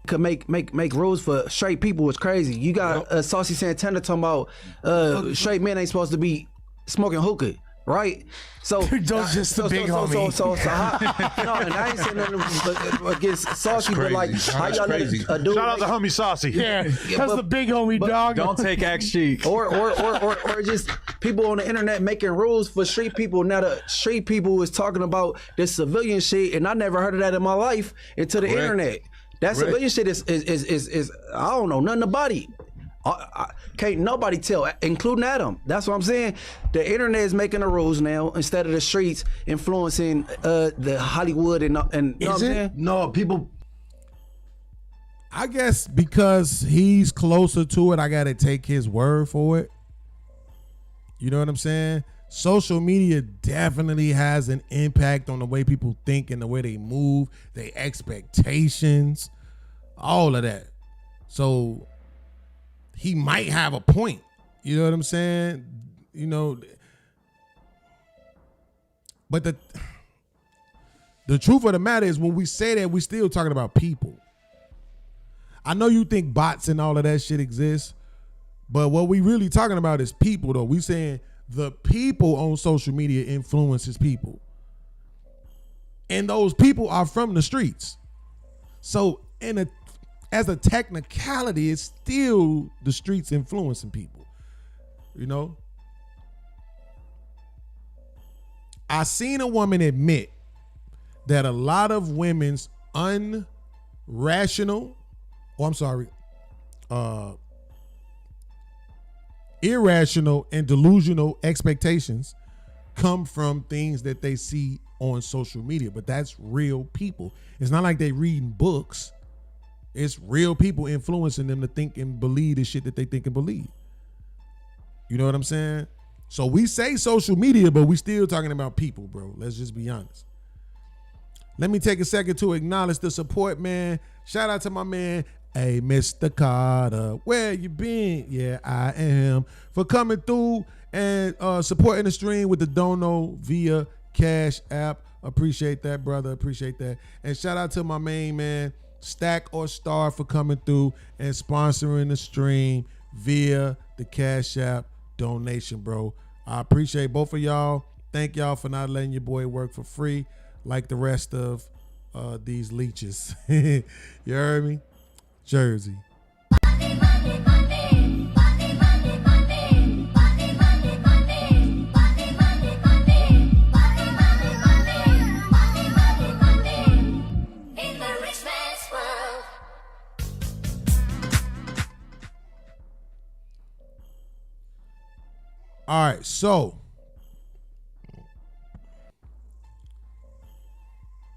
could make rules for straight people is crazy. You got Saucy Santana talking about straight men ain't supposed to be smoking hookah. Right, so those just the big homie. So no, and I ain't saying nothing against Saucy, but like how y'all let a dude shout out to homie Saucy. Yeah, that's the big homie, dog. Don't take Axe Cheek. Or just people on the internet making rules for street people. Now the street people is talking about this civilian shit, and I never heard of that in my life until the internet. That civilian shit is I don't know nothing about it. Can't nobody tell, including Adam. That's what I'm saying. The internet is making the rules now instead of the streets influencing the Hollywood and you know what I'm saying? No, people. I guess because he's closer to it, I gotta take his word for it. You know what I'm saying? Social media definitely has an impact on the way people think and the way they move, their expectations, all of that. So he might have a point. You know what I'm saying? You know, but the truth of the matter is when we say that, we still talking about people. I know you think bots and all of that shit exists, but what we really talking about is people, though. We saying the people on social media influences people. And those people are from the streets. So as a technicality, it's still the streets influencing people. You know? I seen a woman admit that a lot of women's irrational and delusional expectations come from things that they see on social media. But that's real people. It's not like they reading books. It's real people influencing them to think and believe the shit that they think and believe. You know what I'm saying? So we say social media, but we still talking about people, bro. Let's just be honest. Let me take a second to acknowledge the support, man. Shout out to my man, hey, Mr. Carter. Where you been? Yeah, I am. For coming through and supporting the stream with the dono via Cash App. Appreciate that, brother. Appreciate that. And shout out to my main man, Stack or Star, for coming through and sponsoring the stream via the Cash App donation, bro. I appreciate both of y'all. Thank y'all for not letting your boy work for free like the rest of these leeches. You heard me? Jersey. All right, so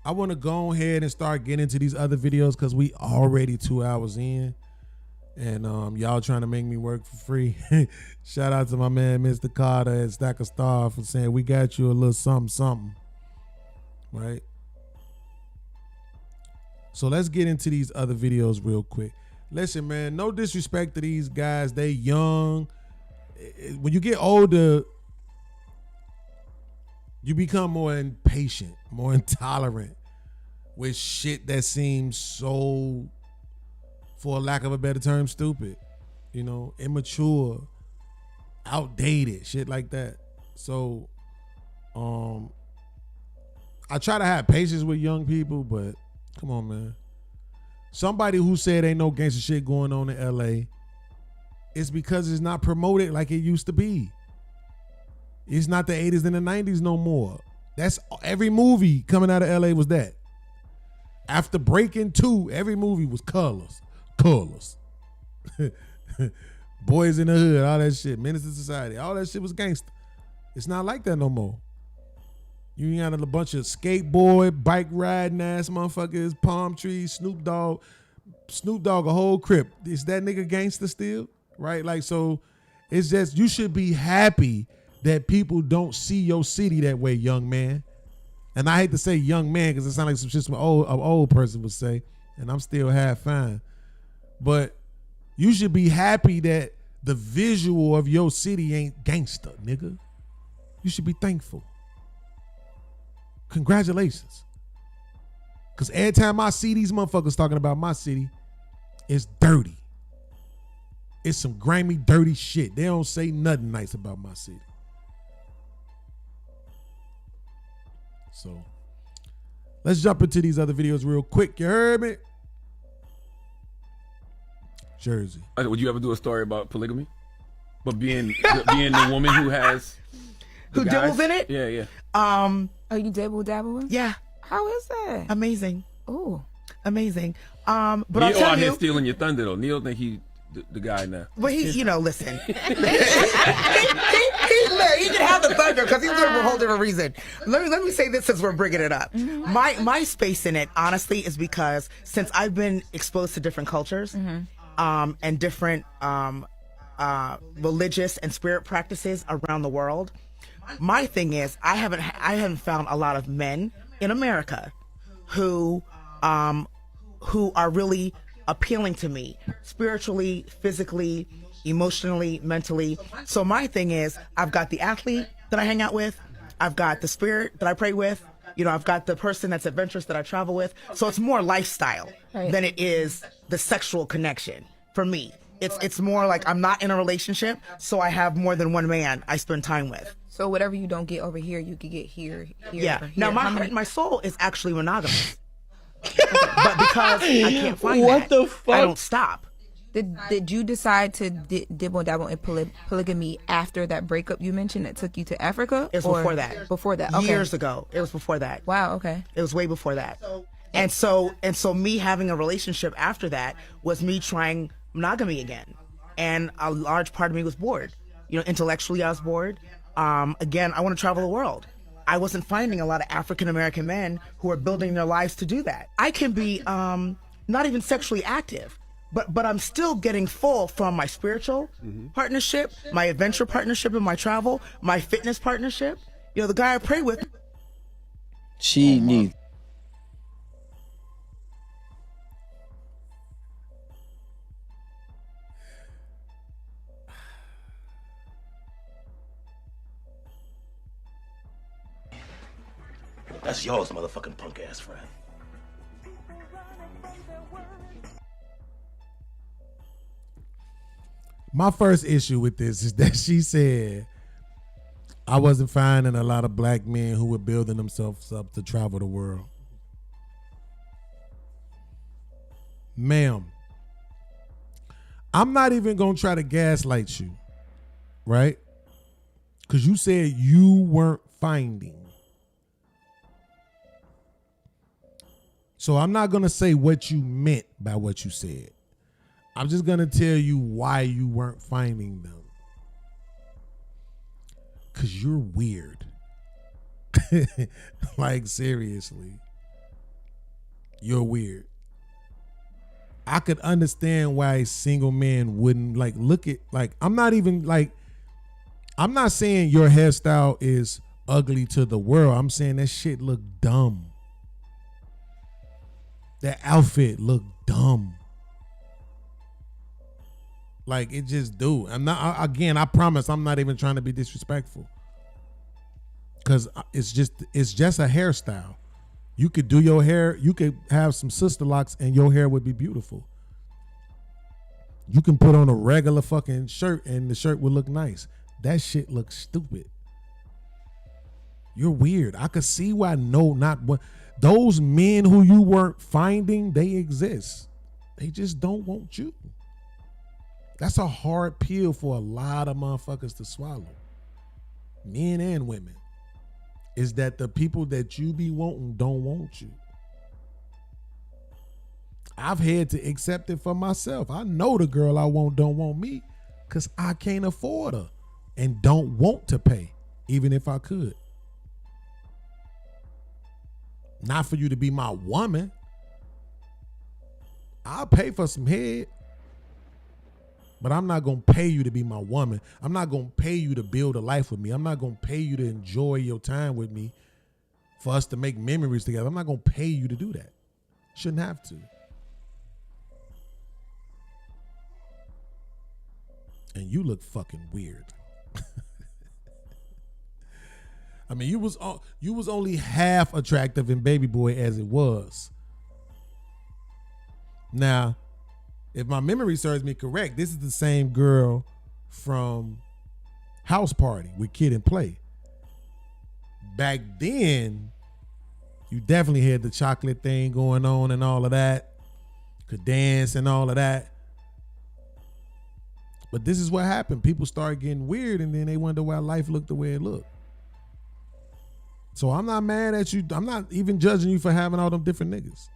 I want to go ahead and start getting into these other videos because we already 2 hours in, and y'all trying to make me work for free. Shout out to my man, Mr. Carter at Stack of Star, for saying we got you a little something, right? So let's get into these other videos real quick. Listen, man, no disrespect to these guys. They young. When you get older, you become more impatient, more intolerant with shit that seems so, for lack of a better term, stupid. You know, immature, outdated, shit like that. So, I try to have patience with young people, but come on, man. Somebody who said ain't no gangster shit going on in LA, it's because it's not promoted like it used to be. It's not the 80s and the 90s no more. That's every movie coming out of LA was that. After Breaking 2, every movie was colors. Boys in the Hood, all that shit. Menace to Society, all that shit was gangster. It's not like that no more. You got a bunch of skateboard, bike riding ass motherfuckers, palm trees, Snoop Dogg, a whole crip. Is that nigga gangster still? Right? Like, so it's just, you should be happy that people don't see your city that way, young man. And I hate to say young man because it sounds like some shit an old person would say, and I'm still half fine. But you should be happy that the visual of your city ain't gangster, nigga. You should be thankful. Congratulations. Because every time I see these motherfuckers talking about my city, it's dirty. It's some grimy, dirty shit. They don't say nothing nice about my city. So, let's jump into these other videos real quick. You heard me? Jersey. Would you ever do a story about polygamy? But being the woman who has... Who dabbles in it? Yeah. Oh, you dabble? Yeah. How is that? Amazing. Oh, amazing. But Neil I'll tell out you, here stealing your thunder though. Neil think he the guy now. But he, listen. he can have the thunder because he's doing it for a whole different reason. Let me say this since we're bringing it up. My space in it, honestly, is because since I've been exposed to different cultures, and different religious and spirit practices around the world, my thing is I haven't found a lot of men in America who are really appealing to me spiritually, physically, emotionally, mentally. So my thing is I've got the athlete that I hang out with, I've got the spirit that I pray with, I've got the person that's adventurous that I travel with. So it's more lifestyle than it is the sexual connection for me. It's more like I'm not in a relationship, so I have more than one man I spend time with. So whatever you don't get over here, you could get here. Yeah. Or here. Now my soul is actually monogamous, but because I can't find What that, the fuck? I don't stop. Did you decide to dibble dabble in polygamy after that breakup you mentioned that took you to Africa? It was before that. Before that, okay. Years ago. It was before that. Wow. Okay. It was way before that. And so me having a relationship after that was me trying monogamy again, and a large part of me was bored. Intellectually I was bored. Again, I want to travel the world. I wasn't finding a lot of African American men who are building their lives to do that. I can be not even sexually active, but I'm still getting full from my spiritual partnership, my adventure partnership in my travel, my fitness partnership. The guy I pray with. She needs. That's yours, motherfucking punk ass friend. My first issue with this is that she said I wasn't finding a lot of black men who were building themselves up to travel the world. Ma'am, I'm not even gonna try to gaslight you, right? Because you said you weren't finding. So I'm not gonna say what you meant by what you said. I'm just gonna tell you why you weren't finding them. Cause you're weird. Like, seriously. You're weird. I could understand why a single man wouldn't look at, I'm not saying your hairstyle is ugly to the world. I'm saying that shit look dumb. That outfit looked dumb. Like it just do. I'm not. Again, I promise I'm not even trying to be disrespectful. Cause it's just a hairstyle. You could do your hair. You could have some sister locks, and your hair would be beautiful. You can put on a regular fucking shirt, and the shirt would look nice. That shit looks stupid. You're weird. I could see why not what those men who you weren't finding, they exist. They just don't want you. That's a hard pill for a lot of motherfuckers to swallow. Men and women. Is that the people that you be wanting don't want you. I've had to accept it for myself. I know the girl I want don't want me because I can't afford her and don't want to pay, even if I could. Not for you to be my woman. I'll pay for some head. But I'm not going to pay you to be my woman. I'm not going to pay you to build a life with me. I'm not going to pay you to enjoy your time with me for us to make memories together. I'm not going to pay you to do that. Shouldn't have to. And you look fucking weird. I mean, you was only half attractive in Baby Boy as it was. Now, if my memory serves me correct, this is the same girl from House Party with Kid and Play. Back then, you definitely had the chocolate thing going on and all of that. Could dance and all of that. But this is what happened. People start getting weird and then they wonder why life looked the way it looked. So I'm not mad at you. I'm not even judging you for having all them different niggas.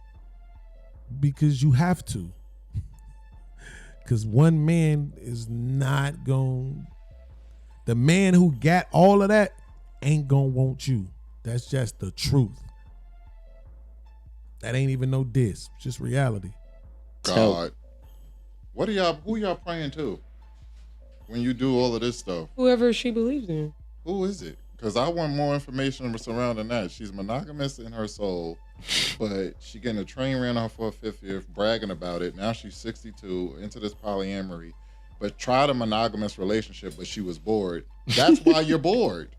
Because you have to. Because one man is not going. The man who got all of that ain't going to want you. That's just the truth. That ain't even no diss. Just reality. God. Who y'all praying to when you do all of this stuff? Whoever she believes in. Who is it? Because I want more information surrounding that. She's monogamous in her soul, but she getting a train ran off for her 50th, bragging about it. Now she's 62, into this polyamory, but tried a monogamous relationship, but she was bored. That's why you're bored.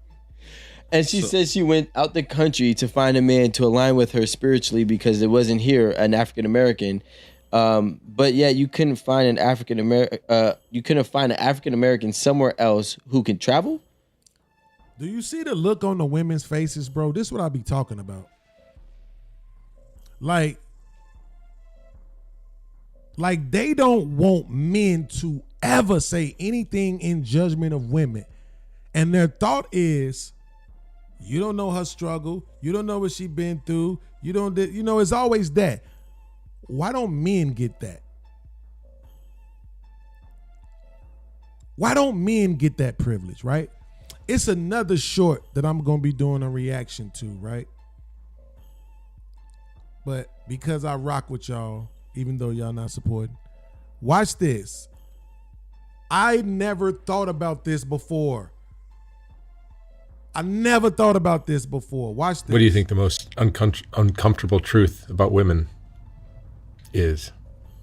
And she said she went out the country to find a man to align with her spiritually because it wasn't here an African American. But yeah, you couldn't find an African American somewhere else who can travel. Do you see the look on the women's faces, bro? This is what I be talking about. Like they don't want men to ever say anything in judgment of women. And their thought is, you don't know her struggle. You don't know what she been through. It's always that. Why don't men get that? Why don't men get that privilege, right? It's another short that I'm going to be doing a reaction to, right? But because I rock with y'all, even though y'all not supporting, watch this. I never thought about this before. Watch this. What do you think the most uncomfortable truth about women is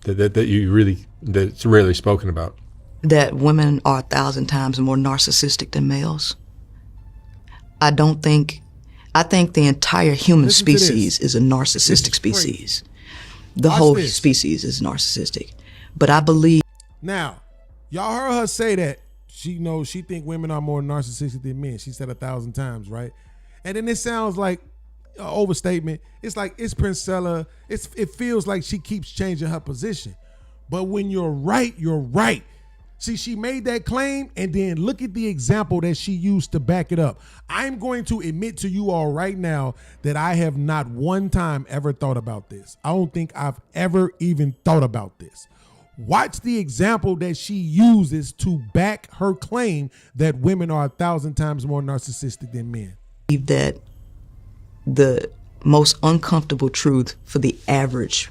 that's rarely spoken about? That women are 1,000 times more narcissistic than males. I think the entire human species is a narcissistic species. The whole species is narcissistic. But I believe. Now, y'all heard her say that she think women are more narcissistic than men. She said 1,000 times, right? And then it sounds like an overstatement. It's like it's Princella. It feels like she keeps changing her position. But when you're right, you're right. See, she made that claim, and then look at the example that she used to back it up. I'm going to admit to you all right now that I have not one time ever thought about this. I don't think I've ever even thought about this. Watch the example that she uses to back her claim that women are 1,000 times more narcissistic than men. That the most uncomfortable truth for the average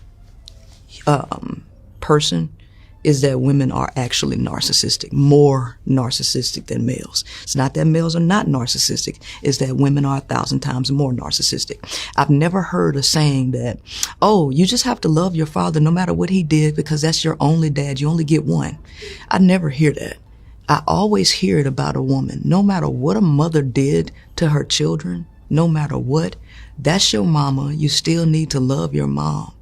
person is that women are actually narcissistic, more narcissistic than males. It's not that males are not narcissistic, it's that women are 1,000 times more narcissistic. I've never heard a saying that, oh, you just have to love your father no matter what he did because that's your only dad, you only get one. I never hear that. I always hear it about a woman. No matter what a mother did to her children, no matter what, that's your mama, you still need to love your mom.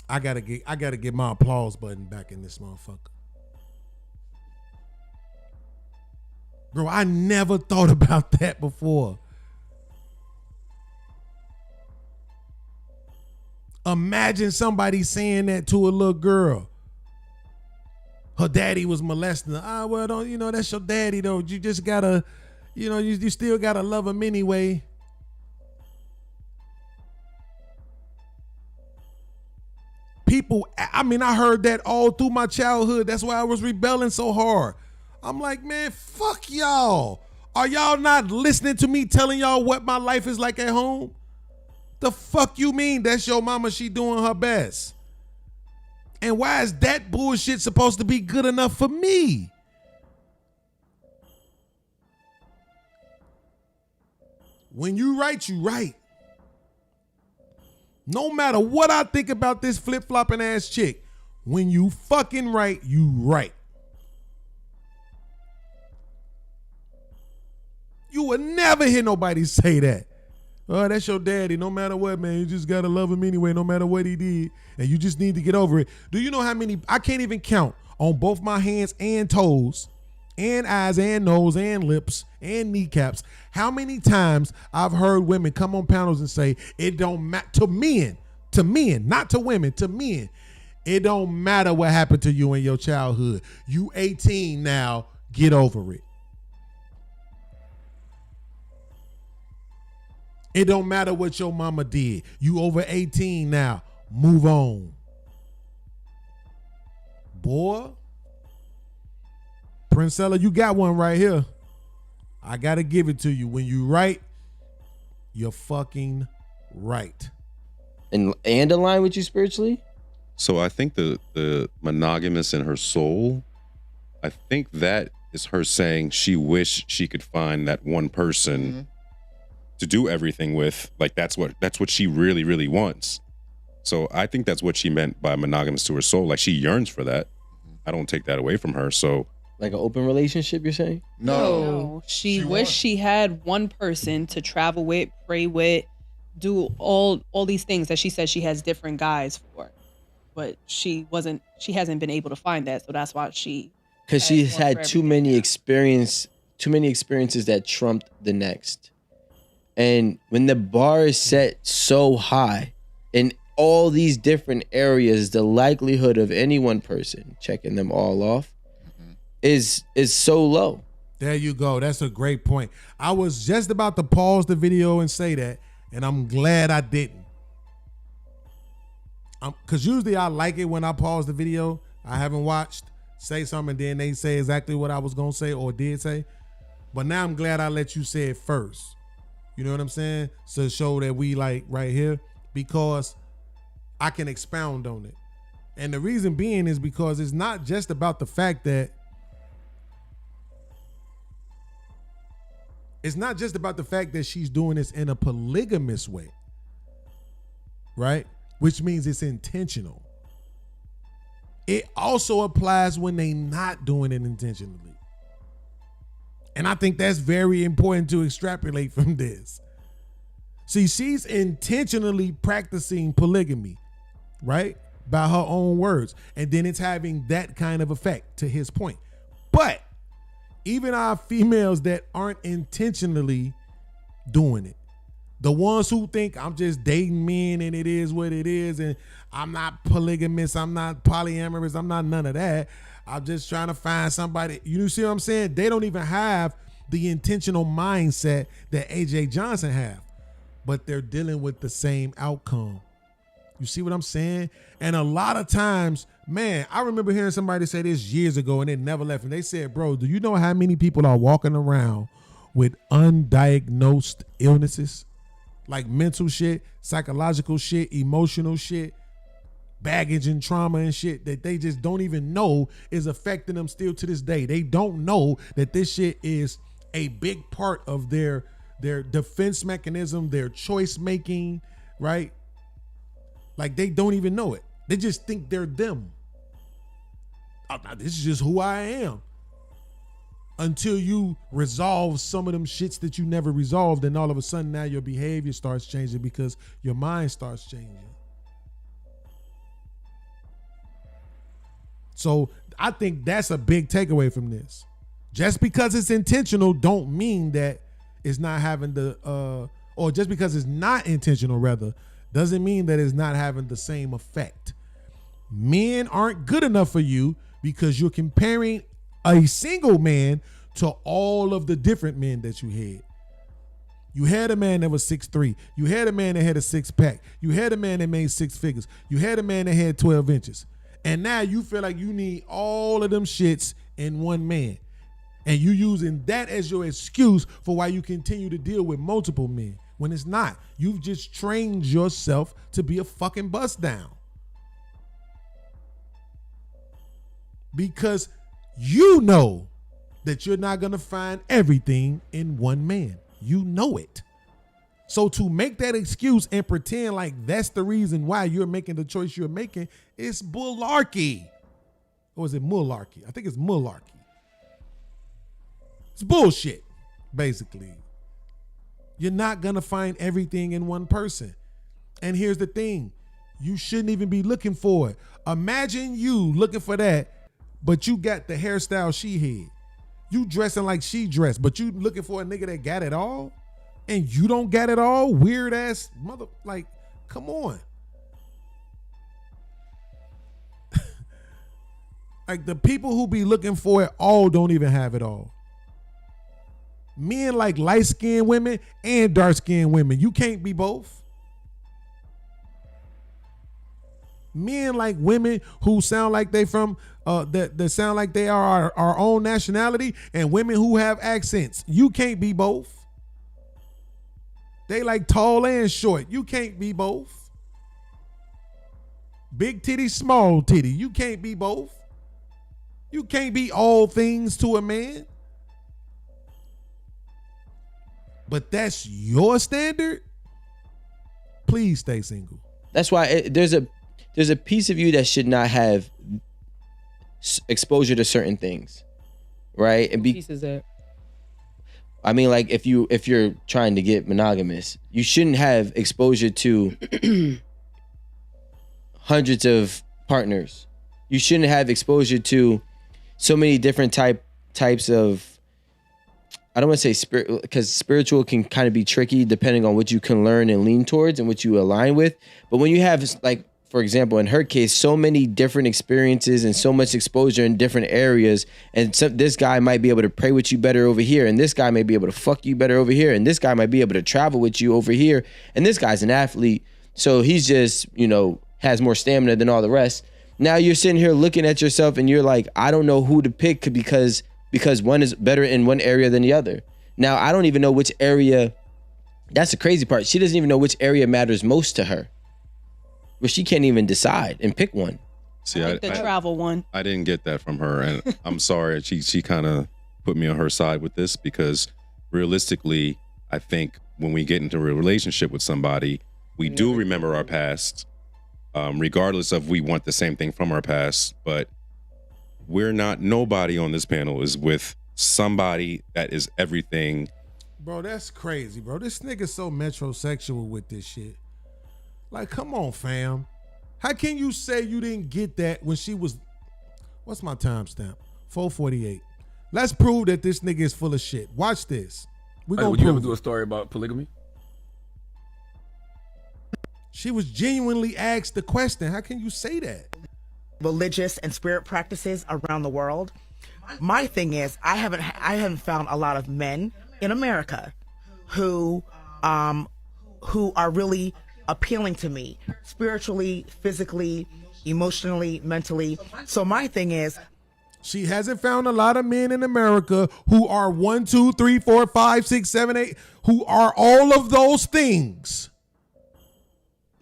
I gotta get my applause button back in this motherfucker. Bro, I never thought about that before. Imagine somebody saying that to a little girl. Her daddy was molesting her. Ah, well, don't, that's your daddy though. You just gotta, you still gotta love him anyway. People, I heard that all through my childhood. That's why I was rebelling so hard. I'm like, man, fuck y'all. Are y'all not listening to me telling y'all what my life is like at home? The fuck you mean that's your mama, she doing her best? And why is that bullshit supposed to be good enough for me? When you right, you right. No matter what I think about this flip-flopping ass chick, when you fucking right, you right. You will never hear nobody say that. Oh, that's your daddy. No matter what, man, you just gotta love him anyway, no matter what he did. And you just need to get over it. Do you know how many, I can't even count on both my hands and toes, and eyes and nose and lips and kneecaps, how many times I've heard women come on panels and say, it don't matter, to men, not to women, to men, it don't matter what happened to you in your childhood. You 18 now, get over it. It don't matter what your mama did. You over 18 now, move on. Boy, Princella, you got one right here. I gotta give it to you. When you right, you're fucking right. And align with you spiritually? So I think the monogamous in her soul, I think that is her saying she wished she could find that one person to do everything with. Like that's what she really, really wants. So I think that's what she meant by monogamous to her soul. Like she yearns for that. I don't take that away from her. So like an open relationship, you're saying? No. She wished she had one person to travel with, pray with, do all these things that she says she has different guys for. But she hasn't been able to find that, so that's why because she's had too many experiences that trumped the next. And when the bar is set so high in all these different areas, the likelihood of any one person checking them all off is so low. There you go. That's a great point. I was just about to pause the video and say that, and I'm glad I didn't. Because usually I like it when I pause the video. I haven't watched, say something, and then they say exactly what I was going to say or did say. But now I'm glad I let you say it first. You know what I'm saying? So show that we like right here, because I can expound on it. And the reason being is because it's not just about the fact that she's doing this in a polygamous way, right? Which means it's intentional. It also applies when they not doing it intentionally. And I think that's very important to extrapolate from this. See, she's intentionally practicing polygamy, right? By her own words. And then it's having that kind of effect, to his point. But even our females that aren't intentionally doing it, the ones who think I'm just dating men and it is what it is and I'm not polygamous, I'm not polyamorous, I'm not none of that. I'm just trying to find somebody. You see what I'm saying? They don't even have the intentional mindset that AJ Johnson have, but they're dealing with the same outcome. You see what I'm saying? And a lot of times, man, I remember hearing somebody say this years ago and it never left. And they said, bro, do you know how many people are walking around with undiagnosed illnesses? like mental shit, psychological shit, emotional shit, baggage and trauma and shit that they just don't even know is affecting them still to this day. They don't know that this shit is a big part of their defense mechanism, their choice making, right? Like they don't even know it. They just think they're them. Oh, this is just who I am. Until you resolve some of them shits that you never resolved, and all of a sudden now your behavior starts changing because your mind starts changing. So I think that's a big takeaway from this. Just because it's intentional don't mean that it's not having the, or just because it's not intentional rather, doesn't mean that it's not having the same effect. Men aren't good enough for you because you're comparing a single man to all of the different men that you had. You had a man that was 6'3". You had a man that had a 6-pack. You had a man that made 6 figures. You had a man that had 12 inches. And now you feel like you need all of them shits in one man. And you using that as your excuse for why you continue to deal with multiple men. When it's not. You've just trained yourself to be a fucking bust down. Because you know that you're not going to find everything in one man. You know it. So to make that excuse and pretend like that's the reason why you're making the choice you're making is bullarchy. Or is it mullarchy? I think it's mullarchy. It's bullshit, basically. You're not going to find everything in one person. And here's the thing. You shouldn't even be looking for it. Imagine you looking for that, but you got the hairstyle she had. You dressing like she dressed, but you looking for a nigga that got it all? And you don't got it all? Weird ass mother, like, come on. Like the people who be looking for it all don't even have it all. Men like light-skinned women and dark-skinned women. You can't be both. Men like women who sound like they from that sound like they are our own nationality, and women who have accents. You can't be both. They like tall and short. You can't be both. Big titty, small titty. You can't be both. You can't be all things to a man. But that's your standard? Please stay single. That's why there's a piece of you that should not have exposure to certain things, right? And Pieces that. I mean, like if you're trying to get monogamous, you shouldn't have exposure to hundreds of partners. You shouldn't have exposure to so many different types of. I don't want to say spirit, because spiritual can kind of be tricky depending on what you can learn and lean towards and what you align with. But when you have, like, for example, in her case, so many different experiences and so much exposure in different areas, and this guy might be able to pray with you better over here, and this guy may be able to fuck you better over here, and this guy might be able to travel with you over here, and this guy's an athlete, so he's just, has more stamina than all the rest. Now you're sitting here looking at yourself and you're like, I don't know who to pick because one is better in one area than the other. Now, I don't even know which area. That's the crazy part. She doesn't even know which area matters most to her. Where she can't even decide and pick one. See, I travel one. I didn't get that from her, and I'm sorry. She kind of put me on her side with this because realistically, I think when we get into a relationship with somebody, we do remember our past, regardless of we want the same thing from our past, but nobody on this panel is with somebody that is everything. Bro, that's crazy, bro. This nigga's so metrosexual with this shit. Like, come on, fam. How can you say you didn't get that when she was, what's my timestamp? 4:48. Let's prove that this nigga is full of shit. Watch this. Would you ever do a story about polygamy? She was genuinely asked the question. How can you say that? Religious and spirit practices around the world. My thing is, I haven't found a lot of men in America who are really appealing to me spiritually, physically, emotionally, mentally. So my thing is, She hasn't found a lot of men in America who are 1, 2, 3, 4, 5, 6, 7, 8, who are all of those things.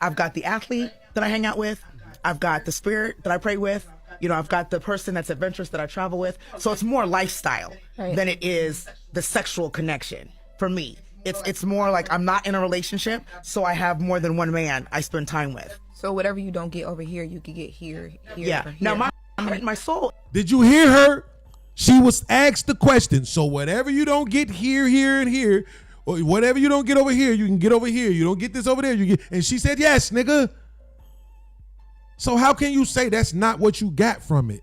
I've got the athlete that I hang out with. I've got the spirit that I pray with. I've got the person that's adventurous that I travel with. So it's more lifestyle than it is the sexual connection for me. It's more like I'm not in a relationship, so I have more than one man I spend time with. So whatever you don't get over here, you could get here. Yeah. Or here. Now my soul. Did you hear her? She was asked the question. So whatever you don't get here, here, and here, or whatever you don't get over here, you can get over here. You don't get this over there. You get. And she said, yes, nigga. So how can you say that's not what you got from it?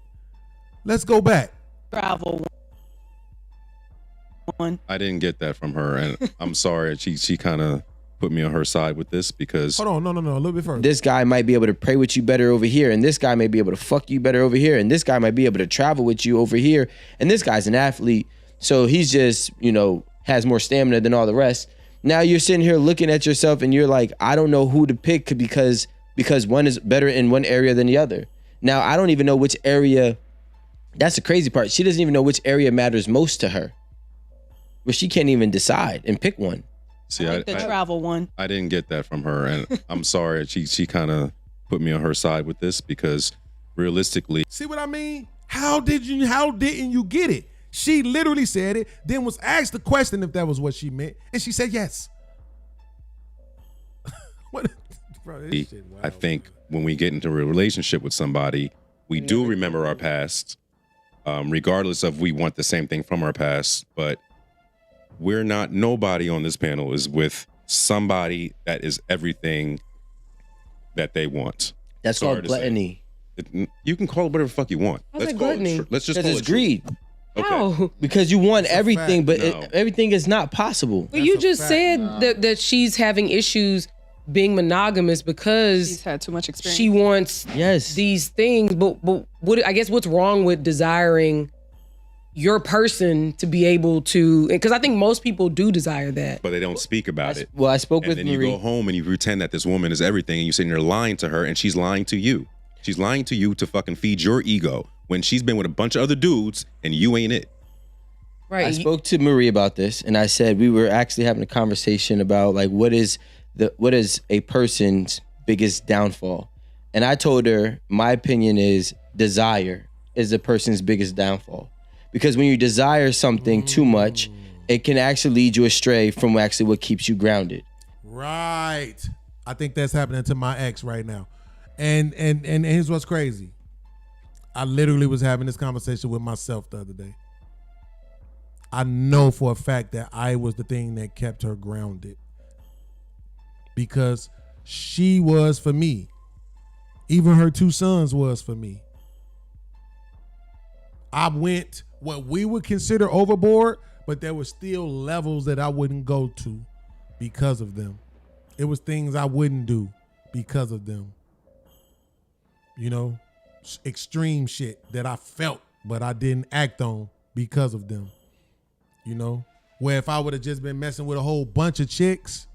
Let's go back. Travel one. I didn't get that from her, and I'm sorry. She kind of put me on her side with this because. Hold on, no, a little bit further. This guy might be able to pray with you better over here, and this guy may be able to fuck you better over here, and this guy might be able to travel with you over here, and this guy's an athlete, so he's just, has more stamina than all the rest. Now you're sitting here looking at yourself, and you're like, I don't know who to pick because one is better in one area than the other. Now I don't even know which area. That's the crazy part. She doesn't even know which area matters most to her, where she can't even decide and pick one. See, I travel one. I didn't get that from her, and I'm sorry. She kind of put me on her side with this because realistically, see what I mean? How didn't you get it? She literally said it, then was asked the question if that was what she meant, and she said yes. What? Bro, this shit wild, I think when we get into a relationship with somebody, we do remember our past, regardless of we want the same thing from our past, but nobody on this panel is with somebody that is everything that they want. That's called gluttony. You can call it whatever the fuck you want. Let's gluttony. Let's just call it's it greed. Okay. How? Because you want everything, but everything is not possible. Well, you just said that she's having issues being monogamous because she's had too much experience. She wants these things, but I guess what's wrong with desiring your person to be able to, because I think most people do desire that. But they don't speak about it. Well, I spoke with Marie. And then you go home and you pretend that this woman is everything, and you sit there lying to her, and she's lying to you. She's lying to you to fucking feed your ego when she's been with a bunch of other dudes and you ain't it. Right. I spoke to Marie about this, and I said we were actually having a conversation about like what is a person's biggest downfall. And I told her my opinion is desire is a person's biggest downfall. Because when you desire something too much, it can actually lead you astray from actually what keeps you grounded. Right. I think that's happening to my ex right now. And here's what's crazy. I literally was having this conversation with myself the other day. I know for a fact that I was the thing that kept her grounded. Because she was for me. Even her 2 sons was for me. I went what we would consider overboard, but there were still levels that I wouldn't go to because of them. It was things I wouldn't do because of them. Extreme shit that I felt, but I didn't act on because of them. Where if I would have just been messing with a whole bunch of chicks,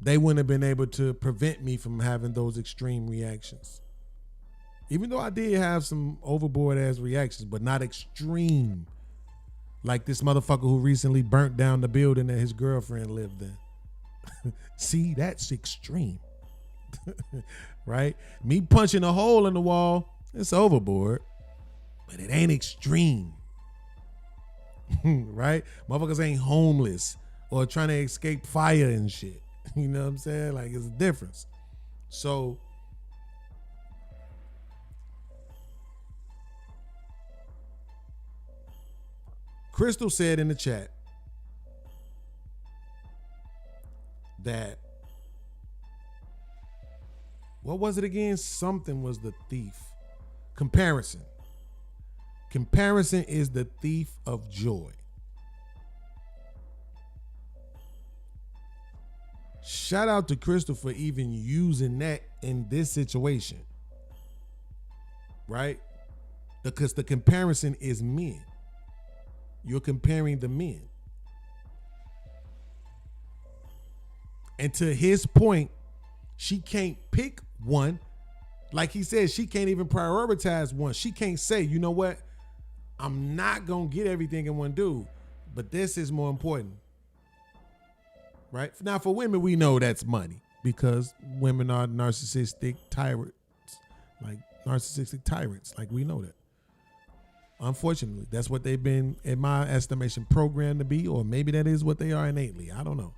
they wouldn't have been able to prevent me from having those extreme reactions. Even though I did have some overboard ass reactions, but not extreme. Like this motherfucker who recently burnt down the building that his girlfriend lived in. See, that's extreme. Right? Me punching a hole in the wall, it's overboard. But it ain't extreme. Right? Motherfuckers ain't homeless or trying to escape fire and shit. You know what I'm saying? Like, it's a difference. So, Crystal said in the chat that, what was it again? Something was the thief. Comparison. Comparison is the thief of joy. Shout out to Crystal for even using that in this situation. Right? Because the comparison is men. You're comparing the men. And to his point, she can't pick one. Like he said, she can't even prioritize one. She can't say, you know what? I'm not going to get everything in one dude, but this is more important. Right? Now, for women, we know that's money because women are narcissistic tyrants. Like, we know that. Unfortunately, that's what they've been, in my estimation, programmed to be, or maybe that is what they are innately. I don't know.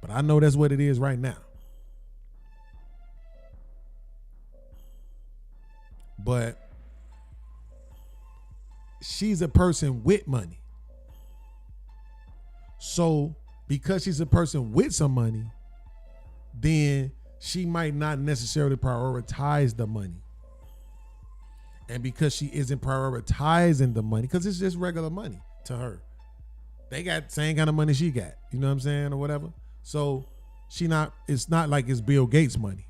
But I know that's what it is right now. But she's a person with money. So because she's a person with some money, then she might not necessarily prioritize the money. And because she isn't prioritizing the money, because it's just regular money to her. They got the same kind of money she got. You know what I'm saying? Or whatever. So it's not like it's Bill Gates money.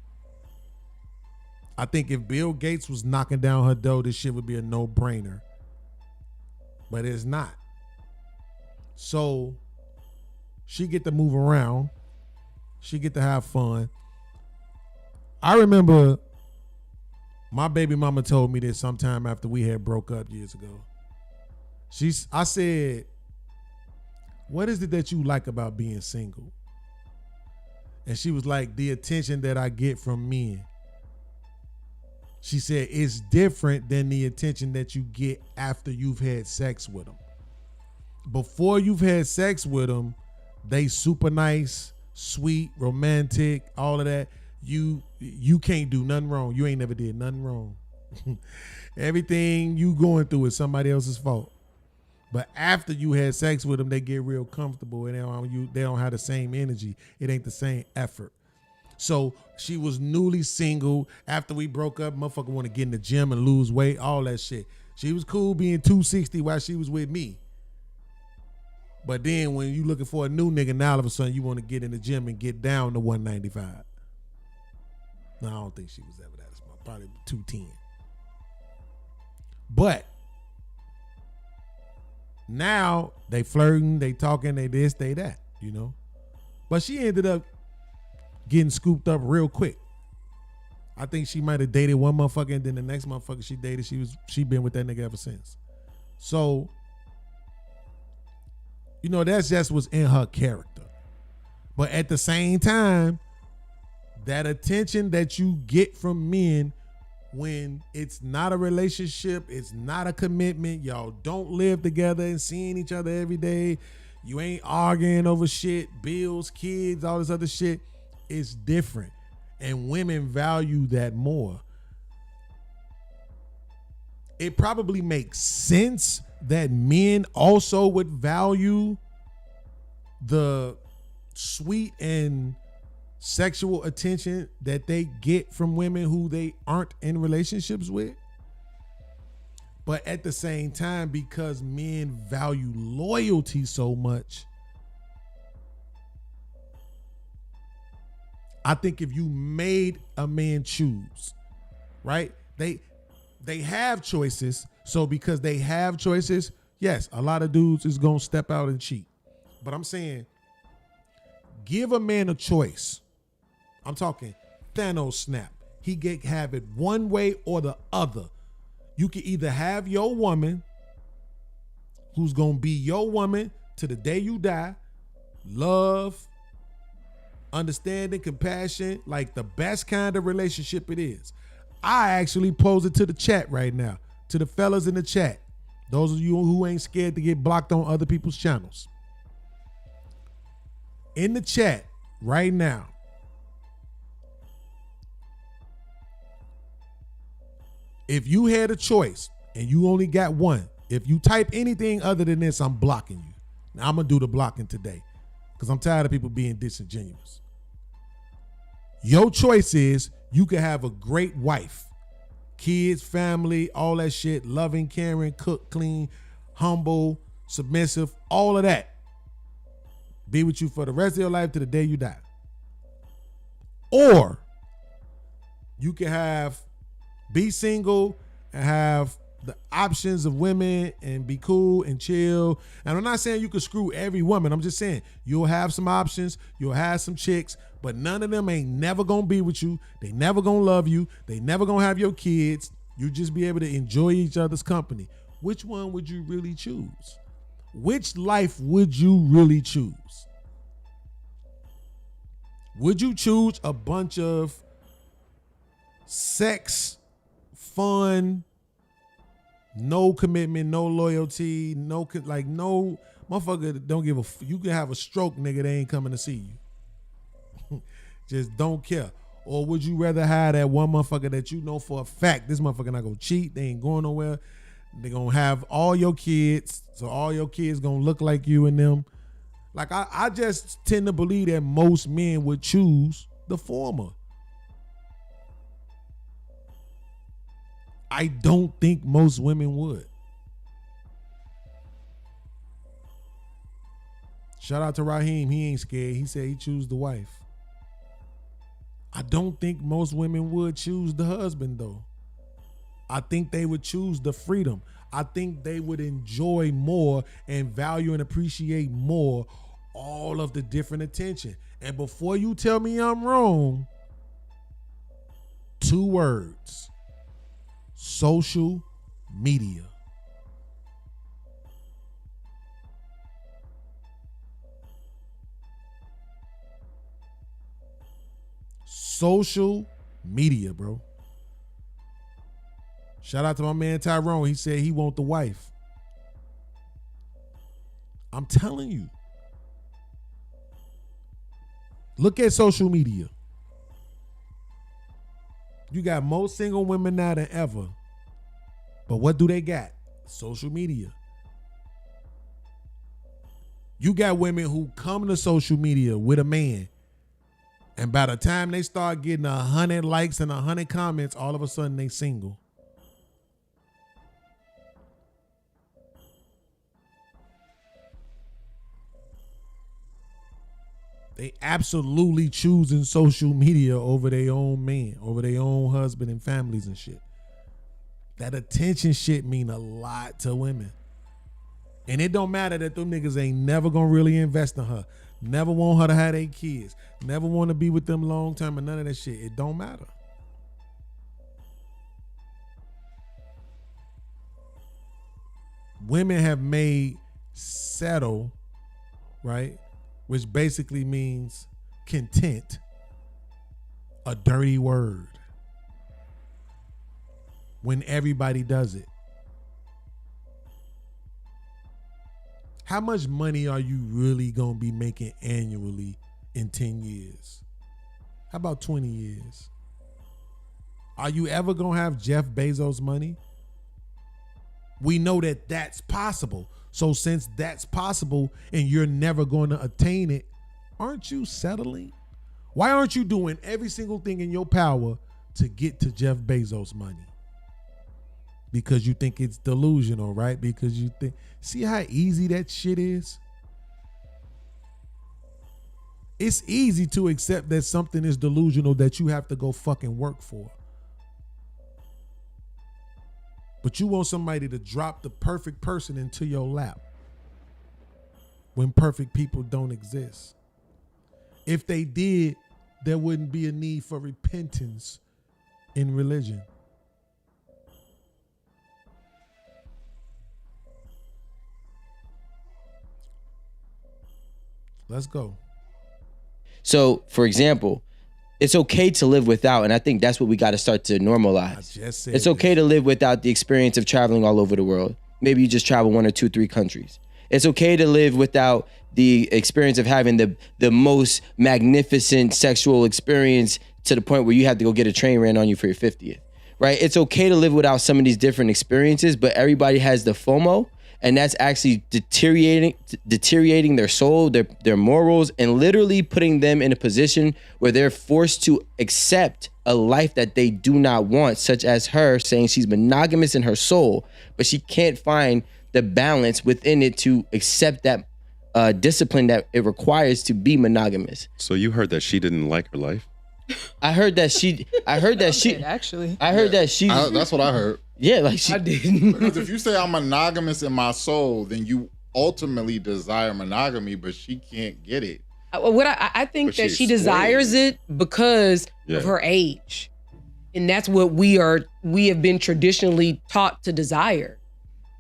I think if Bill Gates was knocking down her door, this shit would be a no-brainer. But it's not. So she get to move around. She get to have fun. I remember my baby mama told me this sometime after we had broke up years ago. I said, what is it that you like about being single? And she was like, the attention that I get from men. She said, it's different than the attention that you get after you've had sex with them. Before you've had sex with them, they super nice, sweet, romantic, all of that. You can't do nothing wrong. You ain't never did nothing wrong. Everything you going through is somebody else's fault. But after you had sex with them, they get real comfortable and they don't have the same energy. It ain't the same effort. So she was newly single. After we broke up, motherfucker want to get in the gym and lose weight, all that shit. She was cool being 260 while she was with me. But then when you looking for a new nigga, now all of a sudden you want to get in the gym and get down to 195. No, I don't think she was ever that small. Probably 210. But now they flirting, they talking, they this, they that, you know. But she ended up getting scooped up real quick. I think she might have dated one motherfucker and then the next motherfucker she dated, she been with that nigga ever since. So, you know, that's just what's in her character. But at the same time, that attention that you get from men when it's not a relationship, it's not a commitment, y'all don't live together and seeing each other every day, you ain't arguing over shit, bills, kids, all this other shit, it's different. And women value that more. It probably makes sense that men also would value the sweet and sexual attention that they get from women who they aren't in relationships with. But at the same time, because men value loyalty so much, I think if you made a man choose, right? They have choices. So because they have choices, yes, a lot of dudes is going to step out and cheat. But I'm saying, give a man a choice. I'm talking Thanos snap. He can have it one way or the other. You can either have your woman who's going to be your woman to the day you die, love, understanding, compassion, like the best kind of relationship it is. I actually pose it to the chat right now, to the fellas in the chat. Those of you who ain't scared to get blocked on other people's channels. In the chat right now, if you had a choice and you only got one, if you type anything other than this, I'm blocking you. Now, I'm going to do the blocking today because I'm tired of people being disingenuous. Your choice is you can have a great wife, kids, family, all that shit, loving, caring, cook, clean, humble, submissive, all of that. Be with you for the rest of your life to the day you die. Or you can be single and have the options of women and be cool and chill. And I'm not saying you can screw every woman. I'm just saying you'll have some options. You'll have some chicks, But none of them ain't never gonna be with you. They never gonna love you. They never gonna have your kids. You just be able to enjoy each other's company. Which one would you really choose? Which life would you really choose? Would you choose a bunch of sex, fun, no commitment, no loyalty, no motherfucker don't give you can have a stroke, nigga, they ain't coming to see you. Just don't care. Or would you rather have that one motherfucker that you know for a fact this motherfucker not gonna cheat, they ain't going nowhere, they gonna have all your kids, so all your kids gonna look like you and them. Like I just tend to believe that most men would choose the former. I don't think most women would. Shout out to Raheem. He ain't scared. He said he choose the wife. I don't think most women would choose the husband though. I think they would choose the freedom. I think they would enjoy more and value and appreciate more all of the different attention. And before you tell me I'm wrong, 2 words. Social media. Social media, bro. Shout out to my man Tyrone. He said he want the wife. I'm telling you. Look at social media. You got more single women now than ever. But what do they got? Social media. You got women who come to social media with a man, and by the time they start getting 100 likes and 100 comments, all of a sudden they single. They absolutely choosing social media over their own man, over their own husband and families and shit. That attention shit mean a lot to women. And it don't matter that them niggas ain't never gonna really invest in her. Never want her to have their kids. Never want to be with them long term and none of that shit. It don't matter. Women have made settle, right? Which basically means content, a dirty word when everybody does it. How much money are you really gonna be making annually in 10 years? How about 20 years? Are you ever gonna have Jeff Bezos money? We know that that's possible. So since that's possible and you're never going to attain it, aren't you settling? Why aren't you doing every single thing in your power to get to Jeff Bezos money? Because you think it's delusional, right? Because you think, see how easy that shit is? It's easy to accept that something is delusional that you have to go fucking work for. But you want somebody to drop the perfect person into your lap when perfect people don't exist. If they did, there wouldn't be a need for repentance in religion. Let's go. So, for example, it's okay to live without, and I think that's what we got to start to normalize. It's okay to live without the experience of traveling all over the world. Maybe you just travel 1 or 2, 3 countries. It's okay to live without the experience of having the most magnificent sexual experience to the point where you have to go get a train ran on you for your 50th, right? It's okay to live without some of these different experiences, but everybody has the FOMO, and that's actually deteriorating their soul, their morals, and literally putting them in a position where they're forced to accept a life that they do not want, such as her saying she's monogamous in her soul, but she can't find the balance within it to accept that discipline that it requires to be monogamous. So you heard that she didn't like her life? I heard that she. Actually, I heard that she. That's what I heard. Yeah, like she. I didn't. Because if you say I'm monogamous in my soul, then you ultimately desire monogamy, but she can't get it. I think But that she she desires it because Yeah. of her age. And that's what we have been traditionally taught to desire.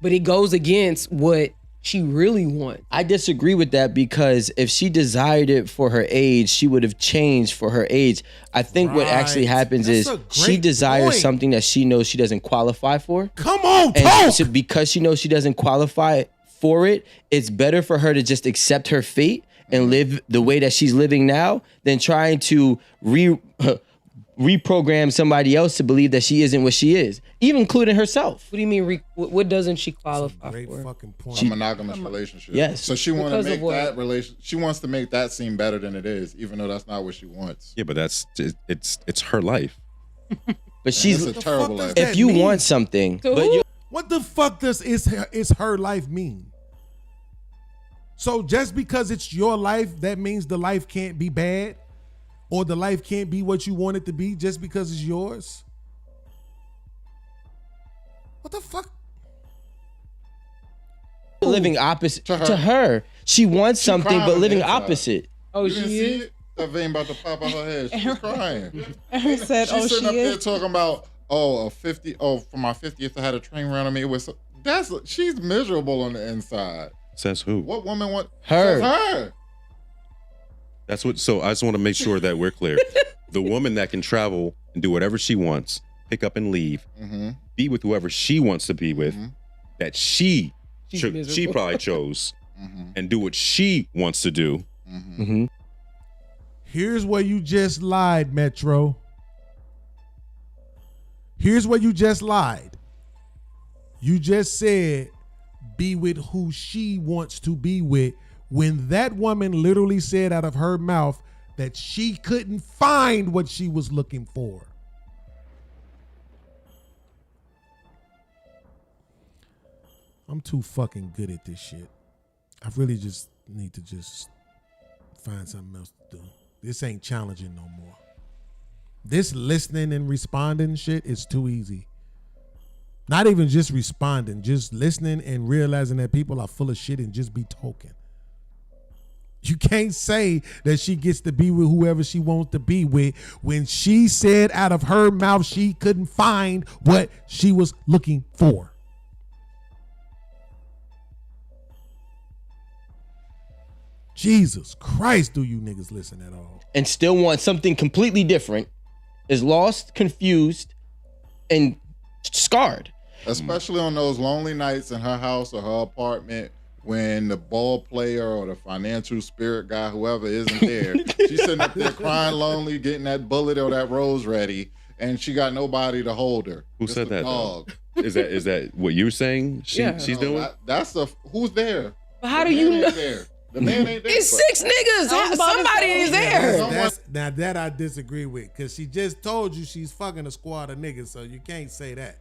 But it goes against what she really wants. I disagree with that because if she desired it for her age, she would have changed for her age. I think what actually happens That's is a great she desires point. something that she knows she doesn't qualify for. Come on, And talk. so because she knows she doesn't qualify for it, it's better for her to just accept her fate and live the way that she's living now than trying to reprogram somebody else to believe that she isn't what she is, even including herself. What do you mean? What doesn't she qualify Great for? fucking point. A monogamous relationship. Yes. So she want to Because of make what? that relation. She wants to make that seem better than it is, even though that's not what she wants. Yeah, but it's her life. But she's It's a terrible life. if you want something, but you What the fuck does is her life mean? So just because it's your life, that means the life can't be bad, or the life can't be what you want it to be just because it's yours? What the fuck? living opposite to her. She wants something, but living opposite. Oh, You didn't see it? That vein about to pop out her head. She was crying. Aaron said, She's "Oh, sitting she up there is." talking about, for my 50th, I had a train around on me. It was she's miserable on the inside. Says who? What woman want her? Says her. That's what. So I just want to make sure that we're clear. The woman that can travel and do whatever she wants, pick up and leave, be with whoever she wants to be with, that she probably chose, and do what she wants to do. Here's where you just lied, Metro. Here's where you just lied. You just said be with who she wants to be with, when that woman literally said out of her mouth that she couldn't find what she was looking for. I'm too fucking good at this shit. I really just need to just find something else to do. This ain't challenging no more. This listening and responding shit is too easy. Not even just responding, just listening and realizing that people are full of shit and just be talking. You can't say that she gets to be with whoever she wants to be with when she said out of her mouth she couldn't find what she was looking for. Jesus Christ, do you niggas listen at all? And still want something completely different, is lost, confused, and scarred. Especially on those lonely nights in her house or her apartment when the ball player or the financial spirit guy, whoever isn't there, she's sitting up there crying lonely, getting that bullet or that rose ready, and she got nobody to hold her. Who Just said a that? dog. Is that what you're saying? She's doing? That's who's there? But how The do you man know? ain't there. The man ain't there. It's 6 niggas. Somebody is there. Now that I disagree with, because she just told you she's fucking a squad of niggas, so you can't say that.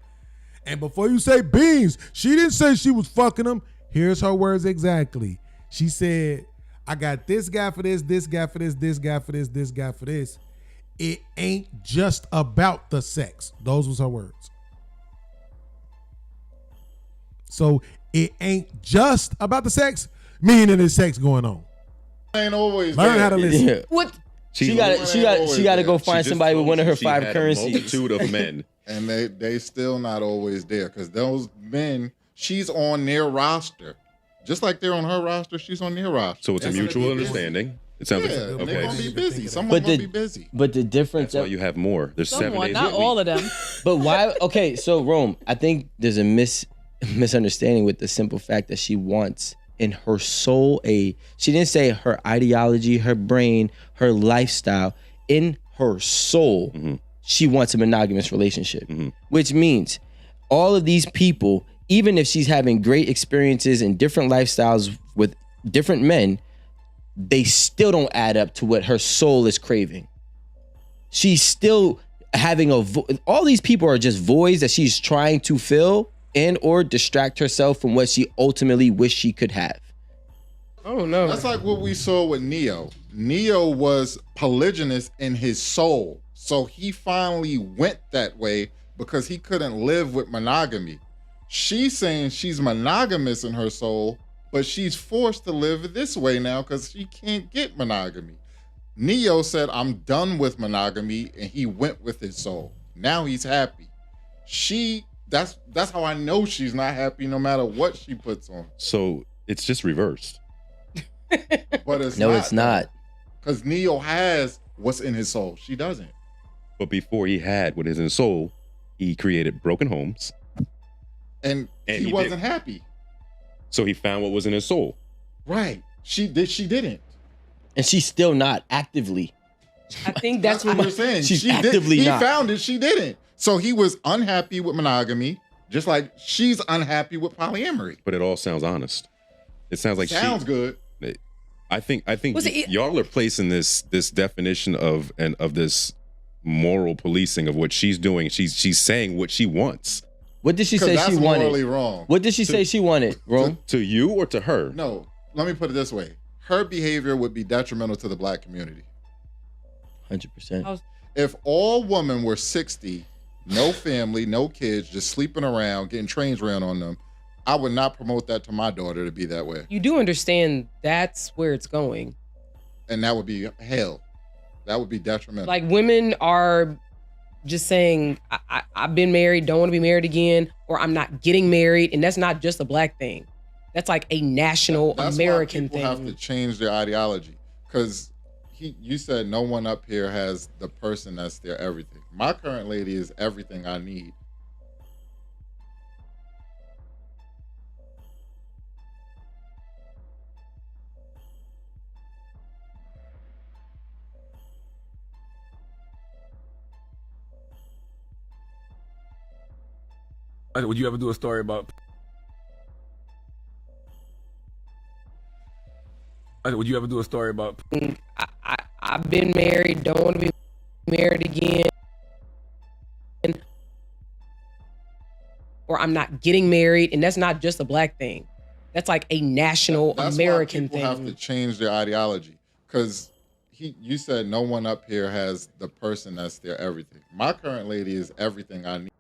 And before you say Beans, she didn't say she was fucking them. Here's her words exactly. She said, I got this guy for this guy for this guy for this guy for this. It ain't just about the sex. Those was her words. So it ain't just about the sex, meaning there's sex going on. Ain't always Learn there. how to listen. Yeah. What? She got to go find just somebody with told one of you her she 5 had a currencies. multitude of men. And they still not always there because those men, she's on their roster. Just like they're on her roster, she's on their roster. So it's a mutual understanding. It sounds Yeah, like they're okay. gonna be busy. Someone gonna be busy. But the difference That's why you have more. There's 7 Someone, days. not a week. all of them. But why? Okay, so Rome, I think there's a misunderstanding with the simple fact that she wants in her soul she didn't say her ideology, her brain, her lifestyle. In her soul, she wants a monogamous relationship, which means all of these people, even if she's having great experiences and different lifestyles with different men, they still don't add up to what her soul is craving. She's still having all these people are just voids that she's trying to fill and or distract herself from what she ultimately wished she could have. Oh no. That's like what we saw with Neo. Neo was polygynous in his soul. So he finally went that way because he couldn't live with monogamy. She's saying she's monogamous in her soul, but she's forced to live this way now because she can't get monogamy. Neo said, I'm done with monogamy, and he went with his soul. Now he's happy. That's how I know she's not happy no matter what she puts on. So it's just reversed. But it's not. Because Neo has what's in his soul. She doesn't. But before he had what is in his soul, he created broken homes. And he wasn't happy. So he found what was in his soul. Right. She didn't. And she's still not actively. I think that's what we're saying. She's actively he not. found it, she didn't. So he was unhappy with monogamy, just like she's unhappy with polyamory. But it all sounds honest. It sounds like Sounds good. I think y'all are placing this definition of this moral policing of what she's doing. She's saying what she wants. What did she say she wanted? Morally wrong. What did she say she wanted, Rome? To you or to her? No, let me put it this way. Her behavior would be detrimental to the black community. 100%. If all women were 60, no family, no kids, just sleeping around, getting trains ran on them, I would not promote that to my daughter to be that way. You do understand that's where it's going. And that would be hell. That would be detrimental. Like, women are just saying, I've been married, don't want to be married again, or I'm not getting married. And that's not just a black thing. That's like a national American thing. People have to change their ideology. Because you said no one up here has the person that's their everything. My current lady is everything I need. Would you ever do a story about? Would you ever do a story about? I've been married, don't want to be married again, or I'm not getting married, and that's not just a black thing. That's like a national American thing. People have to change their ideology. Because you said no one up here has the person that's their everything. My current lady is everything I need.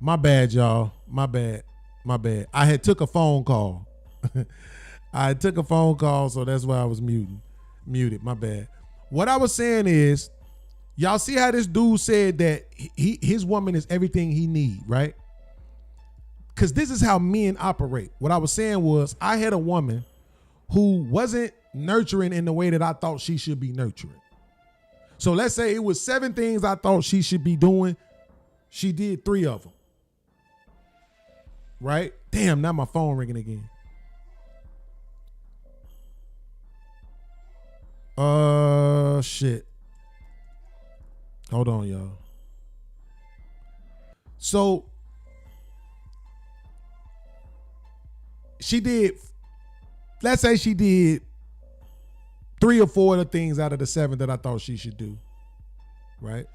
My bad, y'all. My bad. I had took a phone call. So that's why I was muted. My bad. What I was saying is, y'all see how this dude said that his woman is everything he need, right? Because this is how men operate. What I was saying was, I had a woman who wasn't nurturing in the way that I thought she should be nurturing. So let's say it was 7 things I thought she should be doing. She did 3 of them. Right? Damn, now my phone ringing again. Shit. Hold on, y'all. So let's say she did 3 or 4 of the things out of the 7 that I thought she should do. Right?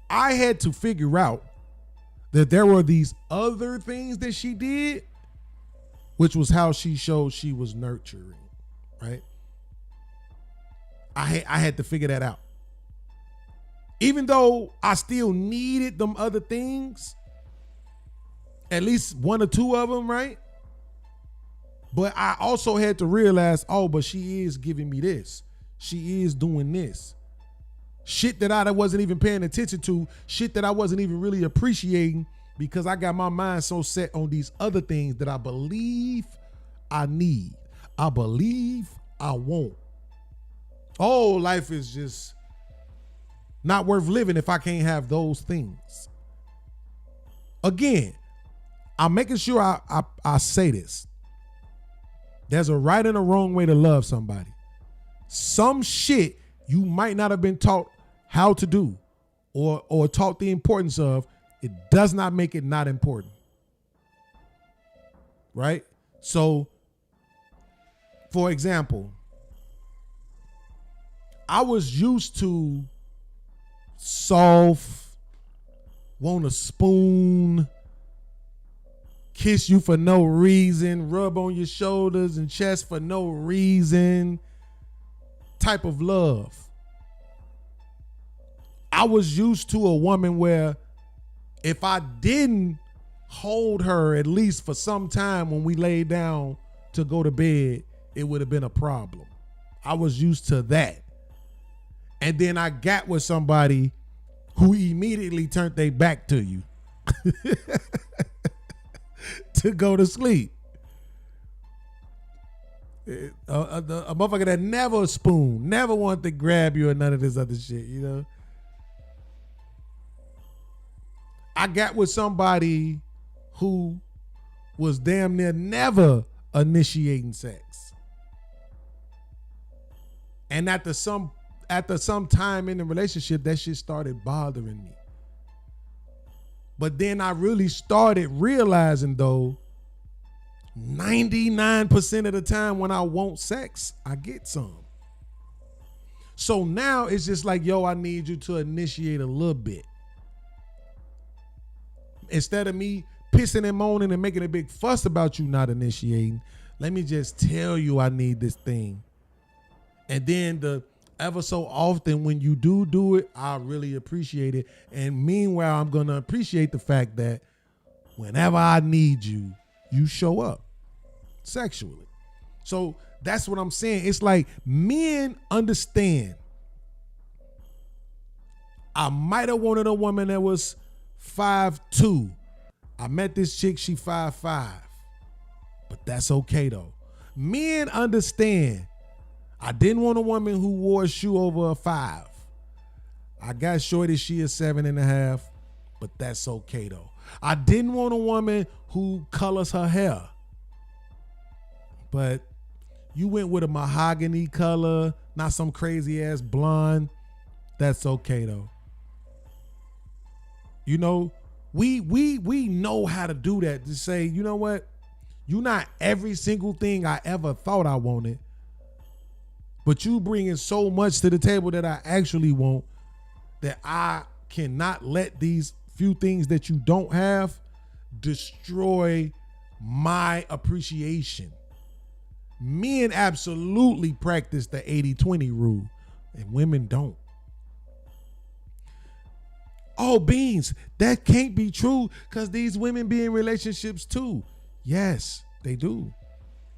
I had to figure out that there were these other things that she did, which was how she showed she was nurturing, right? I had to figure that out. Even though I still needed them other things, at least one or two of them, right? But I also had to realize, but she is giving me this. She is doing this. Shit that I wasn't even paying attention to, shit that I wasn't even really appreciating because I got my mind so set on these other things that I believe I need. I believe I want. Oh, life is just not worth living if I can't have those things. Again, I'm making sure I say this. There's a right and a wrong way to love somebody. Some shit you might not have been taught how to do or taught the importance of, it does not make it not important. Right? So, for example, I was used to soft, want a spoon, kiss you for no reason, rub on your shoulders and chest for no reason type of love. I was used to a woman where if I didn't hold her at least for some time when we laid down to go to bed, it would have been a problem. I was used to that. And then I got with somebody who immediately turned their back to you to go to sleep. A motherfucker that never spoon, never wanted to grab you or none of this other shit, you know? I got with somebody who was damn near never initiating sex. And after some time in the relationship, that shit started bothering me. But then I really started realizing, though, 99% of the time when I want sex, I get some. So now it's just like, yo, I need you to initiate a little bit. Instead of me pissing and moaning and making a big fuss about you not initiating, let me just tell you I need this thing. And then ever so often when you do it, I really appreciate it. And meanwhile, I'm going to appreciate the fact that whenever I need you, you show up sexually. So that's what I'm saying. It's like men understand. I might have wanted a woman that was 5'2". I met this chick, she 5'5". But that's okay though. Men understand. I didn't want a woman who wore a shoe over a 5. I got shorty, she is 7.5, but that's okay though. I didn't want a woman who colors her hair, but you went with a mahogany color, not some crazy ass blonde. That's okay though. You know, we know how to do that, to say, you know what? You're not every single thing I ever thought I wanted, but you bringing so much to the table that I actually want, that I cannot let these few things that you don't have destroy my appreciation. Men absolutely practice the 80-20 rule, and women don't. Oh, Beans, that can't be true because these women be in relationships too. Yes, they do.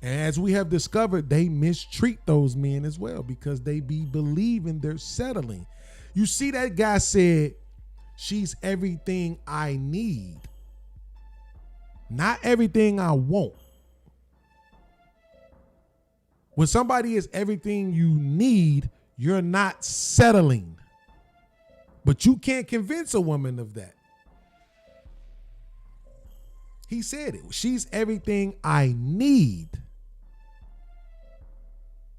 And as we have discovered, they mistreat those men as well because they be believing they're settling. You see, that guy said, she's everything I need, not everything I want. When somebody is everything you need, you're not settling. But you can't convince a woman of that. He said it. She's everything I need.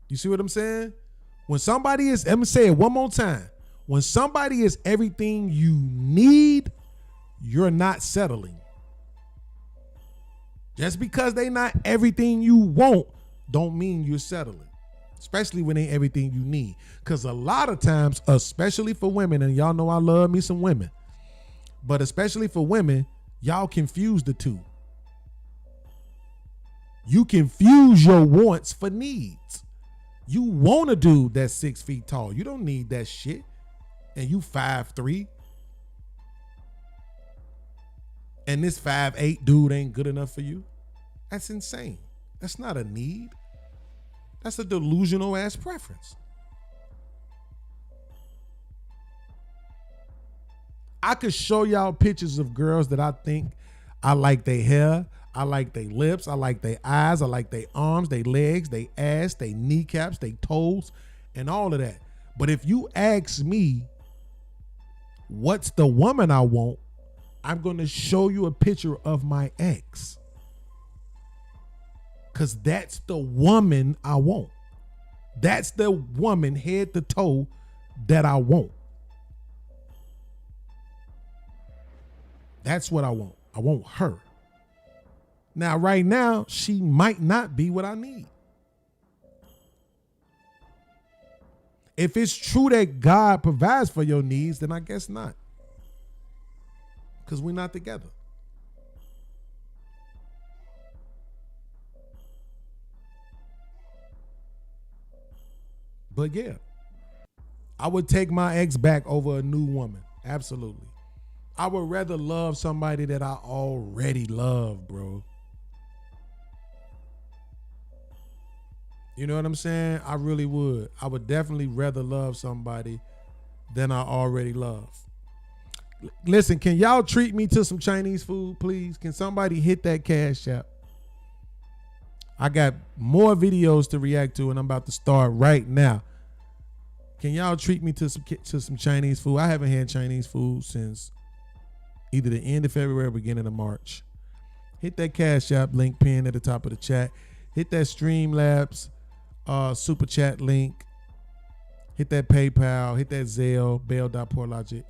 You see what I'm saying? When somebody is, let me say it one more time. When somebody is everything you need, you're not settling. Just because they not everything you want, don't mean you're settling. Especially when they everything you need. Because a lot of times, especially for women, and y'all know I love me some women, but especially for women, y'all confuse the two. You confuse your wants for needs. You want a dude that's 6 feet tall. You don't need that shit. And you 5'3". and this 5'8" dude ain't good enough for you, that's insane. That's not a need. That's a delusional ass preference. I could show y'all pictures of girls that I think I like their hair, I like their lips, I like their eyes, I like their arms, their legs, their ass, their kneecaps, their toes, and all of that. But if you ask me, what's the woman I want, I'm going to show you a picture of my ex. Because that's the woman I want. That's the woman head to toe that I want. That's what I want. I want her. Now, right now, she might not be what I need. If it's true that God provides for your needs, then I guess not. Because we're not together. But yeah, I would take my ex back over a new woman. Absolutely. I would rather love somebody that I already love, bro. You know what I'm saying? I really would. I would definitely rather love somebody than I already love. Listen, can y'all treat me to some Chinese food, please? Can somebody hit that Cash App? I got more videos to react to, and I'm about to start right now. Can y'all treat me to some Chinese food? I haven't had Chinese food since either the end of February or beginning of March. Hit that Cash App link pinned at the top of the chat. Hit that Streamlabs super chat link. Hit that PayPal. Hit that Zelle, bell.portlogic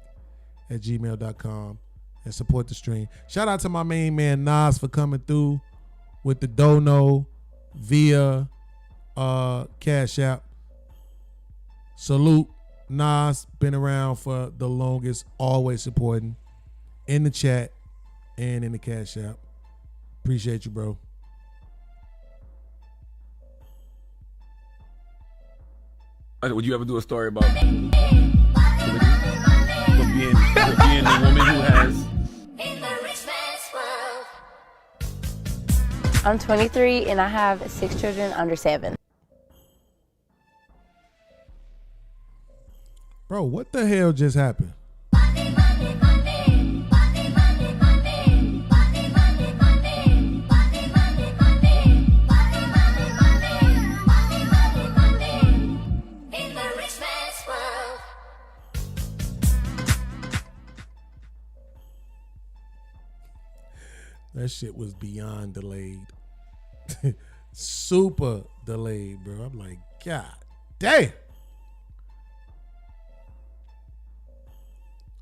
at gmail.com, and support the stream. Shout out to my main man Nas for coming through with the dono via Cash App. Salute. Nas, been around for the longest, always supporting in the chat and in the Cash App. Appreciate you, bro. Would you ever do a story about being the woman who has? I'm 23 and I have 6 children under 7. Bro, what the hell just happened? That shit was beyond delayed. Super delayed, bro. I'm like, God damn.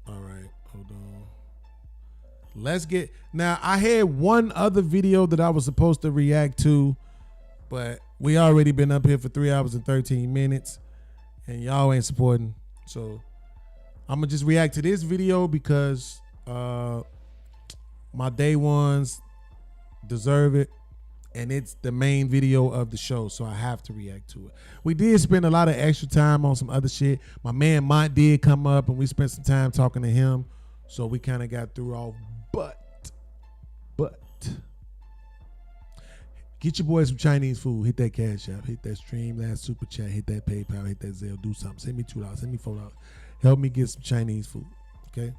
All right, hold on. Let's get... Now, I had one other video that I was supposed to react to, but we already been up here for 3 hours and 13 minutes, and y'all ain't supporting. So, I'm going to just react to this video because... my day ones deserve it, and it's the main video of the show, so I have to react to it. We did spend a lot of extra time on some other shit. My man Mont did come up, and we spent some time talking to him, so we kind of got through all. But get your boys some Chinese food. Hit that Cash App. Hit that Streamlabs super chat. Hit that PayPal. Hit that Zelle. Do something. Send me $2. Send me $4. Help me get some Chinese food. Okay?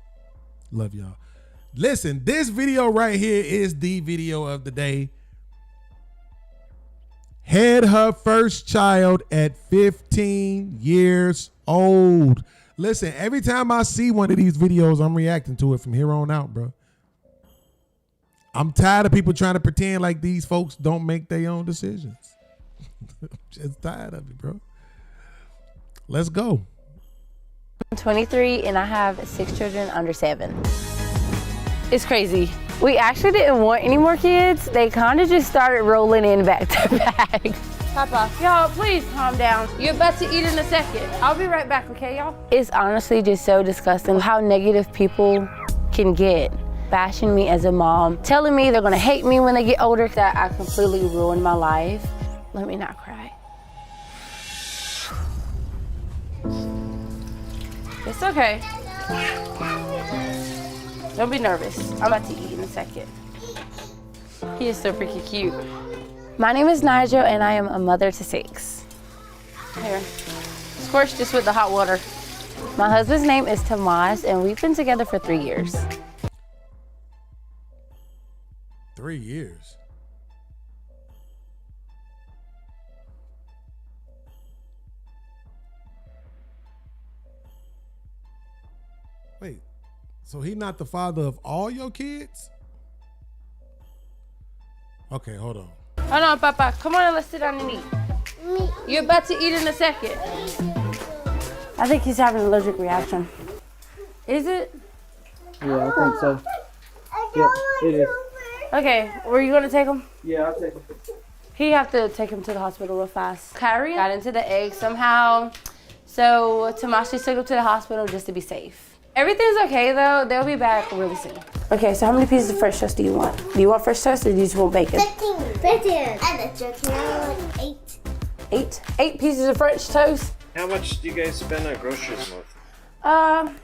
Love y'all. Listen, this video right here is the video of the day. Had her first child at 15 years old. Listen, every time I see one of these videos, I'm reacting to it from here on out, bro. I'm tired of people trying to pretend like these folks don't make their own decisions. I'm just tired of it, bro. Let's go. I'm 23 and I have 6 children under 7. It's crazy. We actually didn't want any more kids. They kind of just started rolling in back to back. Papa, y'all, please calm down. You're about to eat in a second. I'll be right back, okay, y'all? It's honestly just so disgusting how negative people can get. Bashing me as a mom, telling me they're gonna hate me when they get older, that I completely ruined my life. Let me not cry. It's okay. Don't be nervous. I'm about to eat in a second. He is so freaking cute. My name is Nigel, and I am a mother to 6. Here, squish this with the hot water. My husband's name is Tomas, and we've been together for 3 years. 3 years. Wait, so he not the father of all your kids? Okay, hold on. Hold on, Papa. Come on and let's sit down and eat. You're about to eat in a second. I think he's having an allergic reaction. Is it? Yeah, I think so. Yeah, it is. Okay, were you gonna take him? Yeah, I'll take him. He have to take him to the hospital real fast. Kyrie got into the egg somehow, so Tomas just took him to the hospital just to be safe. Everything's okay though. They'll be back really soon. Okay, so how many pieces of French toast do you want? Do you want French toast or do you just want bacon? 15. And a joking. I want 8. 8 pieces of French toast. How much do you guys spend on groceries a month?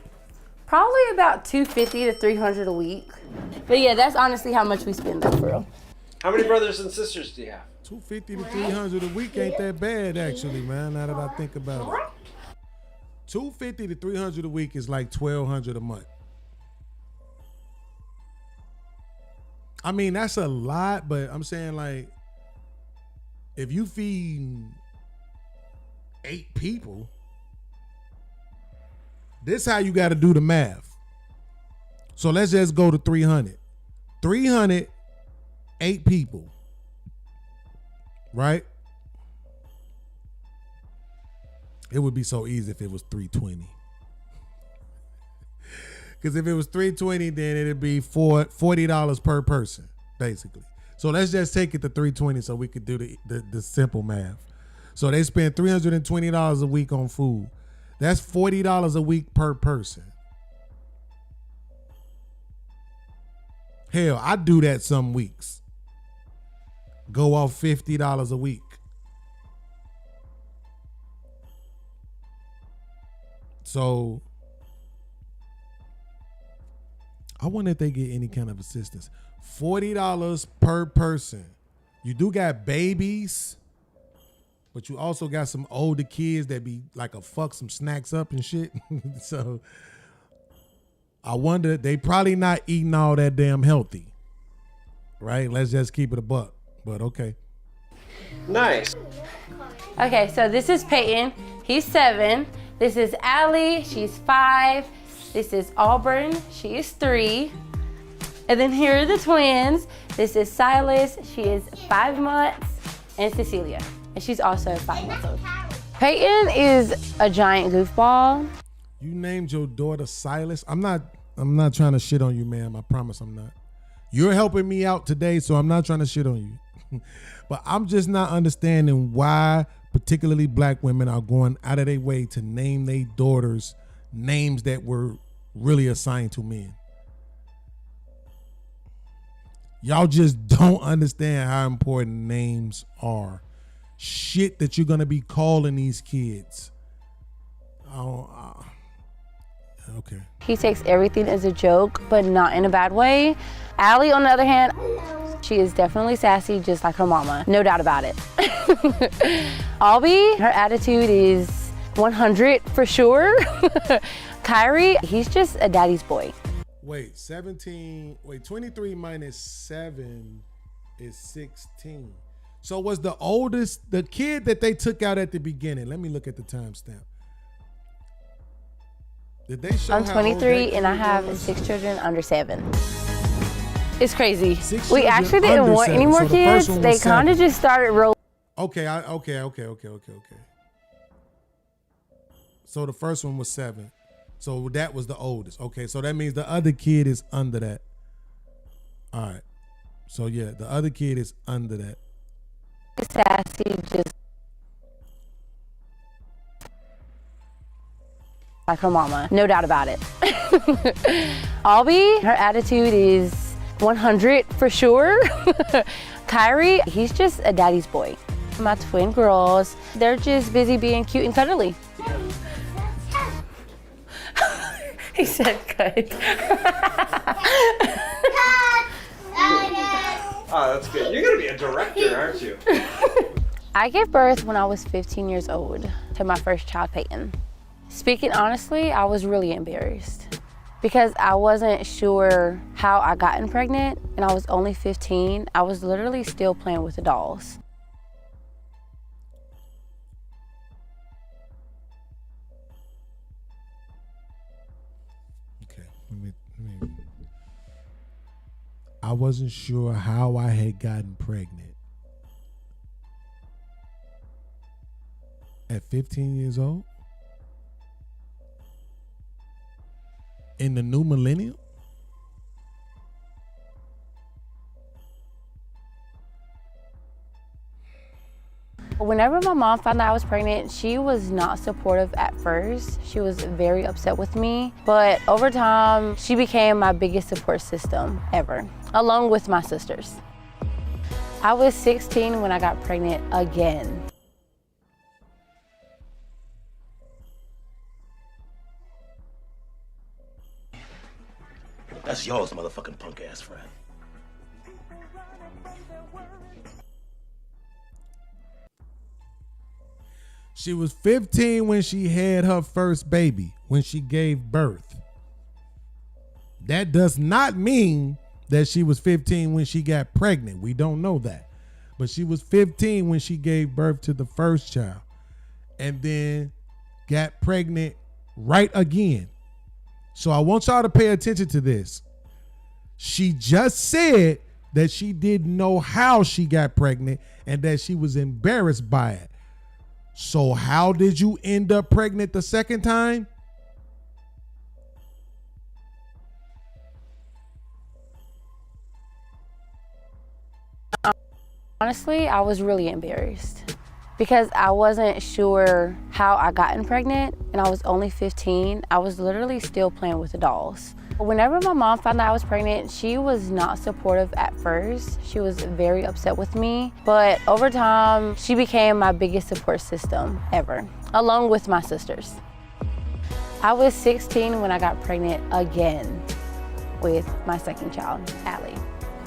Probably about $250 to $300 a week. But yeah, that's honestly how much we spend though, for real. How many brothers and sisters do you have? $250 to $300 a week ain't that bad actually, man. Now that I think about it, $250 to $300 a week is like $1,200 a month. I mean, that's a lot, but I'm saying like, if you feed 8 people, this how you got to do the math. So let's just go to 300. 300, 8 people, right? It would be so easy if it was 320. Because if it was 320, then it'd be $40 per person, basically. So let's just take it to 320 so we could do the simple math. So they spend $320 a week on food. That's $40 a week per person. Hell, I do that some weeks. Go off $50 a week. So I wonder if they get any kind of assistance. $40 per person. You do got babies, but you also got some older kids that be like a fuck some snacks up and shit. So I wonder, they probably not eating all that damn healthy. Right? Let's just keep it a buck. But okay. Nice. Okay, so this is Peyton. He's 7. This is Allie. She's 5. This is Auburn. She is 3. And then here are the twins. This is Silas. She is 5 months. And Cecilia. And she's also 5 months old. Peyton is a giant goofball. You named your daughter Silas. I'm not trying to shit on you, ma'am. I promise I'm not. You're helping me out today, so I'm not trying to shit on you. But I'm just not understanding why particularly black women are going out of their way to name their daughters names that were really assigned to men. Y'all just don't understand how important names are. Shit that you're gonna be calling these kids. Okay. He takes everything as a joke, but not in a bad way. Allie, on the other hand, she is definitely sassy, just like her mama. No doubt about it. Albie, her attitude is 100 for sure. Kyrie, he's just a daddy's boy. Wait, 23 minus 7 is 16. So was the oldest, the kid that they took out at the beginning? Let me look at the timestamp. Did they show? I'm 23 and I have 6 children under 7. It's crazy. We actually didn't want any more kids. They kind of just started rolling. Okay. So the first one was 7. So that was the oldest. Okay, so that means the other kid is under that. All right. So yeah, the other kid is under that. Sassy, just like her mama. No doubt about it. Albie, her attitude is 100 for sure. Kyrie, he's just a daddy's boy. My twin girls, they're just busy being cute and cuddly. He said cut. Oh, that's good. You're gonna be a director, aren't you? I gave birth when I was 15 years old to my first child, Peyton. Speaking honestly, I was really embarrassed because I wasn't sure how I gotten pregnant, and I was only 15. I was literally still playing with the dolls. I wasn't sure how I had gotten pregnant. At 15 years old? In the new millennium? Whenever my mom found out I was pregnant, she was not supportive at first. She was very upset with me, but over time, she became my biggest support system ever, along with my sisters. I was 16 when I got pregnant again. That's yours, motherfucking punk ass friend. She was 15 when she had her first baby, when she gave birth. That does not mean that she was 15 when she got pregnant. We don't know that. But she was 15 when she gave birth to the first child and then got pregnant right again. So I want y'all to pay attention to this. She just said that she didn't know how she got pregnant and that she was embarrassed by it. So how did you end up pregnant the second time? Honestly, I was really embarrassed because I wasn't sure how I gotten pregnant, and I was only 15. I was literally still playing with the dolls. Whenever my mom found out I was pregnant, she was not supportive at first. She was very upset with me, but over time, she became my biggest support system ever, along with my sisters. I was 16 when I got pregnant again with my second child, Allie.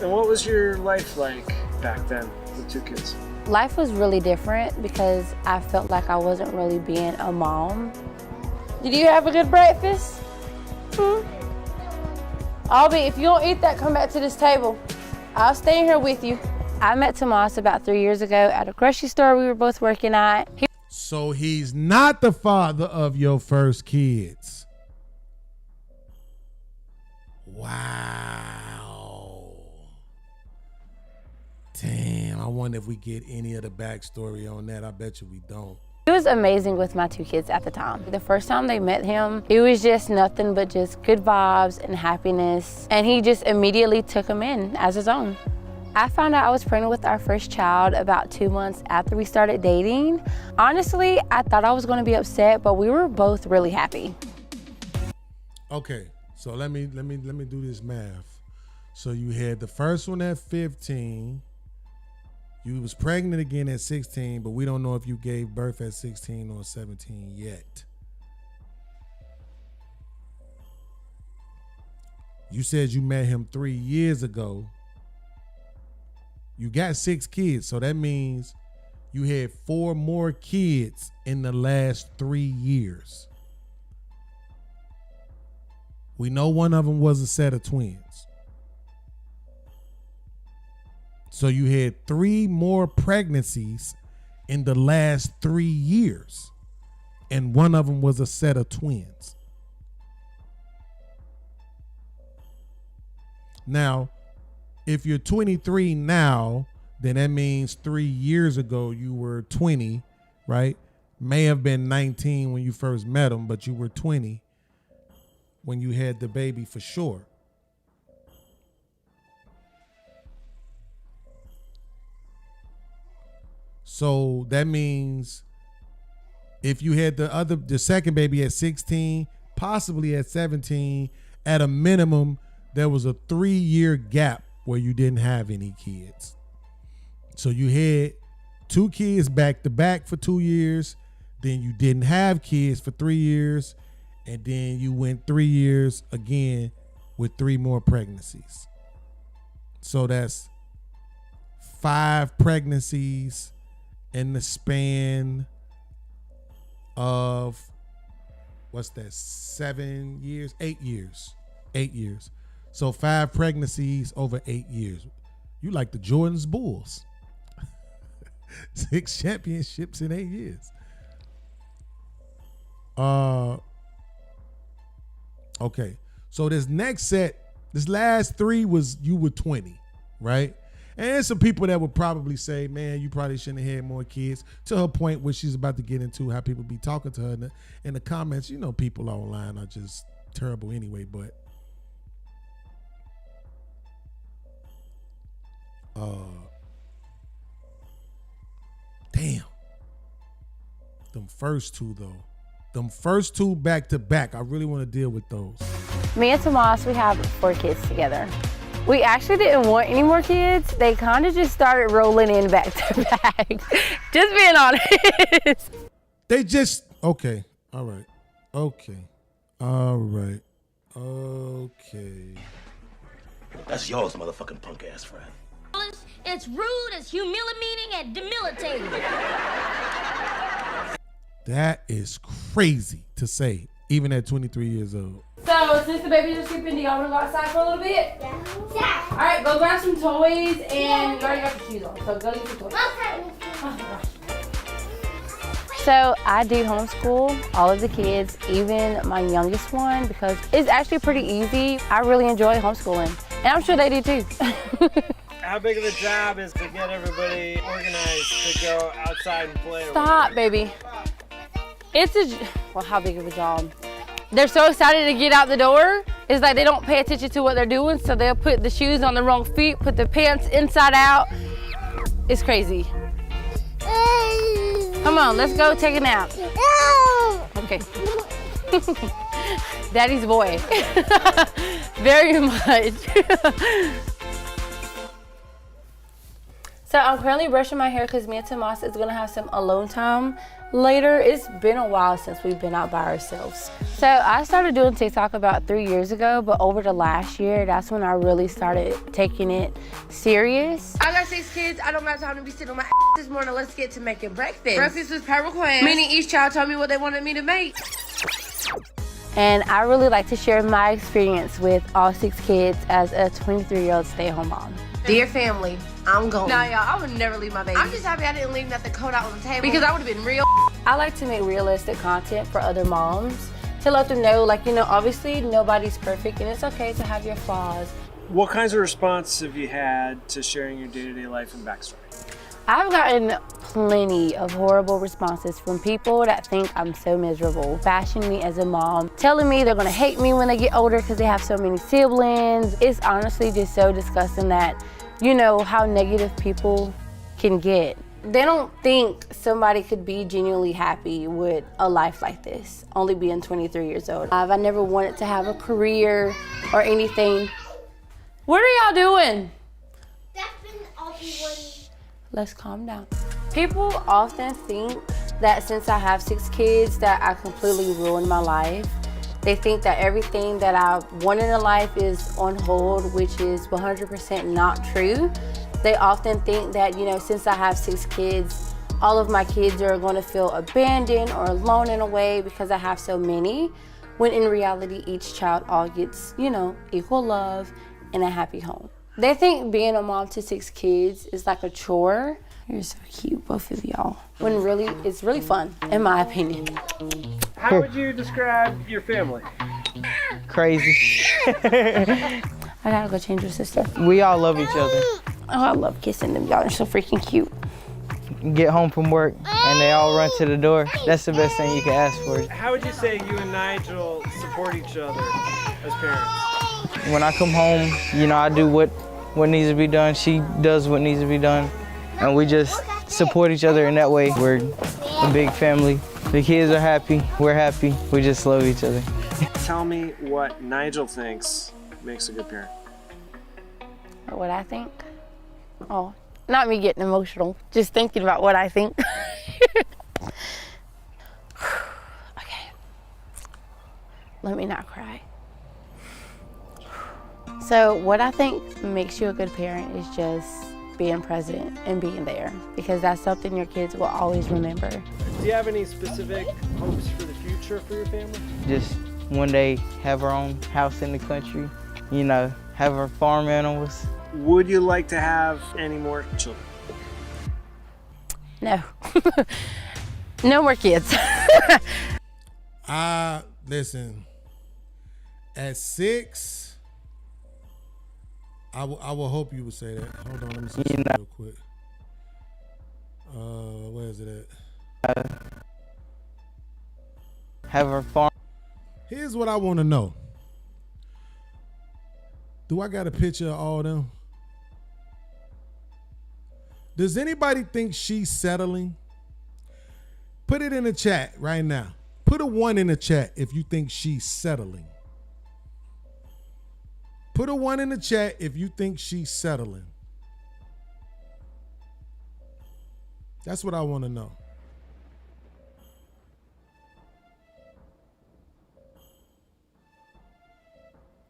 And what was your life like back then with 2 kids? Life was really different because I felt like I wasn't really being a mom. Did you have a good breakfast? If you don't eat that, come back to this table. I'll stay in here with you. I met Tomas about 3 years ago at a grocery store we were both working at. So he's not the father of your first kids. Wow. Damn, I wonder if we get any of the backstory on that. I bet you we don't. He was amazing with my 2 kids at the time. The first time they met him, it was just nothing but just good vibes and happiness. And he just immediately took them in as his own. I found out I was pregnant with our first child about 2 months after we started dating. Honestly, I thought I was gonna be upset, but we were both really happy. Okay, so let me do this math. So you had the first one at 15. You was pregnant again at 16, but we don't know if you gave birth at 16 or 17 yet. You said you met him 3 years ago. You got 6 kids, so that means you had 4 more kids in the last 3 years. We know one of them was a set of twins. So you had 3 more pregnancies in the last 3 years, and one of them was a set of twins. Now, if you're 23 now, then that means 3 years ago you were 20, right? May have been 19 when you first met him, but you were 20 when you had the baby for sure. So that means if you had the second baby at 16, possibly at 17, at a minimum, there was a 3-year gap where you didn't have any kids. So you had 2 kids back to back for 2 years, then you didn't have kids for 3 years, and then you went 3 years again with 3 more pregnancies. So that's 5 pregnancies in the span of, what's that, 7 years? 8 years. 8 years. So 5 pregnancies over 8 years. You like the Jordan's Bulls. 6 championships in 8 years. Okay. So this next set, this last 3 was you were 20, right? And there's some people that would probably say, man, you probably shouldn't have had more kids, to her point where she's about to get into how people be talking to her in the comments. You know, people online are just terrible anyway, but damn. Them first 2 though. Them first 2 back to back. I really want to deal with those. Me and Tomas, we have 4 kids together. We actually didn't want any more kids. They kind of just started rolling in back to back. Just being honest. They just, okay. All right. Okay. All right. Okay. That's yours, motherfucking punk ass friend. It's rude, it's humiliating, and debilitating. That is crazy to say, even at 23 years old. So, since the babies are sleeping, do y'all want to go outside for a little bit? Yeah. All right, go grab some toys, and you already got your shoes on, so go get your toys. Okay. So I do homeschool all of the kids, even my youngest one, because it's actually pretty easy. I really enjoy homeschooling, and I'm sure they do too. How big of a job is to get everybody organized to go outside and play? Stop, baby. Well, how big of a job? They're so excited to get out the door. It's like they don't pay attention to what they're doing, so they'll put the shoes on the wrong feet, put the pants inside out. It's crazy. Come on, let's go take a nap. Okay. Daddy's boy. Very much. So I'm currently brushing my hair because me and Tomas is gonna have some alone time later. It's been a while since we've been out by ourselves. So I started doing TikTok about 3 years ago, but over the last year, that's when I really started taking it serious. I got 6 kids. I don't got time to be sitting on my ass this morning. Let's get to making breakfast. Breakfast was per request, meaning each child told me what they wanted me to make. And I really like to share my experience with all 6 kids as a 23-year-old stay-at-home mom. Dear family, I'm going. Nah, y'all, I would never leave my baby. I'm just happy I didn't leave nothing cold out on the table because I would have been real. I like to make realistic content for other moms to let them know, like, you know, obviously nobody's perfect and it's okay to have your flaws. What kinds of response have you had to sharing your day-to-day life and backstory? I've gotten plenty of horrible responses from people that think I'm so miserable, bashing me as a mom, telling me they're gonna hate me when they get older because they have so many siblings. It's honestly just so disgusting that, you know, how negative people can get. They don't think somebody could be genuinely happy with a life like this, only being 23 years old. I never wanted to have a career or anything. What are y'all doing? Let's calm down. People often think that since I have 6 kids that I completely ruined my life. They think that everything that I wanted in life is on hold, which is 100% not true. They often think that, you know, since I have 6 kids, all of my kids are going to feel abandoned or alone in a way because I have so many, when in reality, each child all gets, you know, equal love and a happy home. They think being a mom to 6 kids is like a chore. You're so cute, both of y'all. When really, it's really fun, in my opinion. How would you describe your family? Crazy. I gotta go change your sister. We all love each other. Oh, I love kissing them. Y'all are so freaking cute. Get home from work and they all run to the door. That's the best thing you can ask for. How would you say you and Nigel support each other as parents? When I come home, you know, I do what needs to be done. She does what needs to be done. And we just support each other in that way. We're a big family. The kids are happy. We're happy. We just love each other. Tell me what Nigel thinks makes a good parent. What I think? Oh, not me getting emotional. Just thinking about what I think. Okay. Let me not cry. So what I think makes you a good parent is just being present and being there, because that's something your kids will always remember. Do you have any specific hopes for the future for your family? Just one day have our own house in the country, you know, have our farm animals. Would you like to have any more children? No. No more kids. Listen, at 6, I will hope you would say that. Hold on, let me see something real quick. Where is it at? Have our farm. Here's what I want to know. Do I got a picture of all them? Does anybody think she's settling? Put it in the chat right now. Put a 1 in the chat if you think she's settling. Put a 1 in the chat if you think she's settling. That's what I want to know.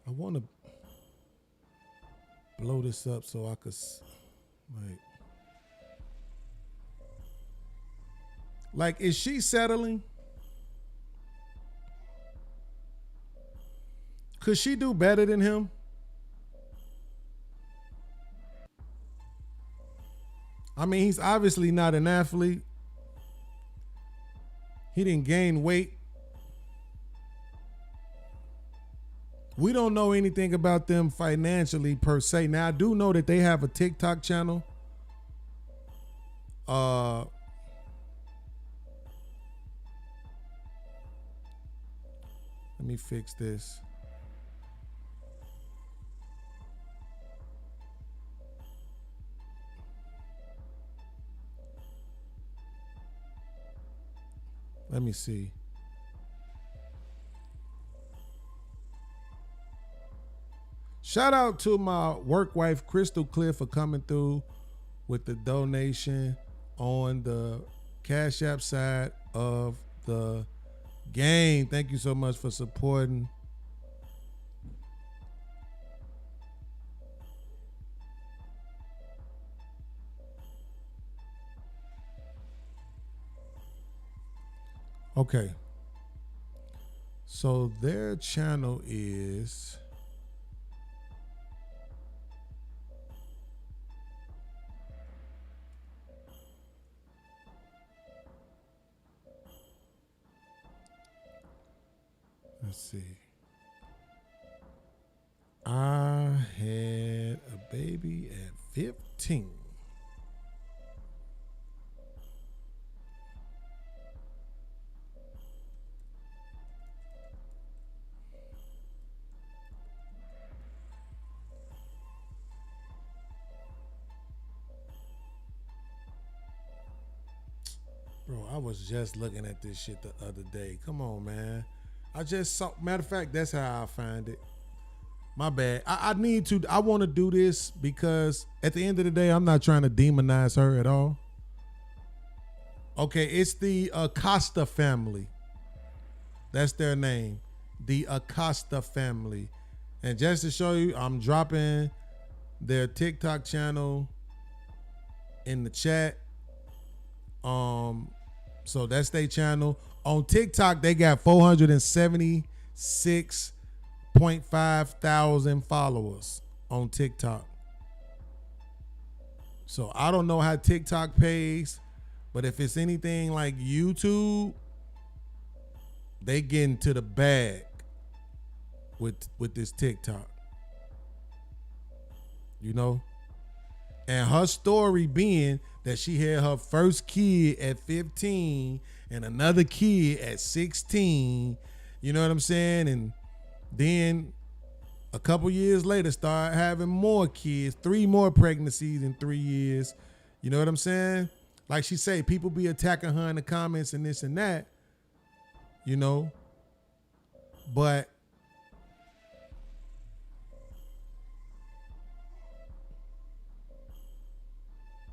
I want to blow this up so I could, like, is she settling? Could she do better than him? I mean, he's obviously not an athlete. He didn't gain weight. We don't know anything about them financially per se. Now, I do know that they have a TikTok channel. Let me fix this. Let me see. Shout out to my work wife, Crystal Clear, for coming through with the donation on the Cash App side of the game. Thank you so much for supporting. Okay. So their channel is let's see. I had a baby at 15. Bro, I was just looking at this shit the other day. Come on, man. I just saw, matter of fact, that's how I find it. My bad. I want to do this because at the end of the day, I'm not trying to demonize her at all. Okay, it's the Acosta family. That's their name. The Acosta family. And just to show you, I'm dropping their TikTok channel in the chat. So that's their channel. On TikTok, they got 476.5 thousand followers on TikTok. So I don't know how TikTok pays, but if it's anything like YouTube, they get into the bag with this TikTok. You know? And her story being that she had her first kid at 15 and another kid at 16. You know what I'm saying? And then a couple years later, start having more kids, 3 more pregnancies in 3 years. You know what I'm saying? Like she say, people be attacking her in the comments and this and that, you know? But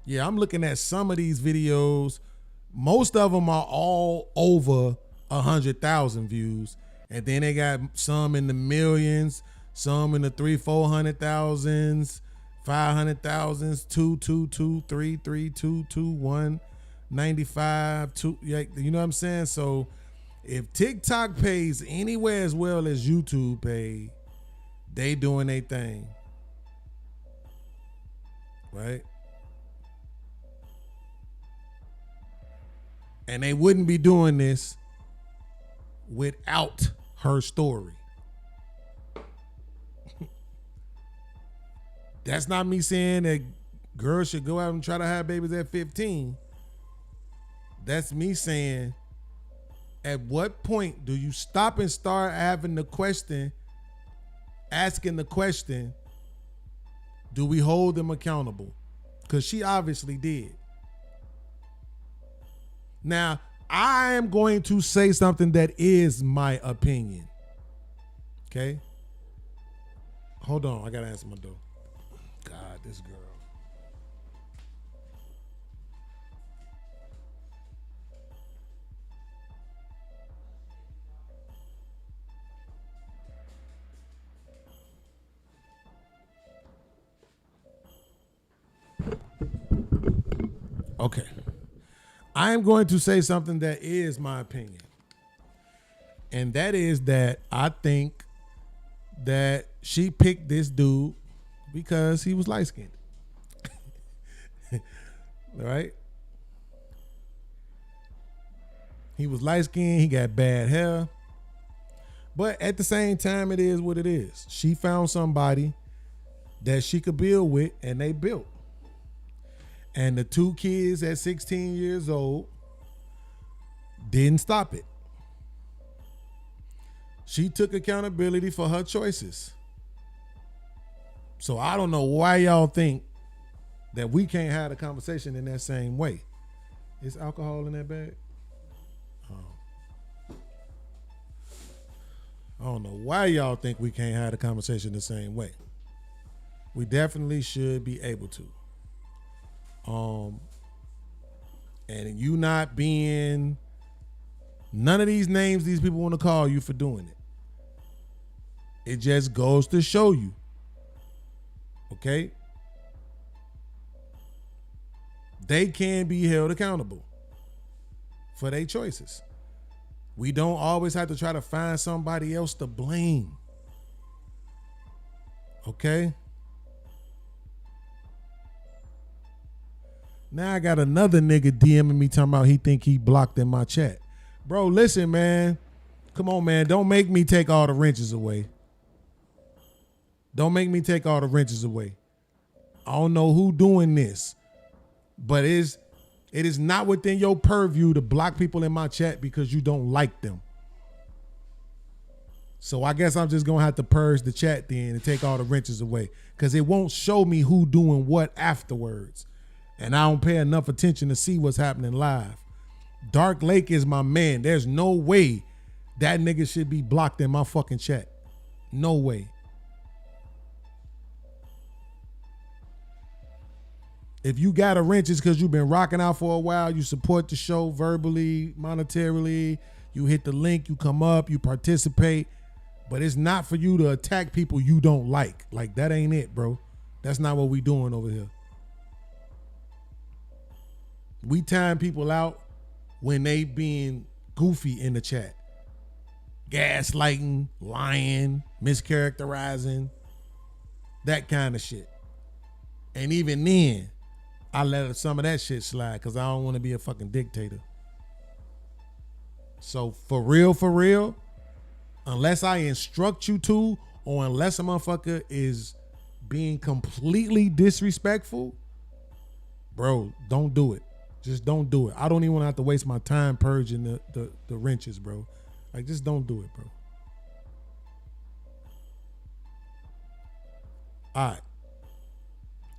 yeah, I'm looking at some of these videos. Most of them are all over 100,000 views. And then they got some in the millions, some in the 300,000-400,000s, 500,000s, 222, 332, 195, 2. You know what I'm saying? So if TikTok pays anywhere as well as YouTube pay, they doing their thing. Right? And they wouldn't be doing this without her story. That's not me saying that girls should go out and try to have babies at 15. That's me saying, at what point do you stop and start asking the question, do we hold them accountable? Because she obviously did. Now, I am going to say something that is my opinion. Okay? Hold on, I gotta answer my door. God, this girl. Okay. I am going to say something that is my opinion. And that is that I think that she picked this dude because he was light-skinned. Right? He was light-skinned, he got bad hair. But at the same time, it is what it is. She found somebody that she could build with, and they built. And the 2 kids at 16 years old didn't stop it. She took accountability for her choices. So I don't know why y'all think that we can't have a conversation in that same way. Is alcohol in that bag? Oh. I don't know why y'all think we can't have a conversation the same way. We definitely should be able to. And you not being none of these names these people want to call you for doing it. It just goes to show you. Okay? They can be held accountable for their choices. We don't always have to try to find somebody else to blame. Okay? Now I got another nigga DMing me talking about he think he blocked in my chat. Bro, listen, man. Come on, man. Don't make me take all the wrenches away. Don't make me take all the wrenches away. I don't know who doing this, but it is not within your purview to block people in my chat because you don't like them. So I guess I'm just going to have to purge the chat then and take all the wrenches away because it won't show me who doing what afterwards. And I don't pay enough attention to see what's happening live. Dark Lake is my man. There's no way that nigga should be blocked in my fucking chat. No way. If you got a wrench, it's because you've been rocking out for a while. You support the show verbally, monetarily. You hit the link, you come up, you participate. But it's not for you to attack people you don't like. Like, that ain't it, bro. That's not what we doing over here. We time people out when they being goofy in the chat. Gaslighting, lying, mischaracterizing, that kind of shit. And even then, I let some of that shit slide because I don't want to be a fucking dictator. So for real, unless I instruct you to, or unless a motherfucker is being completely disrespectful, bro, don't do it. Just don't do it. I don't even want to have to waste my time purging the wrenches, bro. Like, just don't do it, bro. All right.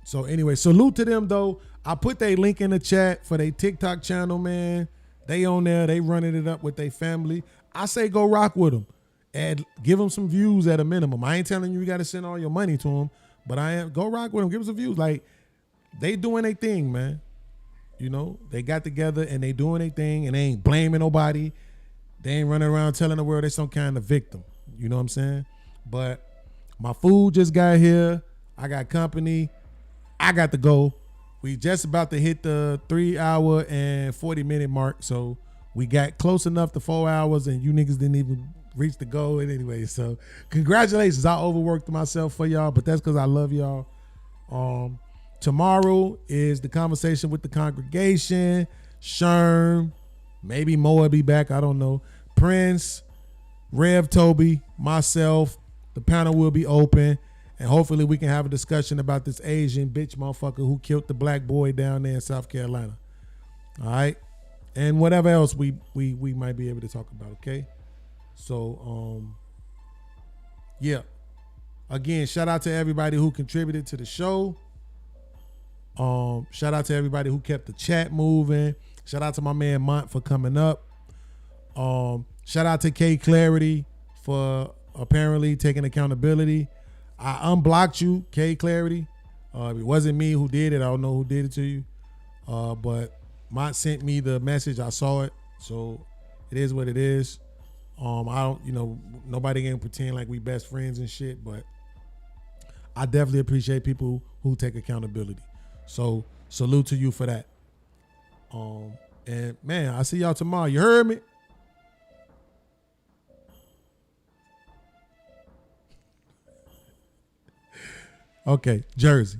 So anyway, salute to them though. I put their link in the chat for their TikTok channel, man. They on there. They running it up with their family. I say go rock with them and give them some views at a minimum. I ain't telling you got to send all your money to them, but go rock with them. Give them some views. Like, they doing their thing, man. You know, they got together and they doing their thing and they ain't blaming nobody. They ain't running around telling the world they some kind of victim. You know what I'm saying? But my food just got here. I got company. I got to go. We just about to hit the 3 hour and 40-minute mark. So we got close enough to 4 hours, and you niggas didn't even reach the goal. And anyway, so congratulations. I overworked myself for y'all, but that's because I love y'all. Tomorrow is the conversation with the congregation. Sherm, maybe Mo will be back. I don't know. Prince, Rev Toby, myself. The panel will be open. And hopefully we can have a discussion about this Asian bitch motherfucker who killed the black boy down there in South Carolina. All right. And whatever else we might be able to talk about, okay? So, yeah. Again, shout out to everybody who contributed to the show. Shout out to everybody who kept the chat moving. Shout out to my man Mont for coming up. Shout out to K Clarity for apparently taking accountability. I unblocked you, K Clarity. It wasn't me who did it. I don't know who did it to you. But Mont sent me the message. I saw it. So it is what it is. I don't, nobody can pretend like we best friends and shit, but I definitely appreciate people who take accountability. So salute to you for that. And man, I see y'all tomorrow. You heard me? Okay, Jersey.